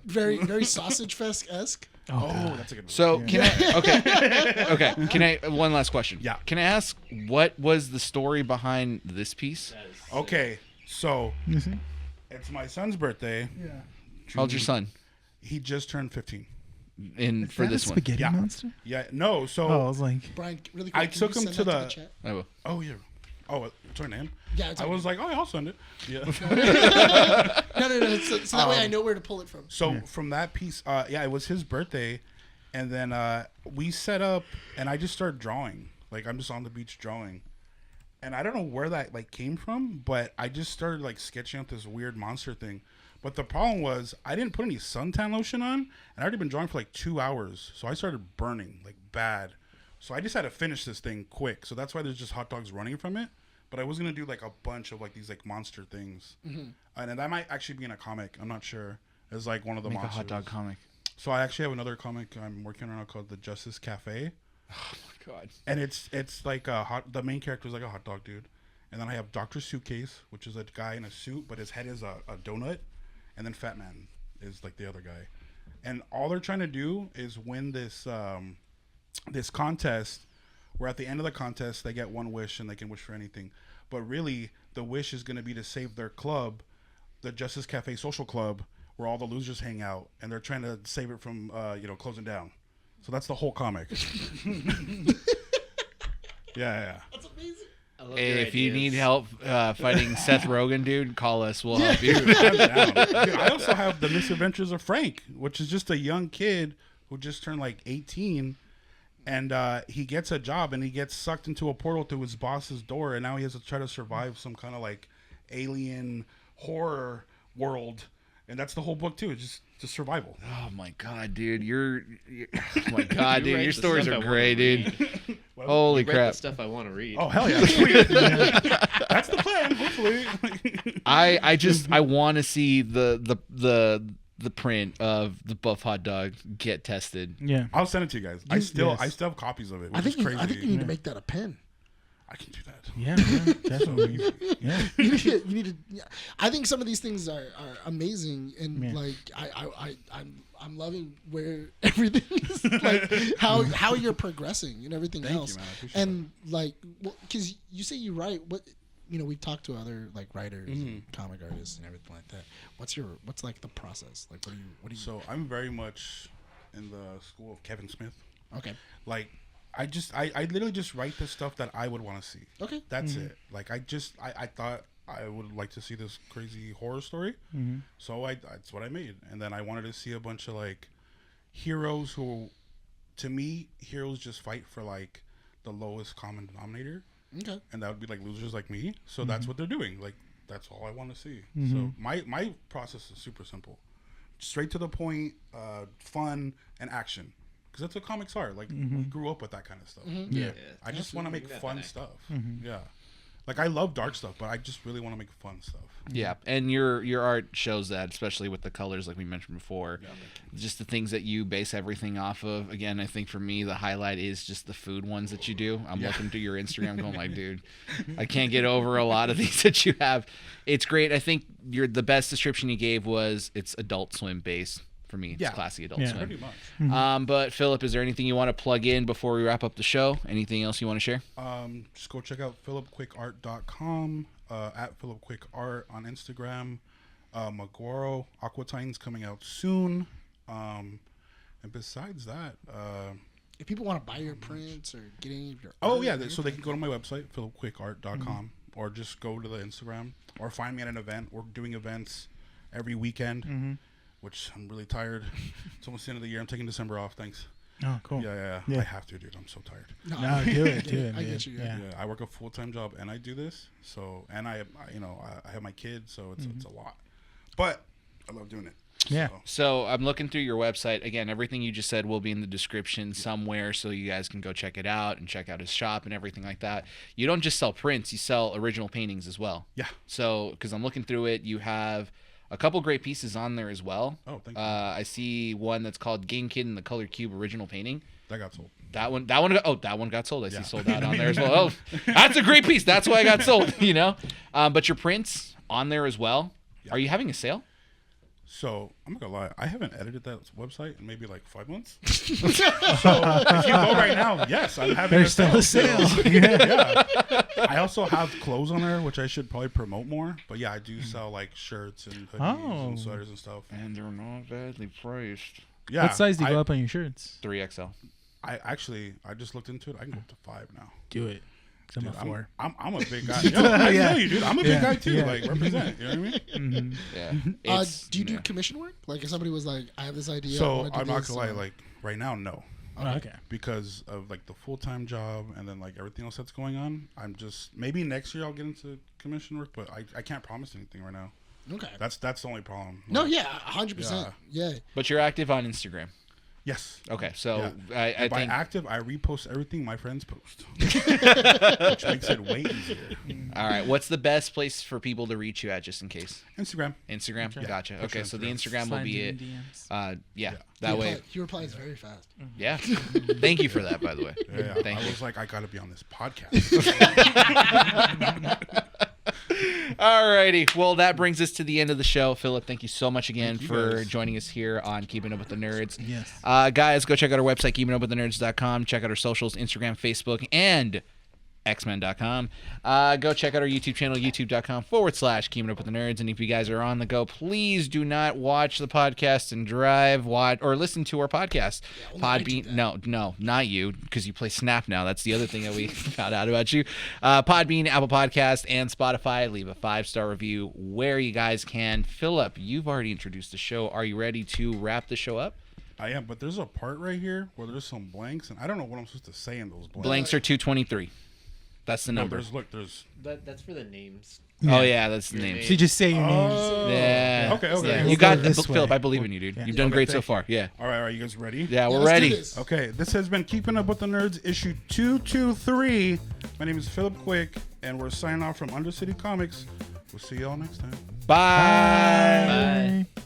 [SPEAKER 2] Very sausage fest esque.
[SPEAKER 1] Oh, that's a good one.
[SPEAKER 4] So can I? Okay. Can I? One last question.
[SPEAKER 1] Yeah.
[SPEAKER 4] Can I ask what was the story behind this piece?
[SPEAKER 1] Okay, so
[SPEAKER 3] You see?
[SPEAKER 1] it's my son's birthday.
[SPEAKER 3] Yeah.
[SPEAKER 4] How old's your son?
[SPEAKER 1] He just turned 15.
[SPEAKER 4] For this one.
[SPEAKER 3] Spaghetti
[SPEAKER 1] Yeah.
[SPEAKER 3] monster?
[SPEAKER 1] Yeah, no. So
[SPEAKER 3] Oh, I was like,
[SPEAKER 2] Brian, really quick,
[SPEAKER 1] I
[SPEAKER 2] can
[SPEAKER 1] took
[SPEAKER 2] you
[SPEAKER 1] him
[SPEAKER 2] send
[SPEAKER 1] to
[SPEAKER 2] that
[SPEAKER 1] the-
[SPEAKER 2] chat?
[SPEAKER 4] I will.
[SPEAKER 1] oh yeah. Oh, it's her name.
[SPEAKER 2] Yeah, it's
[SPEAKER 1] I
[SPEAKER 2] okay.
[SPEAKER 1] was like, oh, I'll send it. Yeah.
[SPEAKER 2] No. So that way I know where to pull it from.
[SPEAKER 1] So from that piece, yeah, it was his birthday, and then we set up, and I just started drawing. Like I'm just on the beach drawing, and I don't know where that like came from, but I just started like sketching out this weird monster thing. But the problem was I didn't put any suntan lotion on, and I already been drawing for like 2 hours, so I started burning like bad. So I just had to finish this thing quick. So that's why there's just hot dogs running from it. But I was gonna do like a bunch of like these like monster things, and then that might actually be in a comic. I'm not sure. It's like one of the
[SPEAKER 4] Make a
[SPEAKER 1] monsters.
[SPEAKER 4] hot dog comic.
[SPEAKER 1] So I actually have another comic I'm working on now called The Justice Cafe,
[SPEAKER 4] Oh my god.
[SPEAKER 1] and it's like a hot. The main character is like a hot dog dude, and then I have Doctor Suitcase, which is a guy in a suit, but his head is a donut, and then Fat Man is like the other guy, and all they're trying to do is win this this contest. Where at the end of the contest they get one wish and they can wish for anything, but really the wish is going to be to save their club, the Justice Cafe Social Club, where all the losers hang out, and they're trying to save it from closing down. So that's the whole comic. yeah.
[SPEAKER 2] That's amazing.
[SPEAKER 5] I love
[SPEAKER 4] Hey,
[SPEAKER 5] your
[SPEAKER 4] if you
[SPEAKER 5] ideas.
[SPEAKER 4] need help fighting Seth Rogen, dude, call us. We'll help you.
[SPEAKER 1] Dude, I'm down. Dude, I also have The Misadventures of Frank, which is just a young kid who just turned like 18, and he gets a job and he gets sucked into a portal through his boss's door, and now he has to try to survive some kind of like alien horror world, and that's the whole book too. It's just survival.
[SPEAKER 4] Oh my god, dude, oh my god,
[SPEAKER 5] You
[SPEAKER 4] dude,
[SPEAKER 5] write
[SPEAKER 4] your
[SPEAKER 5] the
[SPEAKER 4] stories
[SPEAKER 5] stuff
[SPEAKER 4] are
[SPEAKER 5] I wanna
[SPEAKER 4] great,
[SPEAKER 5] read.
[SPEAKER 4] dude. Holy
[SPEAKER 5] You write
[SPEAKER 4] crap!
[SPEAKER 5] the stuff I want to read.
[SPEAKER 1] Oh hell yeah, sweet. That's the plan. Hopefully.
[SPEAKER 4] I want to see the print of the buff hot dog get tested.
[SPEAKER 3] yeah.
[SPEAKER 1] I'll send it to you guys. I still
[SPEAKER 3] Yes.
[SPEAKER 1] have copies of it, which
[SPEAKER 2] I think
[SPEAKER 1] is crazy.
[SPEAKER 2] I think you need to make that a pen.
[SPEAKER 1] I can do that.
[SPEAKER 3] Yeah, definitely. Yeah.
[SPEAKER 2] You need to. Yeah. I think some of these things are amazing, and
[SPEAKER 3] Yeah.
[SPEAKER 2] like I'm loving where everything is like how you're progressing and everything
[SPEAKER 1] Thank you,
[SPEAKER 2] else.
[SPEAKER 1] man. I appreciate
[SPEAKER 2] And like, because you say you write what. We've talked to other like writers, and comic artists, and everything like that. What's like the process? Like, what do you?
[SPEAKER 1] So I'm very much in the school of Kevin Smith.
[SPEAKER 2] Okay.
[SPEAKER 1] Like, I literally just write the stuff that I would want to see.
[SPEAKER 2] Okay.
[SPEAKER 1] That's it. Like, I thought I would like to see this crazy horror story. So that's what I made. And then I wanted to see a bunch of like heroes who, to me, heroes just fight for like the lowest common denominator.
[SPEAKER 2] Okay.
[SPEAKER 1] And that would be like losers like me. So that's what they're doing. Like, that's all I want to see. So my process is super simple, straight to the point, fun and action, because that's what comics are. Like we grew up with that kind of stuff.
[SPEAKER 3] Yeah.
[SPEAKER 1] I just want to make fun stuff.
[SPEAKER 3] Mm-hmm.
[SPEAKER 1] Yeah, like I love dark stuff, but I just really want to make fun stuff.
[SPEAKER 4] Yeah, and your art shows that, especially with the colors, like we mentioned before. Just the things that you base everything off of. Again, I think for me, the highlight is just the food ones that you do. I'm looking through your Instagram, going like, dude, I can't get over a lot of these that you have. It's great. I think the best description you gave was it's Adult Swim based. For me, it's classy Adult Swim.
[SPEAKER 1] Pretty much.
[SPEAKER 4] But Phillip, is there anything you want to plug in before we wrap up the show? Anything else you want to share?
[SPEAKER 1] Just go check out phillipquickart.com, at Phillip Quick Art on Instagram. Magoro Aquatine's coming out soon. And besides that,
[SPEAKER 2] If people want to buy your prints or get any of your
[SPEAKER 1] so they can go to my website, phillipquickart.com, or just go to the Instagram, or find me at an event. We're doing events every weekend, which I'm really tired. It's almost the end of the year. I'm taking December off. Thanks.
[SPEAKER 3] Oh, cool.
[SPEAKER 1] Yeah. I have to, dude. I'm so tired.
[SPEAKER 3] No, do it.
[SPEAKER 2] I get you.
[SPEAKER 3] Yeah.
[SPEAKER 1] I work a full-time job and I do this. So, and I have my kids, so it's a lot. But I love doing it.
[SPEAKER 3] Yeah.
[SPEAKER 4] So I'm looking through your website. Again, everything you just said will be in the description somewhere, so you guys can go check it out and check out his shop and everything like that. You don't just sell prints, you sell original paintings as well.
[SPEAKER 1] Yeah.
[SPEAKER 4] So, because I'm looking through it, you have a couple great pieces on there as well.
[SPEAKER 1] Oh, thank you.
[SPEAKER 4] I see one that's called Game Kid in the Color Cube original painting.
[SPEAKER 1] That got sold.
[SPEAKER 4] That one got sold. I see sold out on there as well. Oh, that's a great piece. That's why I got sold, But your prints on there as well.
[SPEAKER 1] Yeah.
[SPEAKER 4] Are you having a sale?
[SPEAKER 1] So I'm not gonna lie, I haven't edited that website in maybe like 5 months. So if you go right now, yes, I'm having
[SPEAKER 3] There's still a sale.
[SPEAKER 1] Yeah. I also have clothes on there, which I should probably promote more. But yeah, I do sell like shirts and hoodies and sweaters and stuff.
[SPEAKER 4] And they're not badly priced.
[SPEAKER 1] Yeah.
[SPEAKER 3] What size do you go up on your shirts?
[SPEAKER 4] 3XL.
[SPEAKER 1] I just looked into it. I can go up to 5 now.
[SPEAKER 3] Do it. I'm a 4.
[SPEAKER 1] I'm a big guy. Yo, I know you, dude. I'm a big guy too.
[SPEAKER 3] Yeah.
[SPEAKER 1] Like represent. You know what I mean?
[SPEAKER 4] Yeah.
[SPEAKER 2] Do you do commission work? Like if somebody was like, I have this idea.
[SPEAKER 1] So I'm not gonna lie. Like right now, no.
[SPEAKER 3] Okay.
[SPEAKER 1] Because of like the full-time job and then like everything else that's going on, I'm just maybe next year I'll get into commission work, but I can't promise anything right now.
[SPEAKER 2] Okay.
[SPEAKER 1] That's the only problem.
[SPEAKER 2] No,
[SPEAKER 1] Like,
[SPEAKER 2] yeah, 100%. Yeah.
[SPEAKER 4] But you're active on Instagram.
[SPEAKER 1] Yes.
[SPEAKER 4] Okay, so
[SPEAKER 1] Yeah.
[SPEAKER 4] I
[SPEAKER 1] By
[SPEAKER 4] think.
[SPEAKER 1] active, I repost everything my friends post, which makes it way easier.
[SPEAKER 4] All right, what's the best place for people to reach you at, just in case?
[SPEAKER 1] Instagram.
[SPEAKER 4] Instagram.
[SPEAKER 3] Okay.
[SPEAKER 4] Gotcha.
[SPEAKER 1] For
[SPEAKER 4] Okay,
[SPEAKER 1] sure,
[SPEAKER 4] so the
[SPEAKER 1] Instagram.
[SPEAKER 4] Instagram will be it. That way.
[SPEAKER 2] He replies very fast.
[SPEAKER 4] Yeah. Thank you for that, by the way.
[SPEAKER 1] Yeah,
[SPEAKER 4] Thank
[SPEAKER 1] I
[SPEAKER 4] you.
[SPEAKER 1] was like, I gotta be on this podcast.
[SPEAKER 4] Alrighty, well that brings us to the end of the show. Phillip, thank you so much again
[SPEAKER 1] Thank you,
[SPEAKER 4] for
[SPEAKER 1] guys.
[SPEAKER 4] joining us here on Keeping Up with the Nerds.
[SPEAKER 3] Yes.
[SPEAKER 4] Guys, go check out our website, keepingupwiththenerds.com. Check out our socials, Instagram, Facebook, and xmen.com. Go check out our YouTube channel, youtube.com/Keeping Up with the Nerds. And if you guys are on the go, please do not watch the podcast and drive, watch, or listen to our podcast. Podbean, no, not you, because you play Snap now. That's the other thing that we found out about you. Podbean, Apple Podcast, and Spotify. Leave a 5-star review where you guys can. Phillip, you've already introduced the show. Are you ready to wrap the show up?
[SPEAKER 1] I am, but there's a part right here where there's some blanks, and I don't know what I'm supposed to say in those blanks.
[SPEAKER 4] Blanks are 223. That's the
[SPEAKER 1] No,
[SPEAKER 4] number.
[SPEAKER 1] there's.
[SPEAKER 5] That's for the names.
[SPEAKER 4] Oh, yeah, that's the name.
[SPEAKER 3] So you just say your names.
[SPEAKER 4] Yeah.
[SPEAKER 1] Okay.
[SPEAKER 4] Yeah.
[SPEAKER 3] We'll
[SPEAKER 4] You got
[SPEAKER 3] go
[SPEAKER 4] this,
[SPEAKER 3] this
[SPEAKER 4] Phillip.
[SPEAKER 3] way.
[SPEAKER 4] I believe in you, dude.
[SPEAKER 3] Yeah.
[SPEAKER 4] You've done
[SPEAKER 1] Okay,
[SPEAKER 4] great so
[SPEAKER 1] thank
[SPEAKER 4] far. Yeah.
[SPEAKER 1] All right, you guys ready?
[SPEAKER 4] Yeah, we're
[SPEAKER 2] let's do
[SPEAKER 4] ready.
[SPEAKER 2] this.
[SPEAKER 1] Okay, this has been Keeping Up with the Nerds, issue 223. My name is Phillip Quick, and we're signing off from Undercity Comics. We'll see y'all next time.
[SPEAKER 4] Bye.
[SPEAKER 5] Bye.